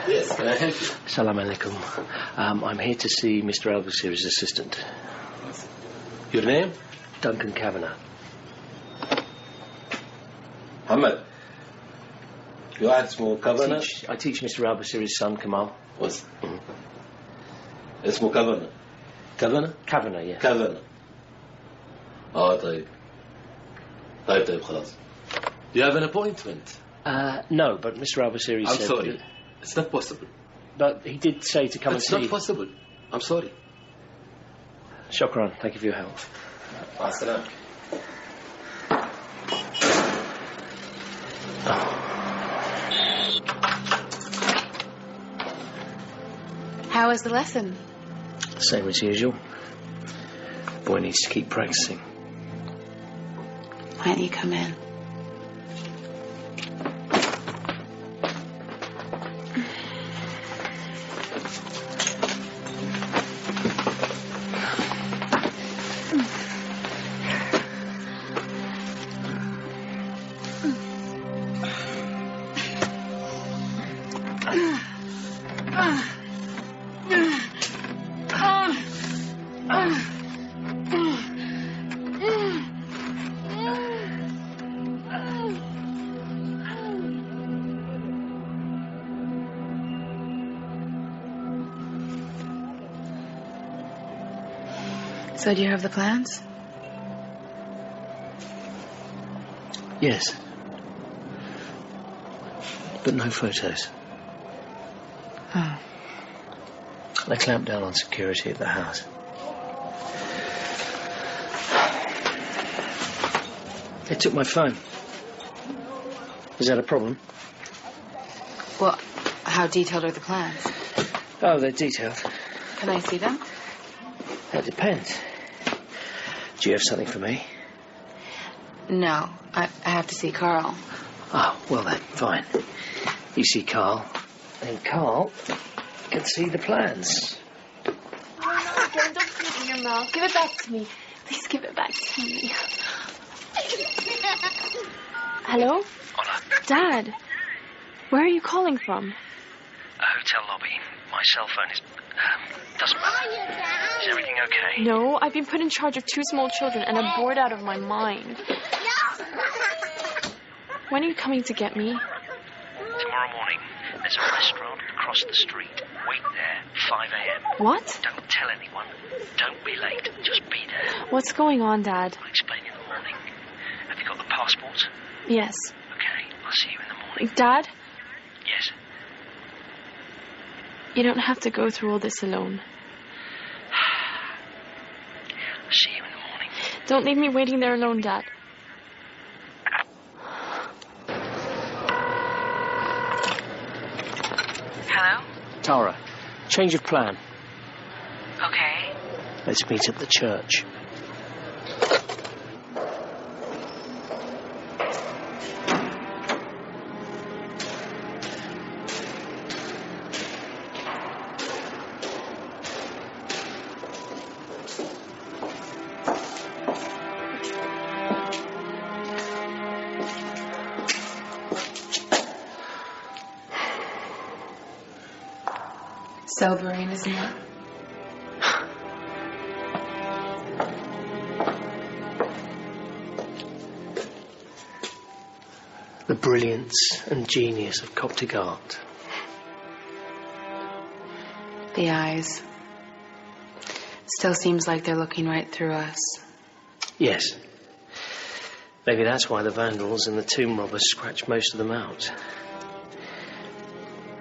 Speaker 19: Yes, can I help you?
Speaker 1: Salam alaikum. I'm here to see Mr. Al-Basiri's assistant.
Speaker 19: Your name?
Speaker 1: Duncan Kavanagh.
Speaker 19: Hamid. You are اسمه كافانا.
Speaker 1: I teach Mr. Al-Basiri's son, Kamal.
Speaker 19: اسمه كافانا.
Speaker 1: Kavanagh, yeah.
Speaker 19: كافانا. طيب خلاص. Do you have an appointment?
Speaker 1: No, but Mr. Al-Basiri said...
Speaker 19: I'm sorry. It's not possible.
Speaker 1: But he did say to come
Speaker 19: It's
Speaker 1: and see...
Speaker 19: not possible. I'm sorry.
Speaker 1: Shukran. Thank you for your help.
Speaker 19: Assalam.
Speaker 8: How was the lesson?
Speaker 1: Same as usual. Boy needs to keep practicing.
Speaker 8: Why don't you come in? So do you have the plans?
Speaker 1: Yes. But no photos.
Speaker 8: Oh.
Speaker 1: They clamped down on security at the house. They took my phone. Is that a problem?
Speaker 8: Well, how detailed are the plans?
Speaker 1: Oh, they're detailed.
Speaker 8: Can I see them?
Speaker 1: That depends. Do you have something for me?
Speaker 8: No, I have to see Carl.
Speaker 1: Oh, well then, fine. You see Carl, and Carl can see the plans.
Speaker 4: Oh, no, don't put it in your mouth. Give it back to me. Please give it back to me. Hello?
Speaker 1: Hola.
Speaker 4: Dad, where are you calling from?
Speaker 1: A hotel lobby. My cell phone is... doesn't matter. Is everything okay?
Speaker 4: No, I've been put in charge of 2 small children and I'm bored out of my mind. When are you coming to get me?
Speaker 1: Tomorrow morning, there's a restaurant across the street. Wait there, 5 a.m.
Speaker 4: What?
Speaker 1: Don't tell anyone. Don't be late. Just be there.
Speaker 4: What's going on, Dad?
Speaker 1: I'll explain in the morning. Have you got the passport?
Speaker 4: Yes.
Speaker 1: Okay, I'll see you in the morning.
Speaker 4: Dad?
Speaker 1: Yes.
Speaker 4: You don't have to go through all this alone.
Speaker 1: I'll see you in the morning.
Speaker 4: Don't leave me waiting there alone, Dad.
Speaker 8: Hello?
Speaker 1: Tara, change of plan.
Speaker 8: Okay.
Speaker 1: Let's meet at the church.
Speaker 8: Sobering, isn't it?
Speaker 1: The brilliance and genius of Coptic art.
Speaker 8: The eyes. Still seems like they're looking right through us.
Speaker 1: Yes. Maybe that's why the vandals and the tomb robbers scratched most of them out.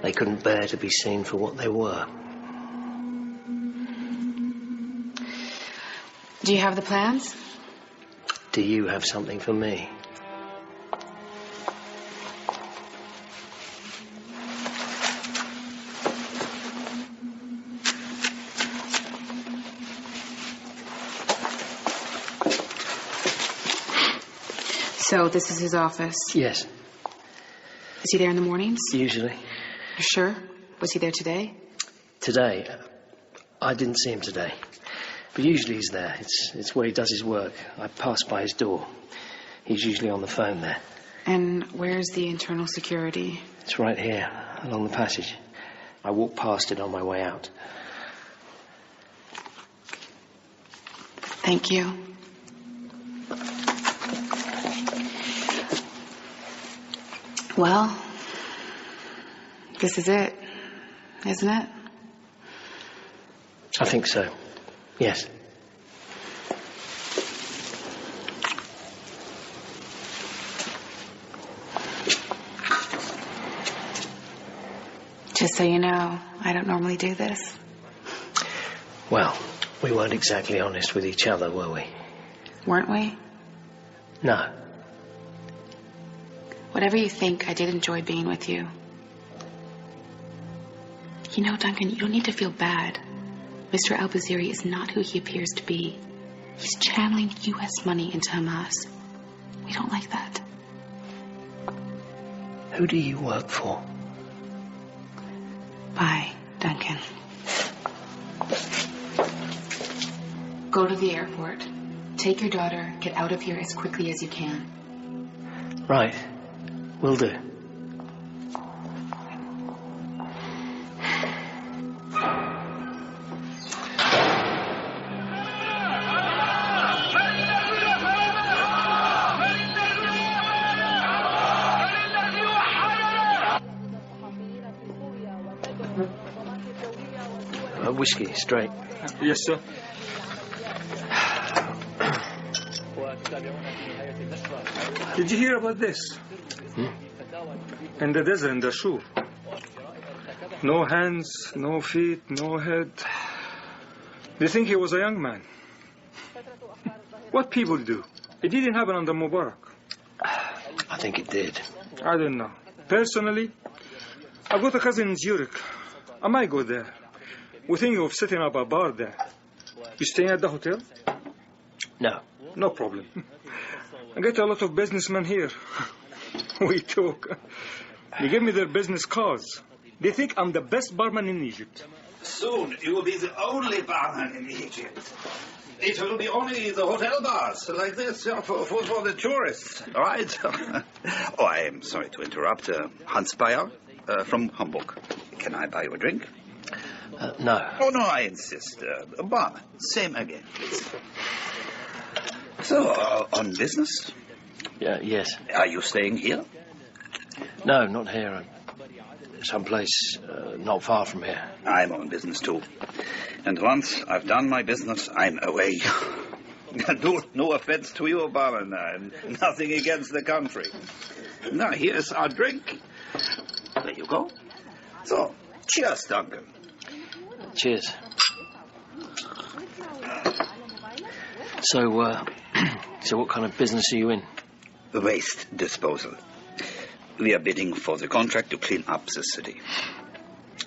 Speaker 1: They couldn't bear to be seen for what they were.
Speaker 8: Do you have the plans?
Speaker 1: Do you have something for me?
Speaker 8: So, this is his office?
Speaker 1: Yes.
Speaker 8: Is he there in the mornings?
Speaker 1: Usually.
Speaker 8: You're sure? Was he there today?
Speaker 1: Today? I didn't see him today. But usually he's there. It's where he does his work. I pass by his door. He's usually on the phone there.
Speaker 8: And where's the internal security?
Speaker 1: It's right here, along the passage. I walk past it on my way out.
Speaker 8: Thank you. Well, this is it, isn't it?
Speaker 1: I think so. Yes.
Speaker 8: Just so you know, I don't normally do this.
Speaker 1: Well, we weren't exactly honest with each other, were we?
Speaker 8: Weren't we?
Speaker 1: No.
Speaker 8: Whatever you think, I did enjoy being with you. You know, Duncan, you don't need to feel bad. Mr. al-Baziri is not who he appears to be. He's channeling U.S. money into Hamas. We don't like that.
Speaker 1: Who do you work for?
Speaker 8: Bye, Duncan. Go to the airport. Take your daughter. Get out of here as quickly as you can.
Speaker 1: Right. Will do. Whiskey, straight.
Speaker 11: Yes, sir. Did you hear about this? In the desert, in the shore. No hands, no feet, no head. They think he was a young man. What people do? It didn't happen under Mubarak.
Speaker 1: I think it did.
Speaker 11: I don't know. Personally, I've got a cousin in Zurich. I might go there. We're thinking of setting up a bar there. You staying at the hotel?
Speaker 1: No.
Speaker 11: No problem. I get a lot of businessmen here. We talk. They give me their business cards. They think I'm the best barman in Egypt.
Speaker 6: Soon you will be the only barman in Egypt. It will be only the hotel bars like this for the tourists, right? Oh, I am sorry to interrupt. Hans Bayer from Hamburg. Can I buy you a drink?
Speaker 1: No.
Speaker 6: Oh, no, I insist. Barman, same again, please. So, on business?
Speaker 1: Yes.
Speaker 6: Are you staying here?
Speaker 1: No, not here. Someplace not far from here.
Speaker 6: I'm on business too. And once I've done my business, I'm away. No offense to you, barman. Nothing against the country. Now, here's our drink. There you go. So, cheers, Duncan.
Speaker 1: Cheers. So what kind of business are you in?
Speaker 6: Waste disposal. We are bidding for the contract to clean up the city.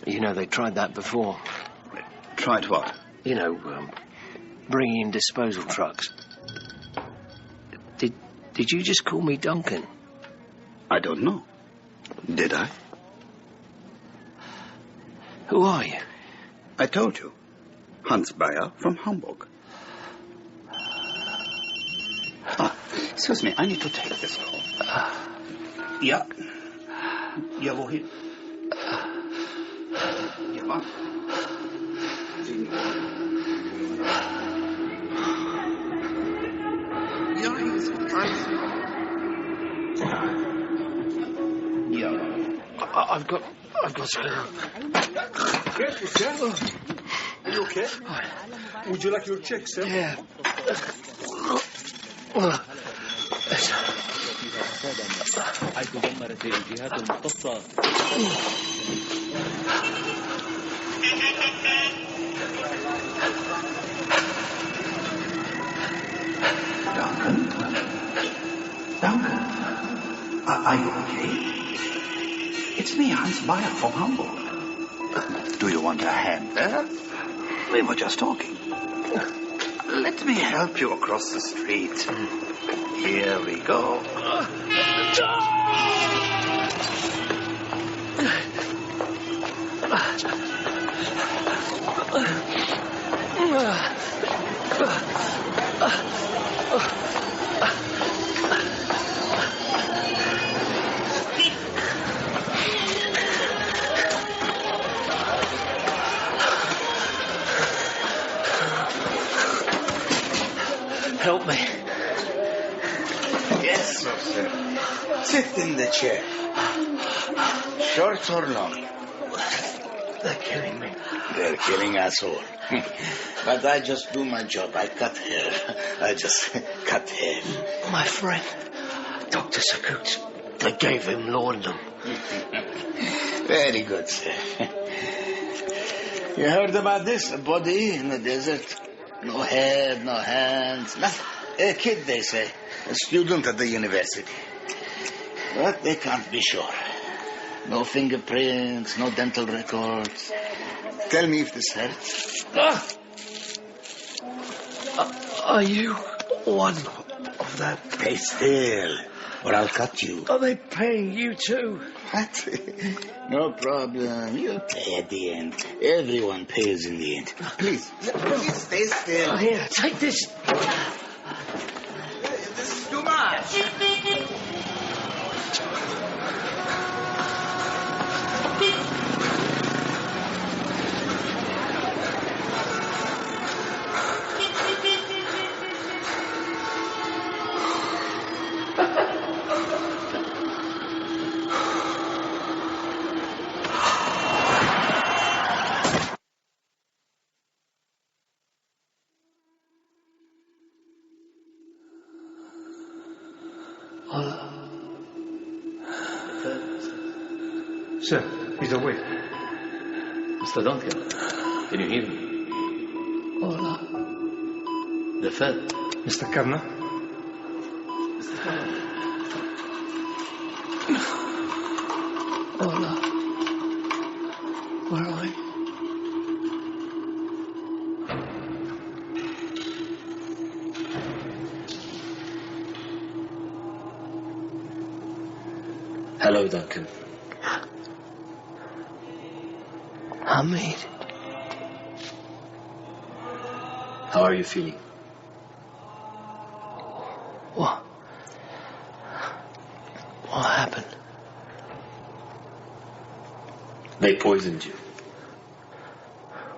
Speaker 1: You know, they tried that before.
Speaker 6: Tried what?
Speaker 1: You know, bringing in disposal trucks. Did you just call me Duncan?
Speaker 6: I don't know. Did I?
Speaker 1: Who are you?
Speaker 6: I told you. Hans Bayer from Hamburg. Excuse me, I need to take this call. Ja. Ja, wohin? Ja, was? Ja, he's
Speaker 1: I've got
Speaker 11: Careful, sir. Are you okay? Would you like your check, sir?
Speaker 1: Yeah.
Speaker 17: حيث دمرت الجهات المختصة.
Speaker 6: Duncan, are you okay? It's me, Hans Bayer from Hamburg. Do you want a hand there? We were just talking. Let me help you across the street. Here we go.
Speaker 1: Help me.
Speaker 6: Yes, sir. Sit in the chair. Short or long?
Speaker 1: They're killing me.
Speaker 6: They're killing us all. But I just do my job. I cut hair. I just cut hair.
Speaker 1: My friend, Dr. Zakut, they gave him laudanum.
Speaker 6: Very good, sir. You heard about this? A body in the desert? No head, no hands, nothing. A kid, they say. A student at the university. But they can't be sure. No fingerprints, no dental records. Tell me if this hurts.
Speaker 1: Are you one of that?
Speaker 6: Stay still, or I'll cut you.
Speaker 1: Are they paying you too?
Speaker 6: What? No problem. You'll pay at the end. Everyone pays in the end. Please stay still.
Speaker 1: Here, take this.
Speaker 6: This is too much.
Speaker 11: Sir, he's awake.
Speaker 19: Mr. Duncan, can you hear me?
Speaker 1: Hola. The Fed.
Speaker 11: Mr. Karna?
Speaker 1: Hola. Where are you?
Speaker 5: Hello, Duncan.
Speaker 1: Hamid.
Speaker 5: How are you feeling?
Speaker 1: What? What happened?
Speaker 5: They poisoned you.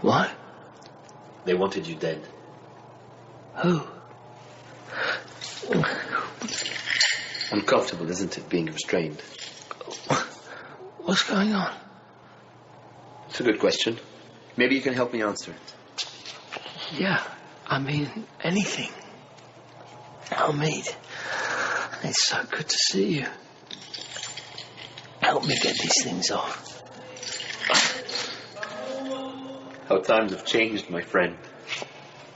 Speaker 1: What?
Speaker 5: They wanted you dead.
Speaker 1: Who?
Speaker 5: Uncomfortable, isn't it, being restrained?
Speaker 1: What's going on?
Speaker 5: It's a good question. Maybe you can help me answer it.
Speaker 1: Yeah, I mean, anything. Hamid, it's so good to see you. Help me get these things off.
Speaker 5: How times have changed, my friend.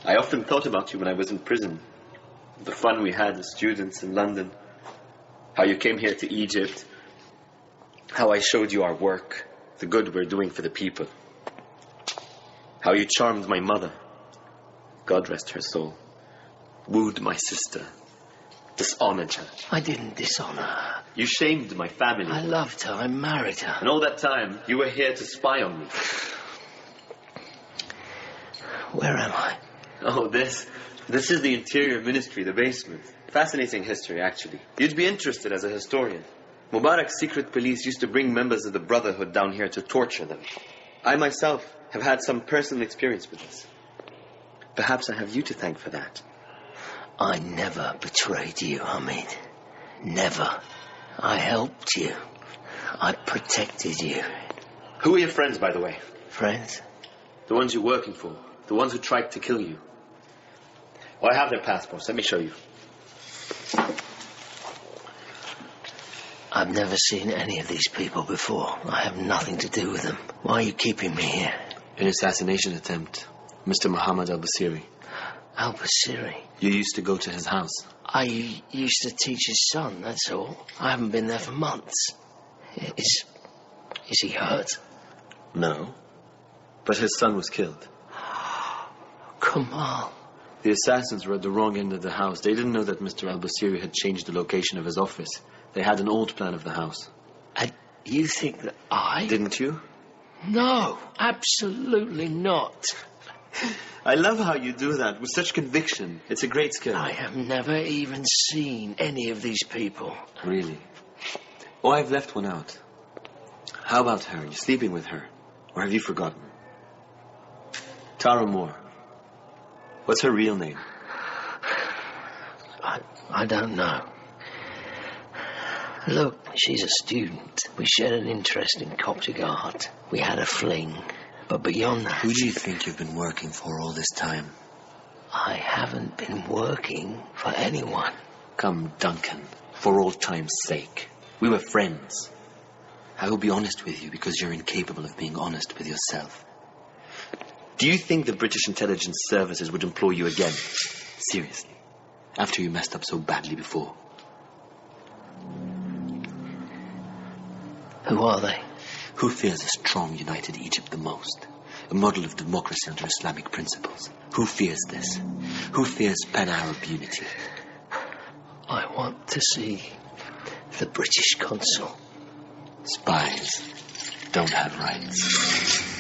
Speaker 5: I often thought about you when I was in prison. The fun we had as students in London. How you came here to Egypt. How I showed you our work. The good we're doing for the people. How you charmed my mother. God rest her soul. Wooed my sister. Dishonored her.
Speaker 1: I didn't dishonor her.
Speaker 5: You shamed my family.
Speaker 1: I loved her. I married her.
Speaker 5: And all that time, you were here to spy on me.
Speaker 1: Where am I?
Speaker 5: Oh, this is the Interior Ministry, the basement. Fascinating history, actually. You'd be interested as a historian. Mubarak's secret police used to bring members of the Brotherhood down here to torture them. I myself have had some personal experience with this. Perhaps I have you to thank for that.
Speaker 1: I never betrayed you, Hamid. Never. I helped you. I protected you.
Speaker 5: Who are your friends, by the way?
Speaker 1: Friends?
Speaker 5: The ones you're working for. The ones who tried to kill you. Well, I have their passports. Let me show you.
Speaker 1: I've never seen any of these people before. I have nothing to do with them. Why are you keeping me here?
Speaker 5: An assassination attempt. Mr. Muhammad al-Basiri.
Speaker 1: Al-Basiri?
Speaker 5: You used to go to his house.
Speaker 1: I used to teach his son, that's all. I haven't been there for months. Is he hurt?
Speaker 5: No. But his son was killed.
Speaker 1: Kamal.
Speaker 5: The assassins were at the wrong end of the house. They didn't know that Mr. al-Basiri had changed the location of his office. They had an old plan of the house.
Speaker 1: And you think that I...
Speaker 5: Didn't you?
Speaker 1: No, absolutely not.
Speaker 5: I love how you do that with such conviction. It's a great skill.
Speaker 1: I have never even seen any of these people.
Speaker 5: Really? Oh, I've left one out. How about her? Are you sleeping with her? Or have you forgotten? Tara Moore. What's her real name?
Speaker 1: I don't know. Look, she's a student. We shared an interest in Coptic art. We had a fling. But beyond that...
Speaker 5: Who do you think you've been working for all this time?
Speaker 1: I haven't been working for anyone.
Speaker 5: Come, Duncan. For old time's sake. We were friends. I will be honest with you because you're incapable of being honest with yourself. Do you think the British intelligence services would employ you again? Seriously. After you messed up so badly before.
Speaker 1: Who are they?
Speaker 13: Who fears a strong, united Egypt the most? A model of democracy under Islamic principles. Who fears this? Who fears pan-Arab unity?
Speaker 1: I want to see the British consul.
Speaker 13: Spies don't have rights.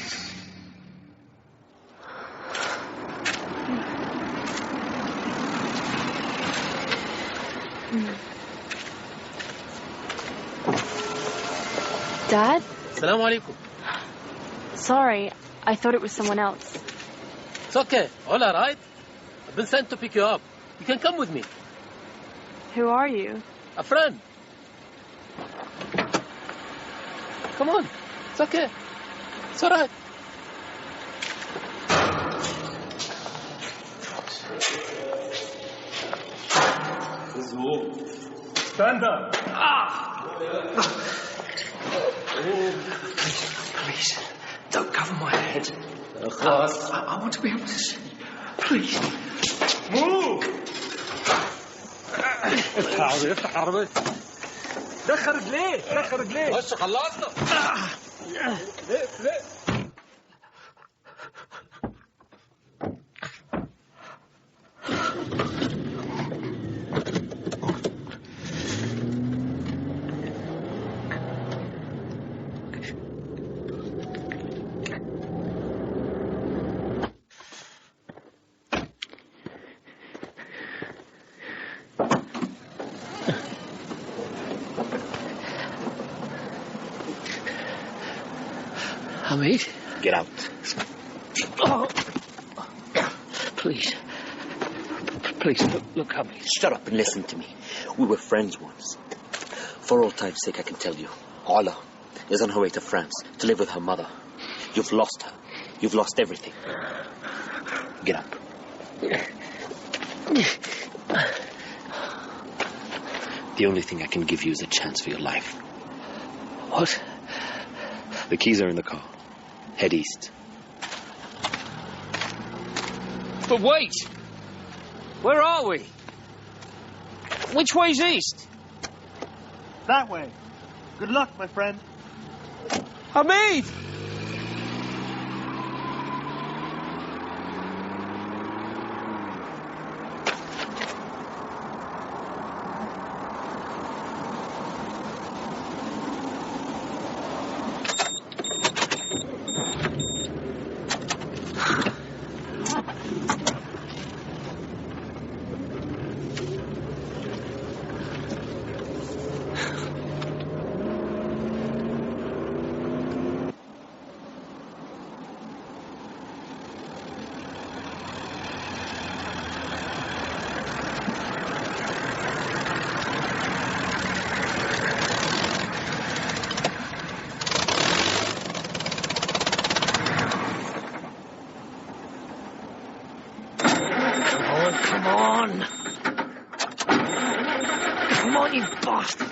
Speaker 12: Dad?
Speaker 18: Assalamu alaikum.
Speaker 12: Sorry, I thought it was someone else.
Speaker 18: It's okay. All right. I've been sent to pick you up. You can come with me.
Speaker 12: Who are you?
Speaker 18: A friend. Come on. It's okay. It's all right.
Speaker 11: Stand up.
Speaker 1: Please, don't cover my head. I want to be able to see. Please.
Speaker 11: Move! افتح عربي دخل رجليه
Speaker 18: بس خلصنا
Speaker 11: ليه
Speaker 1: Hamid?
Speaker 13: Get out.
Speaker 1: Oh. Please. Please, look, Hamid.
Speaker 13: Shut up and listen to me. We were friends once. For all time's sake, I can tell you. Ola is on her way to France to live with her mother. You've lost her. You've lost everything. Get up. The only thing I can give you is a chance for your life.
Speaker 1: What?
Speaker 13: The keys are in the car. Head east.
Speaker 2: But wait! Where are we? Which way's east?
Speaker 22: That way. Good luck, my friend.
Speaker 2: Hamid!
Speaker 1: Come on, you bastard!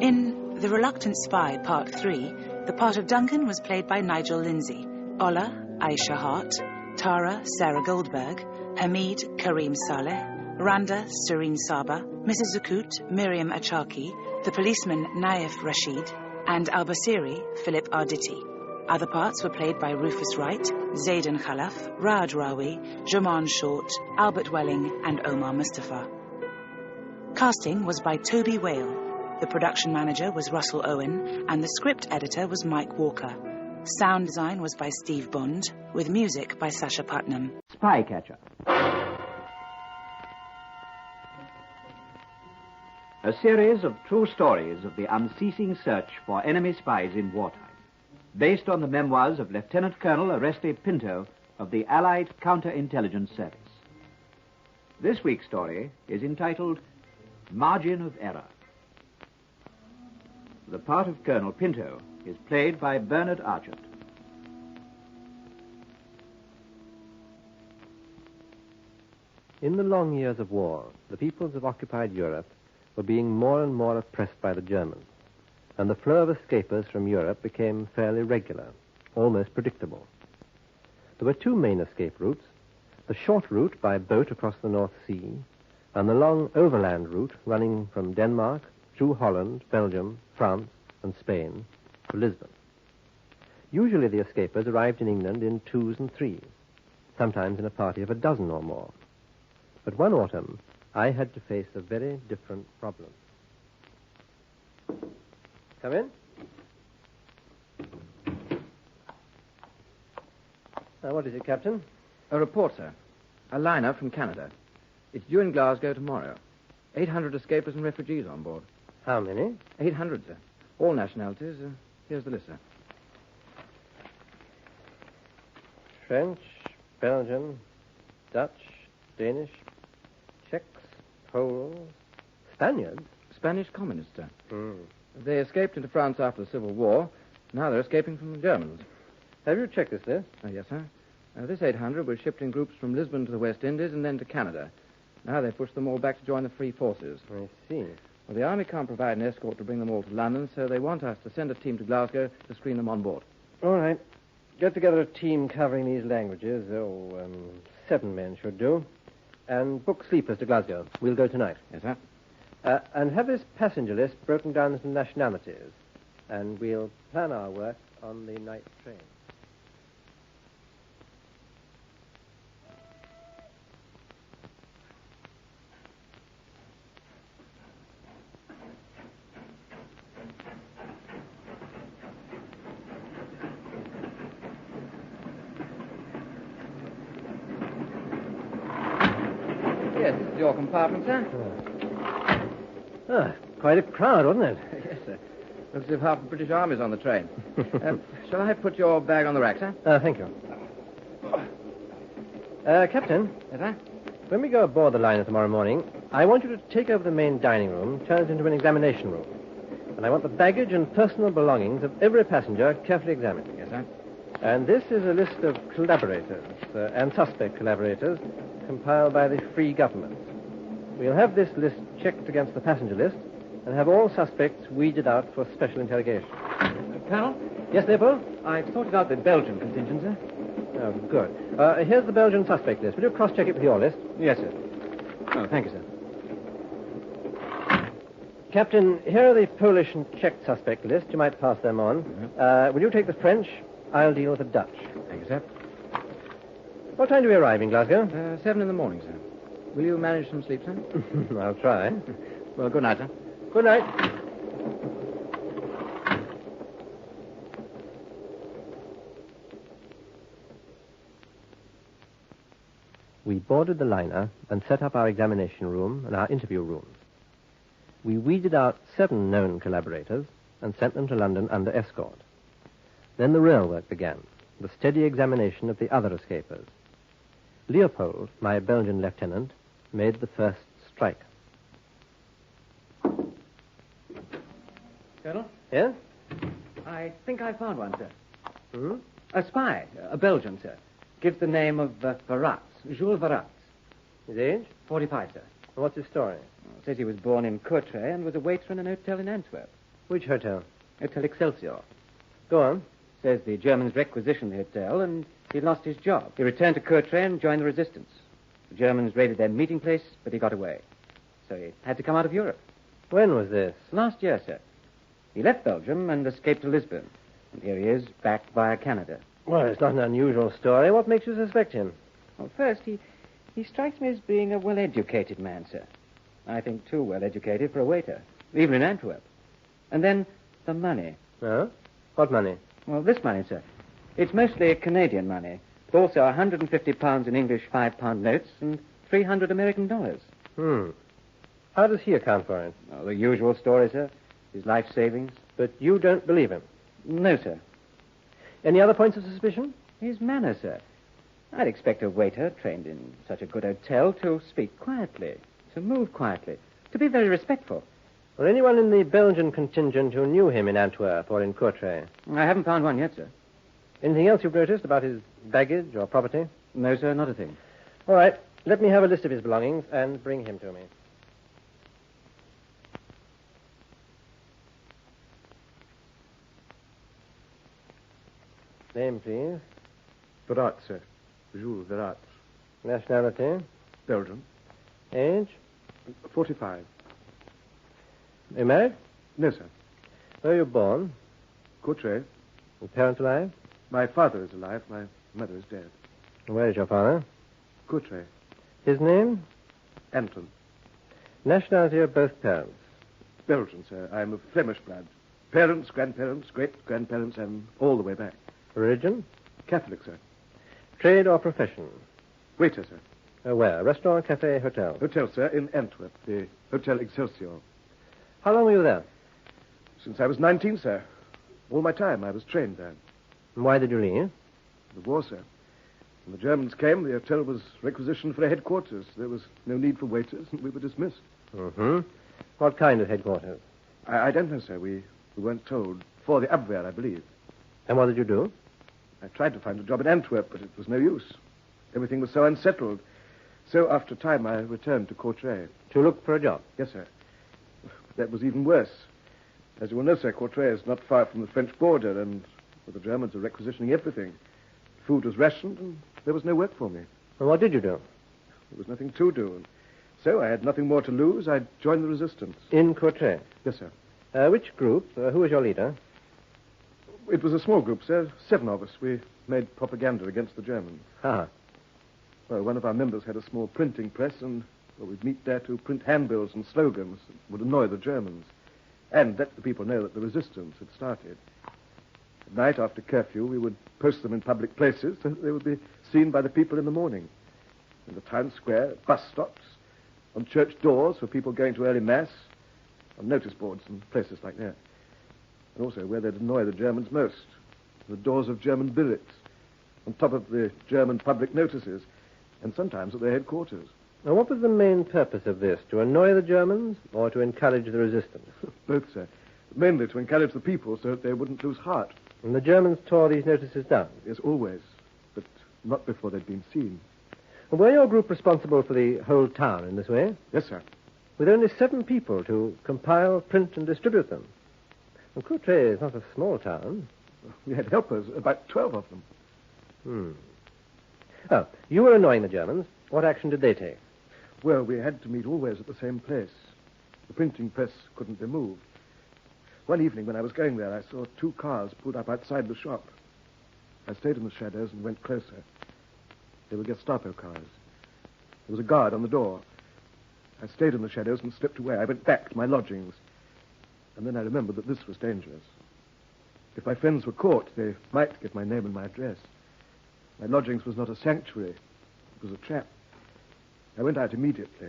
Speaker 15: In The Reluctant Spy, Part 3, the part of Duncan was played by Nigel Lindsay, Ola, Aisha Hart, Tara, Sarah Goldberg, Hamid, Kareem Saleh, Randa, Serene Saba, Mrs. Zakut, Miriam Achaki, the policeman Naif Rashid, and Al-Basiri, Philip Arditi. Other parts were played by Rufus Wright, Zayden Khalaf, Raad Rawi, Jaman Short, Albert Welling, and Omar Mustafa. Casting was by Toby Whale. The production manager was Russell Owen, and the script editor was Mike Walker. Sound design was by Steve Bond, with music by Sasha Putnam.
Speaker 24: Spycatcher.
Speaker 3: A series of true stories of the unceasing search for enemy spies in wartime, based on the memoirs of Lieutenant Colonel Oreste Pinto of the Allied Counterintelligence Service. This week's story is entitled Margin of Error. The part of Colonel Pinto is played by Bernard Archett.
Speaker 9: In the long years of war, the peoples of occupied Europe were being more and more oppressed by the Germans, and the flow of escapers from Europe became fairly regular, almost predictable. There were two main escape routes, the short route by boat across the North Sea, and the long overland route running from Denmark through Holland, Belgium, France, and Spain to Lisbon. Usually the escapers arrived in England in twos and threes, sometimes in a party of a dozen or more. But one autumn, I had to face a very different problem. Come in. What is it, Captain?
Speaker 14: A report, sir. A liner from Canada. It's due in Glasgow tomorrow. 800 escapers and refugees on board.
Speaker 9: How many?
Speaker 14: 800, sir. All nationalities. Here's the list, sir.
Speaker 9: French, Belgian, Dutch, Danish, Czechs, Poles, Spaniards?
Speaker 14: Spanish communists, sir. They escaped into France after the Civil War. Now they're escaping from the Germans.
Speaker 9: Have you checked this list?
Speaker 14: Yes, sir. This 800 was shipped in groups from Lisbon to the West Indies and then to Canada. Now they've pushed them all back to join the Free Forces.
Speaker 9: I see.
Speaker 14: Well, the Army can't provide an escort to bring them all to London, so they want us to send a team to Glasgow to screen them on board.
Speaker 9: All right. Get together a team covering these languages. 7 men should do. And book sleepers to Glasgow. We'll go tonight.
Speaker 14: Yes, sir.
Speaker 9: And have this passenger list broken down into nationalities. And we'll plan our work on the night train.
Speaker 14: Yes, this is your compartment, sir.
Speaker 9: Quite a crowd, wasn't it?
Speaker 14: Yes, sir. Looks as if half the British Army's on the train. Shall I put your bag on the rack, sir?
Speaker 9: Thank you. Captain?
Speaker 14: Yes, sir?
Speaker 9: When we go aboard the liner tomorrow morning, I want you to take over the main dining room, turn it into an examination room. And I want the baggage and personal belongings of every passenger carefully examined.
Speaker 14: Yes, sir.
Speaker 9: And this is a list of collaborators and suspect collaborators compiled by the Free Government. We'll have this list checked against the passenger list and have all suspects weeded out for special interrogation.
Speaker 14: Colonel?
Speaker 9: Yes, Leopold?
Speaker 14: I've sorted out the Belgian contingent, sir.
Speaker 9: Oh, good. Here's the Belgian suspect list. Will you cross-check it with your list?
Speaker 14: Yes, sir. Oh, thank you, sir.
Speaker 9: Captain, here are the Polish and Czech suspect list. You might pass them on. Will you take the French? I'll deal with the Dutch.
Speaker 14: Thank you, sir.
Speaker 9: What time do we arrive in Glasgow?
Speaker 14: 7 in the morning, sir. Will you manage some sleep, sir?
Speaker 9: I'll try.
Speaker 14: Well, good night, sir.
Speaker 9: Good night. We boarded the liner and set up our examination room and our interview rooms. We weeded out 7 known collaborators and sent them to London under escort. Then the real work began, the steady examination of the other escapers. Leopold, my Belgian lieutenant, made the first strike.
Speaker 14: Colonel?
Speaker 9: Yes?
Speaker 14: I think I found one, sir.
Speaker 9: Hmm?
Speaker 14: A spy, a Belgian, sir. Gives the name of Verats, Jules Verats.
Speaker 9: His age?
Speaker 14: 45, sir.
Speaker 9: What's his story?
Speaker 14: Says he was born in Courtrai and was a waiter in an hotel in Antwerp.
Speaker 9: Which hotel?
Speaker 14: Hotel Excelsior.
Speaker 9: Go on.
Speaker 14: Says the Germans requisitioned the hotel and he lost his job. He returned to Courtrai and joined the resistance. The Germans raided their meeting place, but he got away. So he had to come out of Europe.
Speaker 9: When was this?
Speaker 14: Last year, sir. He left Belgium and escaped to Lisbon. And here he is, back via Canada.
Speaker 9: Well, it's not an unusual story. What makes you suspect him?
Speaker 14: Well, first, he strikes me as being a well-educated man, sir. I think too well-educated for a waiter, even in Antwerp. And then the money.
Speaker 9: Oh? What money?
Speaker 14: Well, this money, sir. It's mostly Canadian money, but also £150 in English £5 notes and $300 American.
Speaker 9: How does he account for it?
Speaker 14: Oh, the usual story, sir. His life savings.
Speaker 9: But you don't believe him?
Speaker 14: No, sir.
Speaker 9: Any other points of suspicion?
Speaker 14: His manner, sir. I'd expect a waiter trained in such a good hotel to speak quietly, to move quietly, to be very respectful.
Speaker 9: Or anyone in the Belgian contingent who knew him in Antwerp or in Courtrai?
Speaker 14: I haven't found one yet, sir.
Speaker 9: Anything else you've noticed about his baggage or property?
Speaker 14: No, sir, not a thing.
Speaker 9: All right. Let me have a list of his belongings and bring him to me. Name, please.
Speaker 10: Verats, sir. Jules Verats.
Speaker 9: Nationality?
Speaker 10: Belgian.
Speaker 9: Age?
Speaker 10: 45.
Speaker 9: Are you married?
Speaker 10: No, sir.
Speaker 9: Where were you born?
Speaker 10: Courtrai.
Speaker 9: Your parents alive?
Speaker 10: My father is alive. My mother is dead.
Speaker 9: Where is your father?
Speaker 10: Courtrai.
Speaker 9: His name?
Speaker 10: Anton.
Speaker 9: Nationality of both parents?
Speaker 10: Belgian, sir. I'm of Flemish blood. Parents, grandparents, great-grandparents, and all the way back.
Speaker 9: Religion?
Speaker 10: Catholic, sir.
Speaker 9: Trade or profession?
Speaker 10: Waiter, sir.
Speaker 9: Where? Restaurant, cafe, hotel?
Speaker 10: Hotel, sir, in Antwerp. The Hotel Excelsior.
Speaker 9: How long were you there?
Speaker 10: Since I was 19, sir. All my time I was trained there.
Speaker 9: And why did you leave?
Speaker 10: The war, sir. When the Germans came, the hotel was requisitioned for a headquarters. There was no need for waiters, and we were dismissed.
Speaker 9: Mm-hmm. What kind of headquarters?
Speaker 10: I don't know, sir. We weren't told. For the Abwehr, I believe.
Speaker 9: And what did you do?
Speaker 10: I tried to find a job in Antwerp, but it was no use. Everything was so unsettled. So after a time, I returned to Courtrai.
Speaker 9: To look for a job?
Speaker 10: Yes, sir. That was even worse. As you will know, sir, Courtrai is not far from the French border, and the Germans are requisitioning everything. Food was rationed, and there was no work for me.
Speaker 9: And what did you do?
Speaker 10: There was nothing to do, and so I had nothing more to lose. I joined the resistance.
Speaker 9: In Courtrai?
Speaker 10: Yes, sir.
Speaker 9: Which group? Who was your leader?
Speaker 10: It was a small group, sir. 7 of us. We made propaganda against the Germans.
Speaker 9: Ah.
Speaker 10: Well, one of our members had a small printing press, and we'd meet there to print handbills and slogans that would annoy the Germans and let the people know that the resistance had started. At night, after curfew, we would post them in public places so that they would be seen by the people in the morning. In the town square, at bus stops, on church doors for people going to early mass, on notice boards and places like that. And also where they'd annoy the Germans most, the doors of German billets, on top of the German public notices, and sometimes at their headquarters.
Speaker 9: Now, what was the main purpose of this? To annoy the Germans or to encourage the resistance?
Speaker 10: Both, sir. Mainly to encourage the people so that they wouldn't lose heart.
Speaker 9: And the Germans tore these notices down?
Speaker 10: Yes, always. But not before they'd been seen.
Speaker 9: And were your group responsible for the whole town in this way?
Speaker 10: Yes, sir.
Speaker 9: With only 7 people to compile, print, and distribute them? And Courtrai is not a small town.
Speaker 10: We had helpers, about 12 of them.
Speaker 9: Oh, you were annoying the Germans. What action did they take?
Speaker 10: Well, we had to meet always at the same place. The printing press couldn't be moved. One evening when I was going there, I saw 2 cars pulled up outside the shop. I stayed in the shadows and went closer. They were Gestapo cars. There was a guard on the door. I stayed in the shadows and slipped away. I went back to my lodgings. And then I remembered that this was dangerous. If my friends were caught, they might get my name and my address. My lodgings was not a sanctuary. It was a trap. I went out immediately.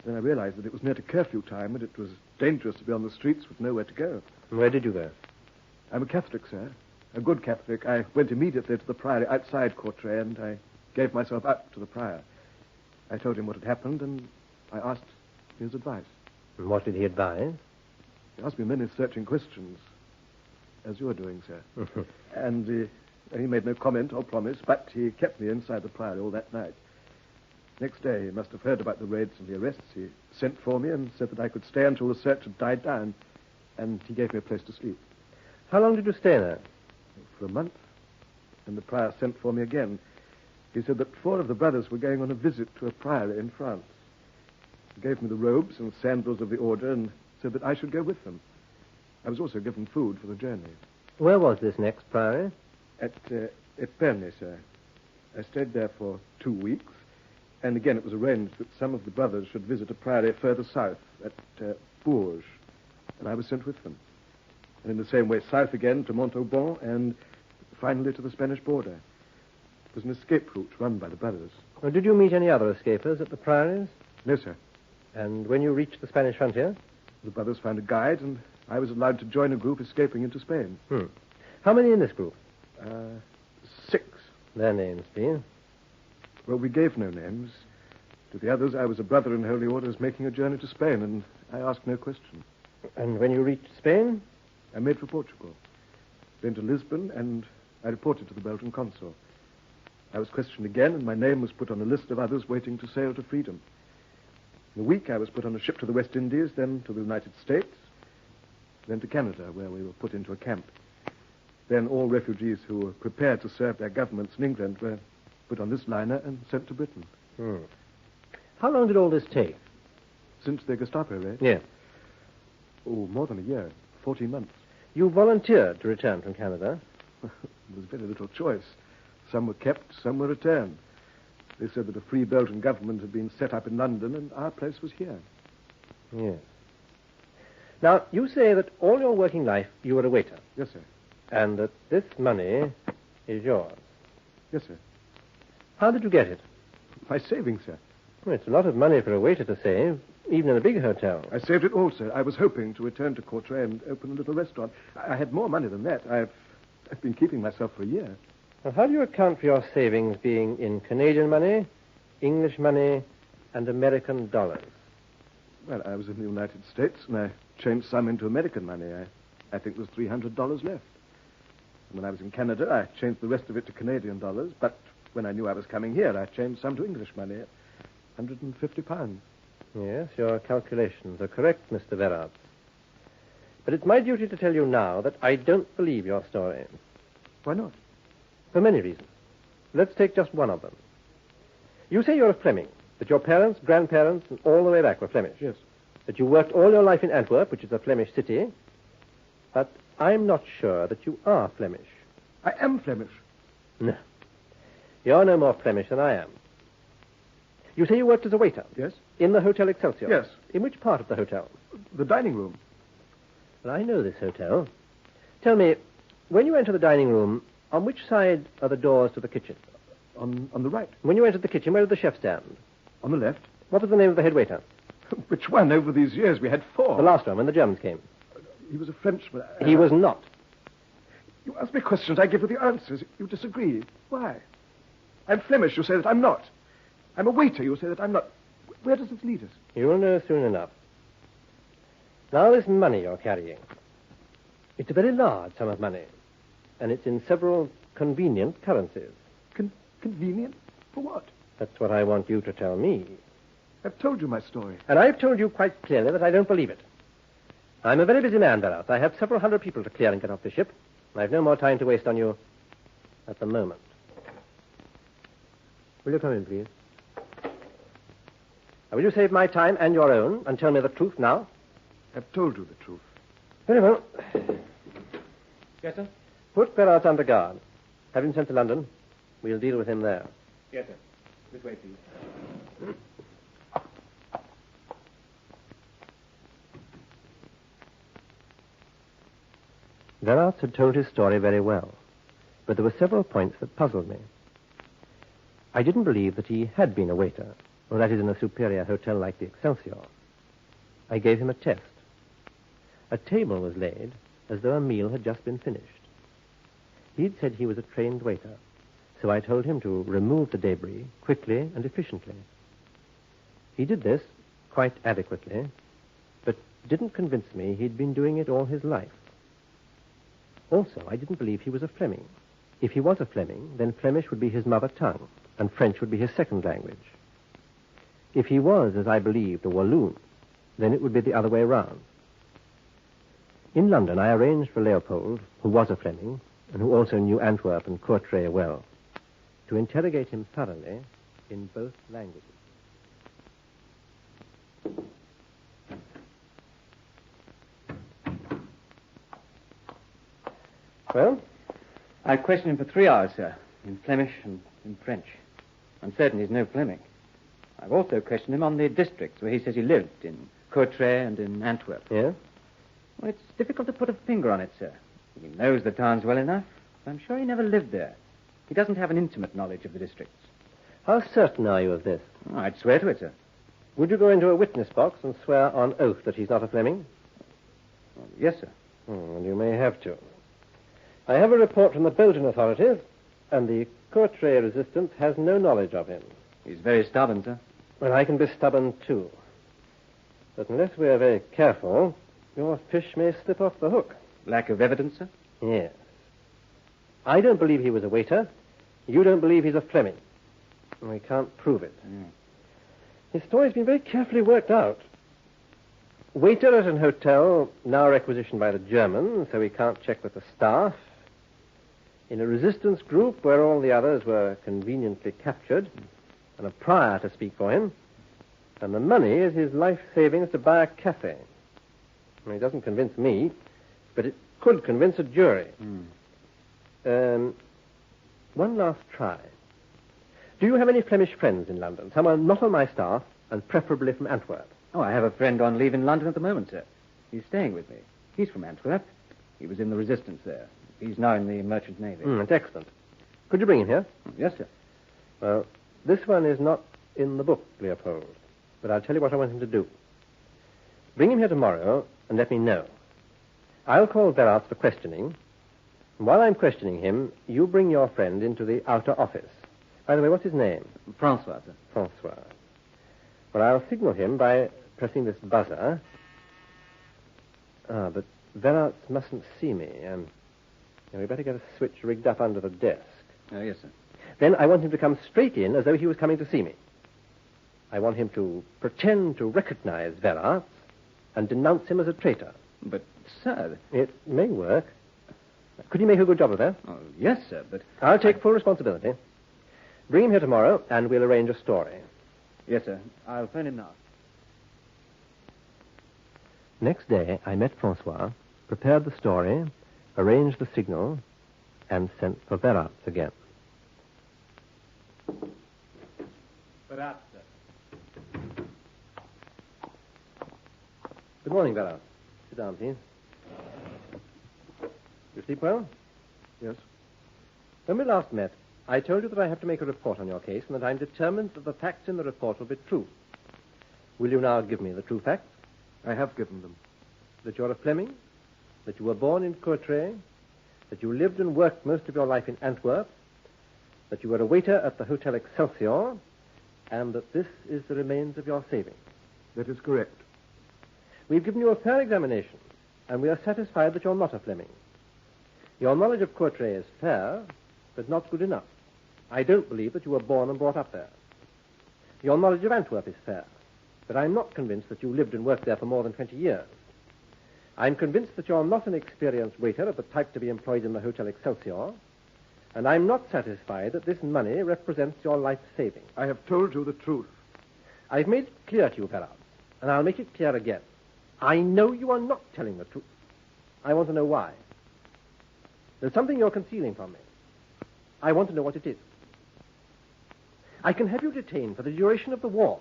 Speaker 10: Then I realized that it was near to curfew time and it was dangerous to be on the streets with nowhere to go.
Speaker 9: And where did you go?
Speaker 10: I'm a Catholic, sir. A good Catholic. I went immediately to the priory outside Courtrai and I gave myself up to the prior. I told him what had happened and I asked his advice.
Speaker 9: And what did he advise?
Speaker 10: He asked me many searching questions, as you're doing, sir. And he made no comment or promise, but he kept me inside the priory all that night. Next day, he must have heard about the raids and the arrests. He sent for me and said that I could stay until the search had died down, and he gave me a place to sleep.
Speaker 9: How long did you stay there?
Speaker 10: For a month. And the prior sent for me again. He said that 4 of the brothers were going on a visit to a priory in France. He gave me the robes and sandals of the order and said that I should go with them. I was also given food for the journey.
Speaker 9: Where was this next priory?
Speaker 10: At Epernay, sir. I stayed there for 2 weeks, and again it was arranged that some of the brothers should visit a priory further south, at Bourges, and I was sent with them. And in the same way south again to Montauban, and finally to the Spanish border. It was an escape route run by the brothers.
Speaker 9: Well, did you meet any other escapers at the priories?
Speaker 10: No, sir.
Speaker 9: And when you reached the Spanish frontier?
Speaker 10: The brothers found a guide, and I was allowed to join a group escaping into Spain.
Speaker 9: How many in this group?
Speaker 10: 6.
Speaker 9: Their names, please.
Speaker 10: Well, we gave no names. To the others, I was a brother in holy orders making a journey to Spain, and I asked no question.
Speaker 9: And when you reached Spain?
Speaker 10: I made for Portugal. Then to Lisbon, and I reported to the Belgian consul. I was questioned again, and my name was put on a list of others waiting to sail to freedom. In a week, I was put on a ship to the West Indies, then to the United States, then to Canada, where we were put into a camp. Then all refugees who were prepared to serve their governments in England were put on this liner and sent to Britain.
Speaker 9: How long did all this take?
Speaker 10: Since the Gestapo raid?
Speaker 9: Yes.
Speaker 10: Oh, more than a year. 14 months.
Speaker 9: You volunteered to return from Canada?
Speaker 10: There was very little choice. Some were kept, some were returned. They said that a free Belgian government had been set up in London, and our place was here.
Speaker 9: Yes. Now, you say that all your working life you were a waiter.
Speaker 10: Yes, sir.
Speaker 9: And that this money is yours.
Speaker 10: Yes, sir.
Speaker 9: How did you get it?
Speaker 10: By saving, sir.
Speaker 9: Well, it's a lot of money for a waiter to save, even in a big hotel.
Speaker 10: I saved it all, sir. I was hoping to return to Courtrai and open a little restaurant. I had more money than that. I've been keeping myself for a year.
Speaker 9: Well, how do you account for your savings being in Canadian money, English money, and American dollars?
Speaker 10: Well, I was in the United States, and I changed some into American money. I think there's $300 left. When I was in Canada, I changed the rest of it to Canadian dollars, but when I knew I was coming here, I changed some to English money. £150.
Speaker 9: Yes, your calculations are correct, Mr. Verats. But it's my duty to tell you now that I don't believe your story.
Speaker 10: Why not?
Speaker 9: For many reasons. Let's take just one of them. You say you're a Fleming, that your parents, grandparents, and all the way back were Flemish.
Speaker 10: Yes.
Speaker 9: That you worked all your life in Antwerp, which is a Flemish city. But I'm not sure that you are Flemish.
Speaker 10: I am Flemish.
Speaker 9: No. You're no more Flemish than I am. You say you worked as a waiter?
Speaker 10: Yes.
Speaker 9: In the Hotel Excelsior?
Speaker 10: Yes.
Speaker 9: In which part of the hotel?
Speaker 10: The dining room.
Speaker 9: Well, I know this hotel. Tell me, when you enter the dining room, on which side are the doors to the kitchen?
Speaker 10: On the right.
Speaker 9: When you entered the kitchen, where did the chef stand?
Speaker 10: On the left.
Speaker 9: What was the name of the head waiter?
Speaker 10: Which one? Over these years, we had 4.
Speaker 9: The last one, when the Germans came.
Speaker 10: He was a Frenchman.
Speaker 9: He was not.
Speaker 10: You ask me questions, I give you the answers. You disagree. Why? I'm Flemish, you say that I'm not. I'm a waiter, you say that I'm not. Where does this lead us?
Speaker 9: You'll know soon enough. Now, this money you're carrying. It's a very large sum of money. And it's in several convenient currencies.
Speaker 10: Convenient? For what?
Speaker 9: That's what I want you to tell me.
Speaker 10: I've told you my story.
Speaker 9: And I've told you quite clearly that I don't believe it. I'm a very busy man, Verats. I have several hundred people to clear and get off the ship. I've no more time to waste on you at the moment. Will you come in, please? Now, will you save my time and your own and tell me the truth now?
Speaker 10: I've told you the truth.
Speaker 9: Very well.
Speaker 14: Yes, sir?
Speaker 9: Put Verats under guard. Have him sent to London. We'll deal with him there.
Speaker 14: Yes, sir. This way, please.
Speaker 9: Verats had told his story very well, but there were several points that puzzled me. I didn't believe that he had been a waiter, or that is in a superior hotel like the Excelsior. I gave him a test. A table was laid as though a meal had just been finished. He'd said he was a trained waiter, so I told him to remove the debris quickly and efficiently. He did this quite adequately, but didn't convince me he'd been doing it all his life. Also, I didn't believe he was a Fleming. If he was a Fleming, then Flemish would be his mother tongue, and French would be his second language. If he was, as I believed, a Walloon, then it would be the other way round. In London, I arranged for Leopold, who was a Fleming, and who also knew Antwerp and Courtrai well, to interrogate him thoroughly in both languages.
Speaker 14: Well? I questioned him for 3 hours, sir, in Flemish and in French. I'm certain he's no Fleming. I've also questioned him on the districts where he says he lived, in Courtrai and in Antwerp.
Speaker 9: Yeah?
Speaker 14: Well, it's difficult to put a finger on it, sir. He knows the towns well enough, but I'm sure he never lived there. He doesn't have an intimate knowledge of the districts.
Speaker 9: How certain are you of this?
Speaker 14: Oh, I'd swear to it, sir.
Speaker 9: Would you go into a witness box and swear on oath that he's not a Fleming?
Speaker 14: Yes, sir.
Speaker 9: And you may have to. I have a report from the Belgian authorities, and the Courtrai resistance has no knowledge of him.
Speaker 14: He's very stubborn, sir.
Speaker 9: Well, I can be stubborn, too. But unless we are very careful, your fish may slip off the hook.
Speaker 14: Lack of evidence, sir?
Speaker 9: Yes. I don't believe he was a waiter. You don't believe he's a Fleming. And we can't prove it. His story's been very carefully worked out. Waiter at an hotel, now requisitioned by the Germans, so we can't check with the staff. In a resistance group where all the others were conveniently captured, and a prior to speak for him. And the money is his life savings to buy a cafe. Well, he doesn't convince me, but it could convince a jury. One last try. Do you have any Flemish friends in London? Someone not on my staff, and preferably from Antwerp.
Speaker 14: Oh, I have a friend on leave in London at the moment, sir. He's staying with me. He's from Antwerp. He was in the resistance there. He's now in the Merchant Navy.
Speaker 9: That's excellent. Could you bring him here?
Speaker 14: Yes, sir.
Speaker 9: Well, this one is not in the book, Leopold. But I'll tell you what I want him to do. Bring him here tomorrow and let me know. I'll call Verats for questioning. And while I'm questioning him, you bring your friend into the outer office. By the way, what's his name?
Speaker 14: Francois, sir.
Speaker 9: Francois. Well, I'll signal him by pressing this buzzer. But Verats mustn't see me. We better get a switch rigged up under the desk.
Speaker 14: Oh, yes, sir.
Speaker 9: Then I want him to come straight in as though he was coming to see me. I want him to pretend to recognize Verats and denounce him as a traitor.
Speaker 14: But, sir...
Speaker 9: It may work. Could you make a good job of that?
Speaker 14: Oh, yes, sir, but...
Speaker 9: I'll take full responsibility. Bring him here tomorrow, and we'll arrange a story.
Speaker 14: Yes, sir. I'll phone him now.
Speaker 9: Next day, I met Francois, prepared the story, arranged the signal, and sent for Verats again.
Speaker 14: Verats, sir.
Speaker 9: Good morning, Verats. Sit down, please. You sleep well?
Speaker 10: Yes.
Speaker 9: When we last met, I told you that I have to make a report on your case and that I'm determined that the facts in the report will be true. Will you now give me the true facts?
Speaker 10: I have given them.
Speaker 9: That you're a Fleming, that you were born in Courtrai, that you lived and worked most of your life in Antwerp, that you were a waiter at the Hotel Excelsior, and that this is the remains of your savings.
Speaker 10: That is correct.
Speaker 9: We've given you a fair examination, and we are satisfied that you're not a Fleming. Your knowledge of Courtrai is fair, but not good enough. I don't believe that you were born and brought up there. Your knowledge of Antwerp is fair, but I'm not convinced that you lived and worked there for more than 20 years. I'm convinced that you're not an experienced waiter of the type to be employed in the Hotel Excelsior, and I'm not satisfied that this money represents your life savings.
Speaker 10: I have told you the truth.
Speaker 9: I've made it clear to you, Verats, and I'll make it clear again. I know you are not telling the truth. I want to know why. There's something you're concealing from me. I want to know what it is. I can have you detained for the duration of the war,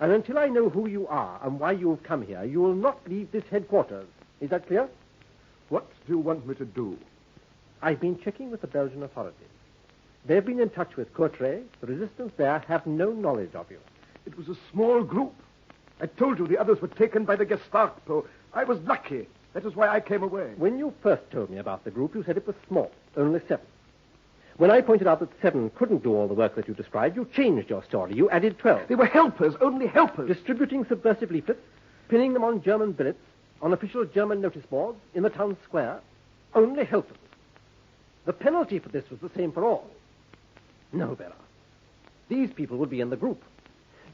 Speaker 9: and until I know who you are and why you've come here, you will not leave this headquarters. Is that clear?
Speaker 10: What do you want me to do?
Speaker 9: I've been checking with the Belgian authorities. They've been in touch with Courtrai. The resistance there have no knowledge of you.
Speaker 10: It was a small group. I told you the others were taken by the Gestapo. I was lucky. That is why I came away.
Speaker 9: When you first told me about the group, you said it was small, only 7. When I pointed out that 7 couldn't do all the work that you described, you changed your story. You added 12.
Speaker 10: They were helpers, only helpers.
Speaker 9: Distributing subversive leaflets, pinning them on German billets, on official German notice boards, in the town square. Only helpers. The penalty for this was the same for all. No, Vera. These people would be in the group.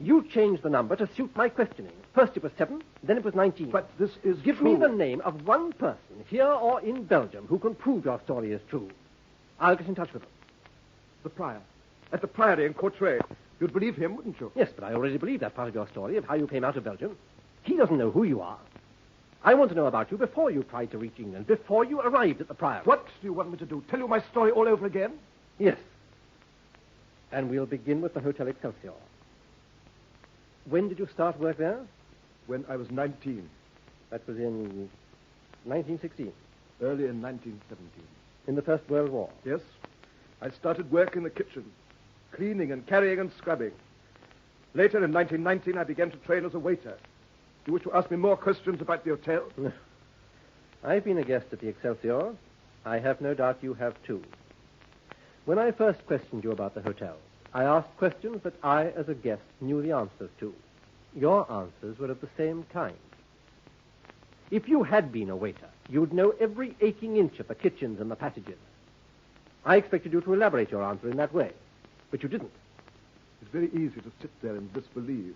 Speaker 9: You changed the number to suit my questioning. First it was 7, then it was 19.
Speaker 10: But this is
Speaker 9: Give
Speaker 10: true.
Speaker 9: me the name of one person, here or in Belgium, who can prove your story is true. I'll get in touch with them.
Speaker 10: The prior. At the priory in Courtrai. You'd believe him, wouldn't you?
Speaker 9: Yes, but I already believe that part of your story of how you came out of Belgium. He doesn't know who you are. I want to know about you before you tried to reach England, before you arrived at the priory.
Speaker 10: What do you want me to do? Tell you my story all over again?
Speaker 9: Yes. And we'll begin with the Hotel Excelsior. When did you start work there?
Speaker 10: When I was 19.
Speaker 9: That was in 1916.
Speaker 10: Early in 1917.
Speaker 9: In the First World War?
Speaker 10: Yes. I started work in the kitchen, cleaning and carrying and scrubbing. Later, in 1919, I began to train as a waiter. Do you wish to ask me more questions about the hotel?
Speaker 9: No. I've been a guest at the Excelsior. I have no doubt you have too. When I first questioned you about the hotel, I asked questions that I, as a guest, knew the answers to. Your answers were of the same kind. If you had been a waiter, you'd know every aching inch of the kitchens and the passages. I expected you to elaborate your answer in that way, but you didn't.
Speaker 10: It's very easy to sit there and disbelieve.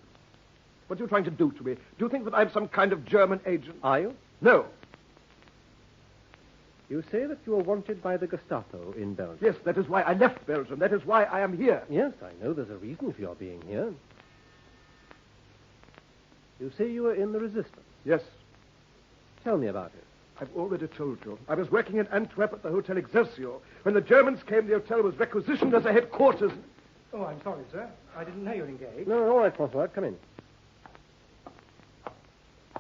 Speaker 10: What are you trying to do to me? Do you think that I'm some kind of German agent?
Speaker 9: Are you?
Speaker 10: No.
Speaker 9: You say that you are wanted by the Gestapo in Belgium.
Speaker 10: Yes, that is why I left Belgium. That is why I am here.
Speaker 9: Yes, I know there's a reason for your being here. You say you were in the resistance.
Speaker 10: Yes.
Speaker 9: Tell me about it.
Speaker 10: I've already told you. I was working in Antwerp at the Hotel Excelsior. When the Germans came, the hotel was requisitioned as a headquarters.
Speaker 16: Oh, I'm sorry, sir. I didn't know you were engaged.
Speaker 9: No, all right, Francois. Come in.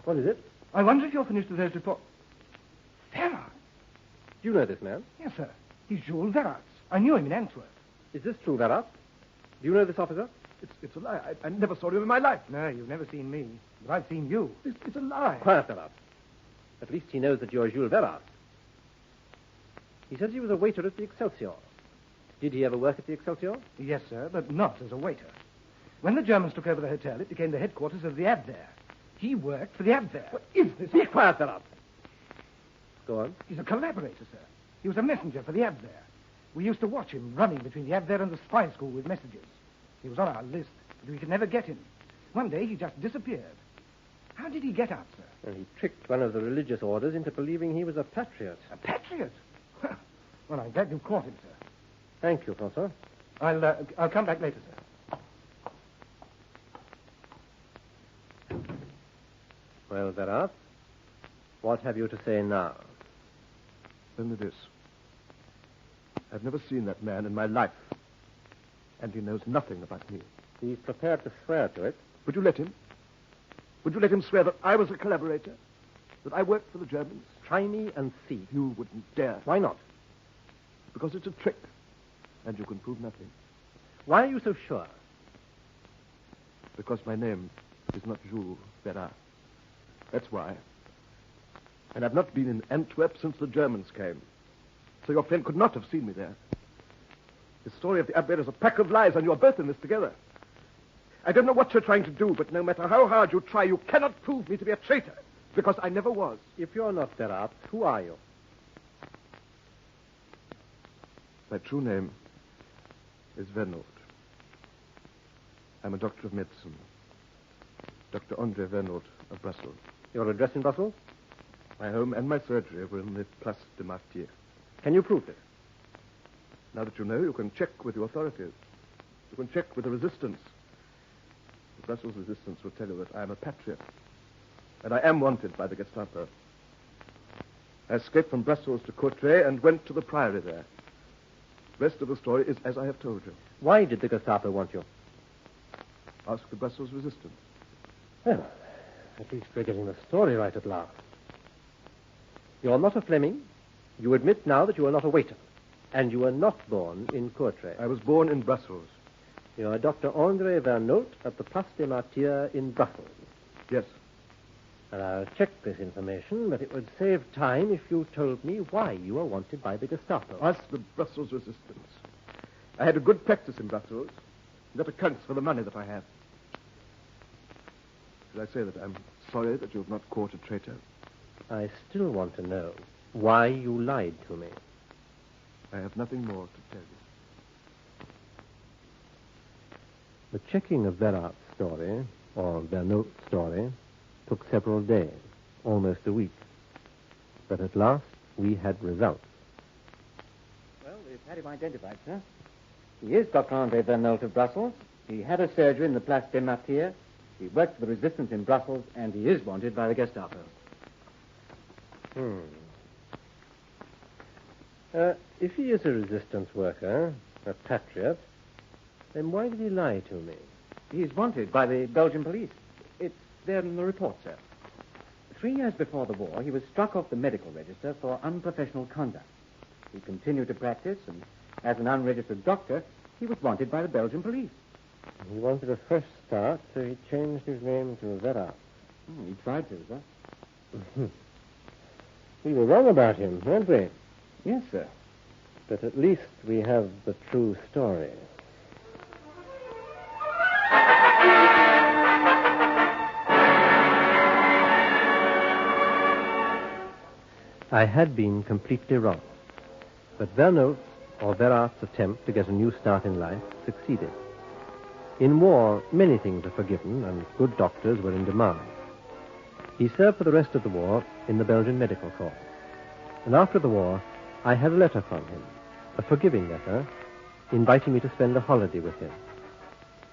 Speaker 9: What is it?
Speaker 16: I wonder if you're finished with those reports. Verats?
Speaker 9: Do you know this man?
Speaker 16: Yes, sir. He's Jules Verats. I knew him in Antwerp.
Speaker 9: Is this true, Verats? Do you know this officer?
Speaker 10: It's a lie. I never saw him in my life.
Speaker 16: No, you've never seen me. But I've seen you.
Speaker 10: It's a lie.
Speaker 9: Quiet, Verats. At least he knows that you're Jules Verats. He says he was a waiter at the Excelsior. Did he ever work at the Excelsior?
Speaker 16: Yes, sir, but not as a waiter. When the Germans took over the hotel, it became the headquarters of the Abwehr. He worked for the Abwehr.
Speaker 10: What is this?
Speaker 9: Be quiet, Verats. Go on.
Speaker 16: He's a collaborator, sir. He was a messenger for the Abwehr. We used to watch him running between the Abwehr and the spy school with messages. He was on our list, but we could never get him. One day he just disappeared. How did he get out, sir?
Speaker 9: Well, he tricked one of the religious orders into believing he was a patriot.
Speaker 16: A patriot? Well, I'm glad you caught him, sir.
Speaker 9: Thank you, Francois.
Speaker 16: I'll come back later, sir.
Speaker 9: Well, Verats, what have you to say now?
Speaker 10: Only this. I've never seen that man in my life. And he knows nothing about me.
Speaker 9: He's prepared to swear to it.
Speaker 10: Would you let him? Would you let him swear that I was a collaborator? That I worked for the Germans?
Speaker 9: Try me and see.
Speaker 10: You wouldn't dare.
Speaker 9: Why not?
Speaker 10: Because it's a trick. And you can prove nothing.
Speaker 9: Why are you so sure?
Speaker 10: Because my name is not Jules Verats. That's why. And I've not been in Antwerp since the Germans came. So your friend could not have seen me there. The story of the Abwehr is a pack of lies, and you're both in this together. I don't know what you're trying to do, but no matter how hard you try, you cannot prove me to be a traitor, because I never was.
Speaker 9: If you're not Verats, who are you?
Speaker 10: My true name is Vernoot. I'm a doctor of medicine. Dr. André Vernoot of Brussels.
Speaker 9: Your address in Brussels?
Speaker 10: My home and my surgery were in the Place de Martyrs.
Speaker 9: Can you prove this?
Speaker 10: Now that you know, you can check with the authorities. You can check with the resistance. The Brussels resistance will tell you that I am a patriot. And I am wanted by the Gestapo. I escaped from Brussels to Courtrai and went to the priory there. The rest of the story is as I have told you.
Speaker 9: Why did the Gestapo want you?
Speaker 10: Ask the Brussels resistance.
Speaker 9: Well, at least we're getting the story right at last. You're not a Fleming. You admit now that you are not a waiter. And you were not born in Courtrai.
Speaker 10: I was born in Brussels.
Speaker 9: You are Dr. André Vernoot at the Place des Martyrs in Brussels.
Speaker 10: Yes.
Speaker 9: And I'll check this information, but it would save time if you told me why you were wanted by the Gestapo.
Speaker 10: Ask the Brussels resistance. I had a good practice in Brussels. That accounts for the money that I have. Should I say that I'm sorry that you have not caught a traitor?
Speaker 9: I still want to know why you lied to me.
Speaker 10: I have nothing more to tell you.
Speaker 9: The checking of Verats' story, or Vernoot's story, took several days, almost a week. But at last, we had results.
Speaker 14: Well, we've had him identified, sir. He is Dr. André Vernoot of Brussels. He had a surgery in the Place des Martyrs. He worked for the resistance in Brussels, and he is wanted by the Gestapo.
Speaker 9: If he is a resistance worker, a patriot, then why did he lie to me?
Speaker 14: He's wanted by the Belgian police. It's there in the report, sir. 3 years before the war, he was struck off the medical register for unprofessional conduct. He continued to practice, and as an unregistered doctor, he was wanted by the Belgian police.
Speaker 9: He wanted a fresh start, so he changed his name to Verats.
Speaker 14: Oh, he tried to, sir.
Speaker 9: We were wrong about him, weren't we?
Speaker 14: Yes, sir.
Speaker 9: But at least we have the true story. I had been completely wrong. But Verno's or Verats' attempt to get a new start in life succeeded. In war, many things are forgiven, and good doctors were in demand. He served for the rest of the war in the Belgian Medical Corps. And after the war, I had a letter from him, a forgiving letter, inviting me to spend a holiday with him.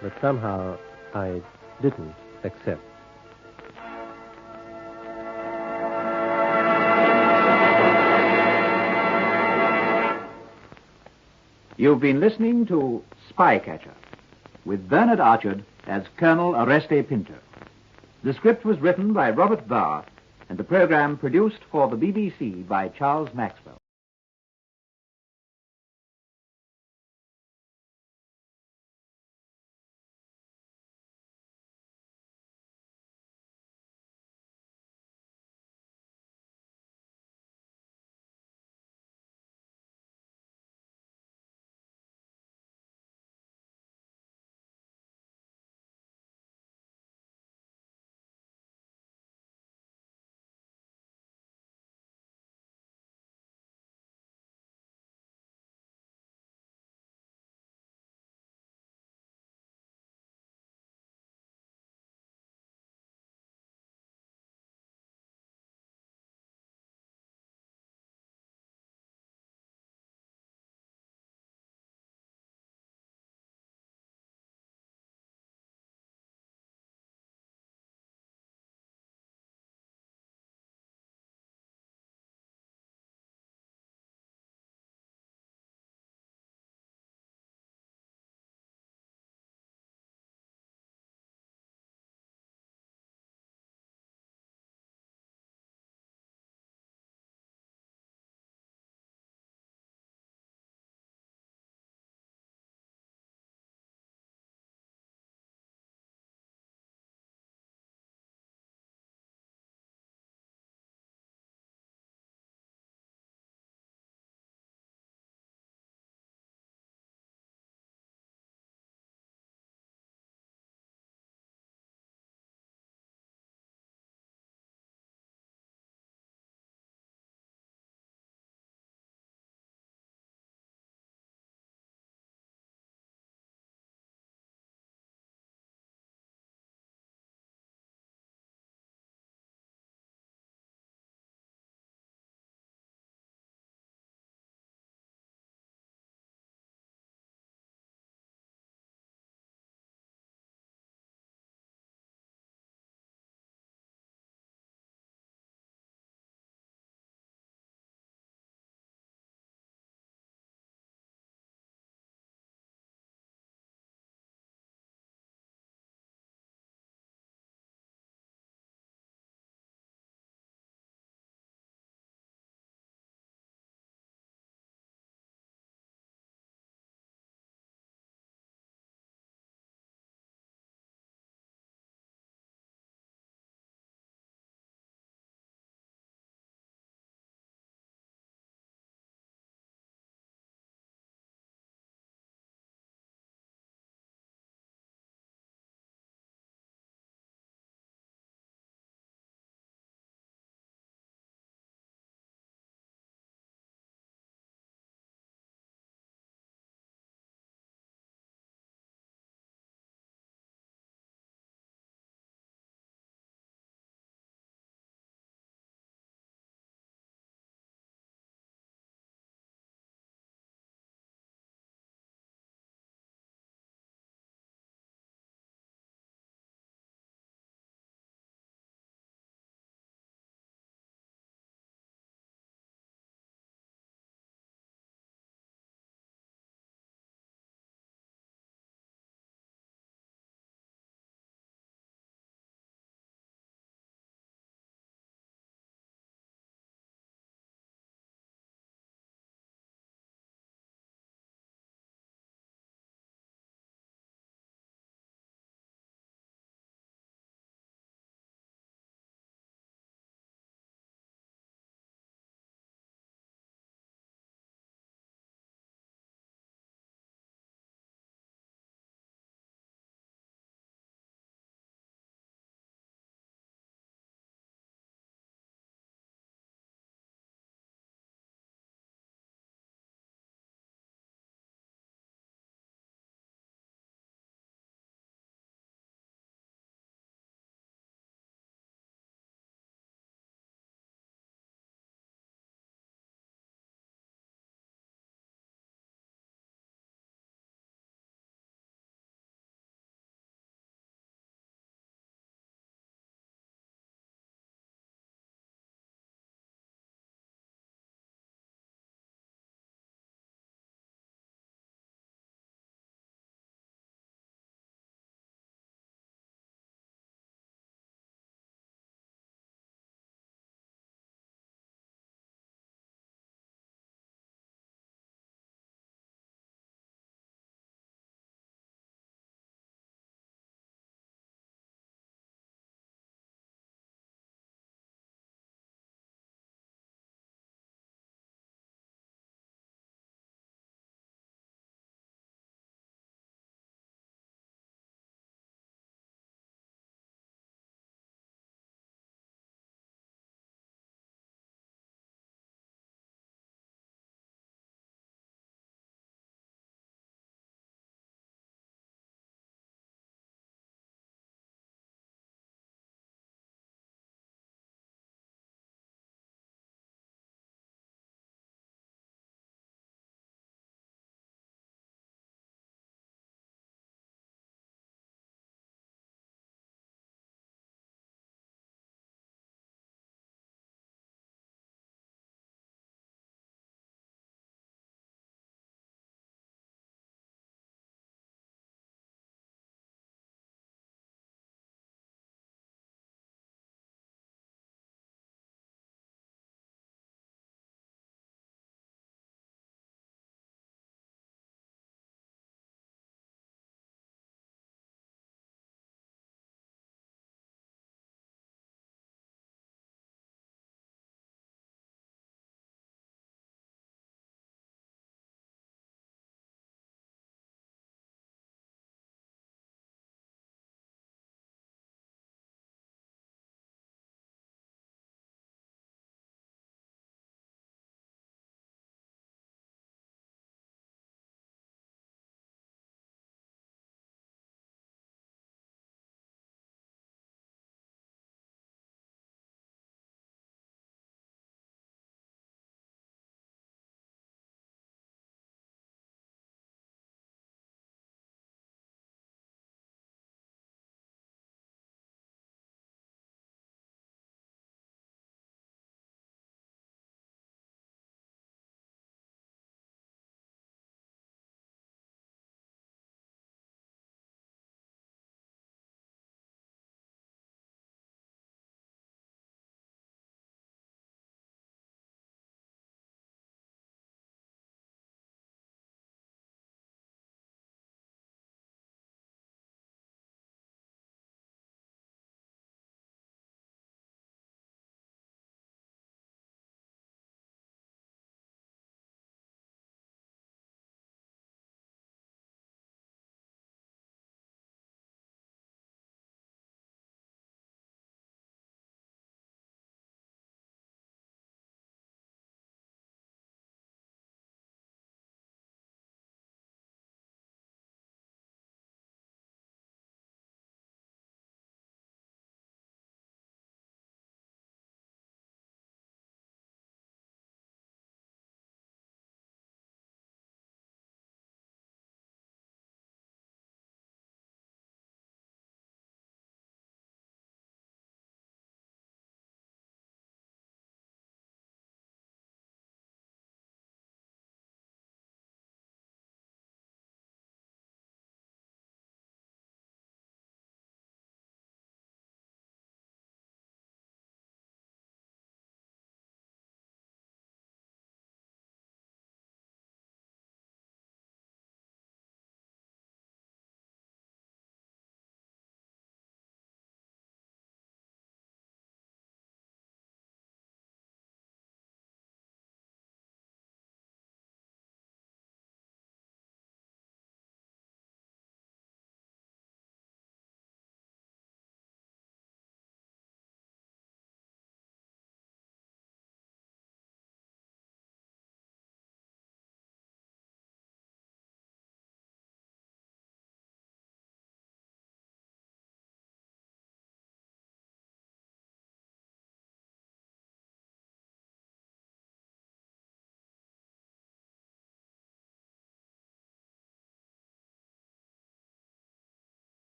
Speaker 9: But somehow I didn't accept.
Speaker 3: You've been listening to Spycatcher, with Bernard Archard as Colonel Oreste Pinto. The script was written by Robert Barr, and the program produced for the BBC by Charles Maxwell.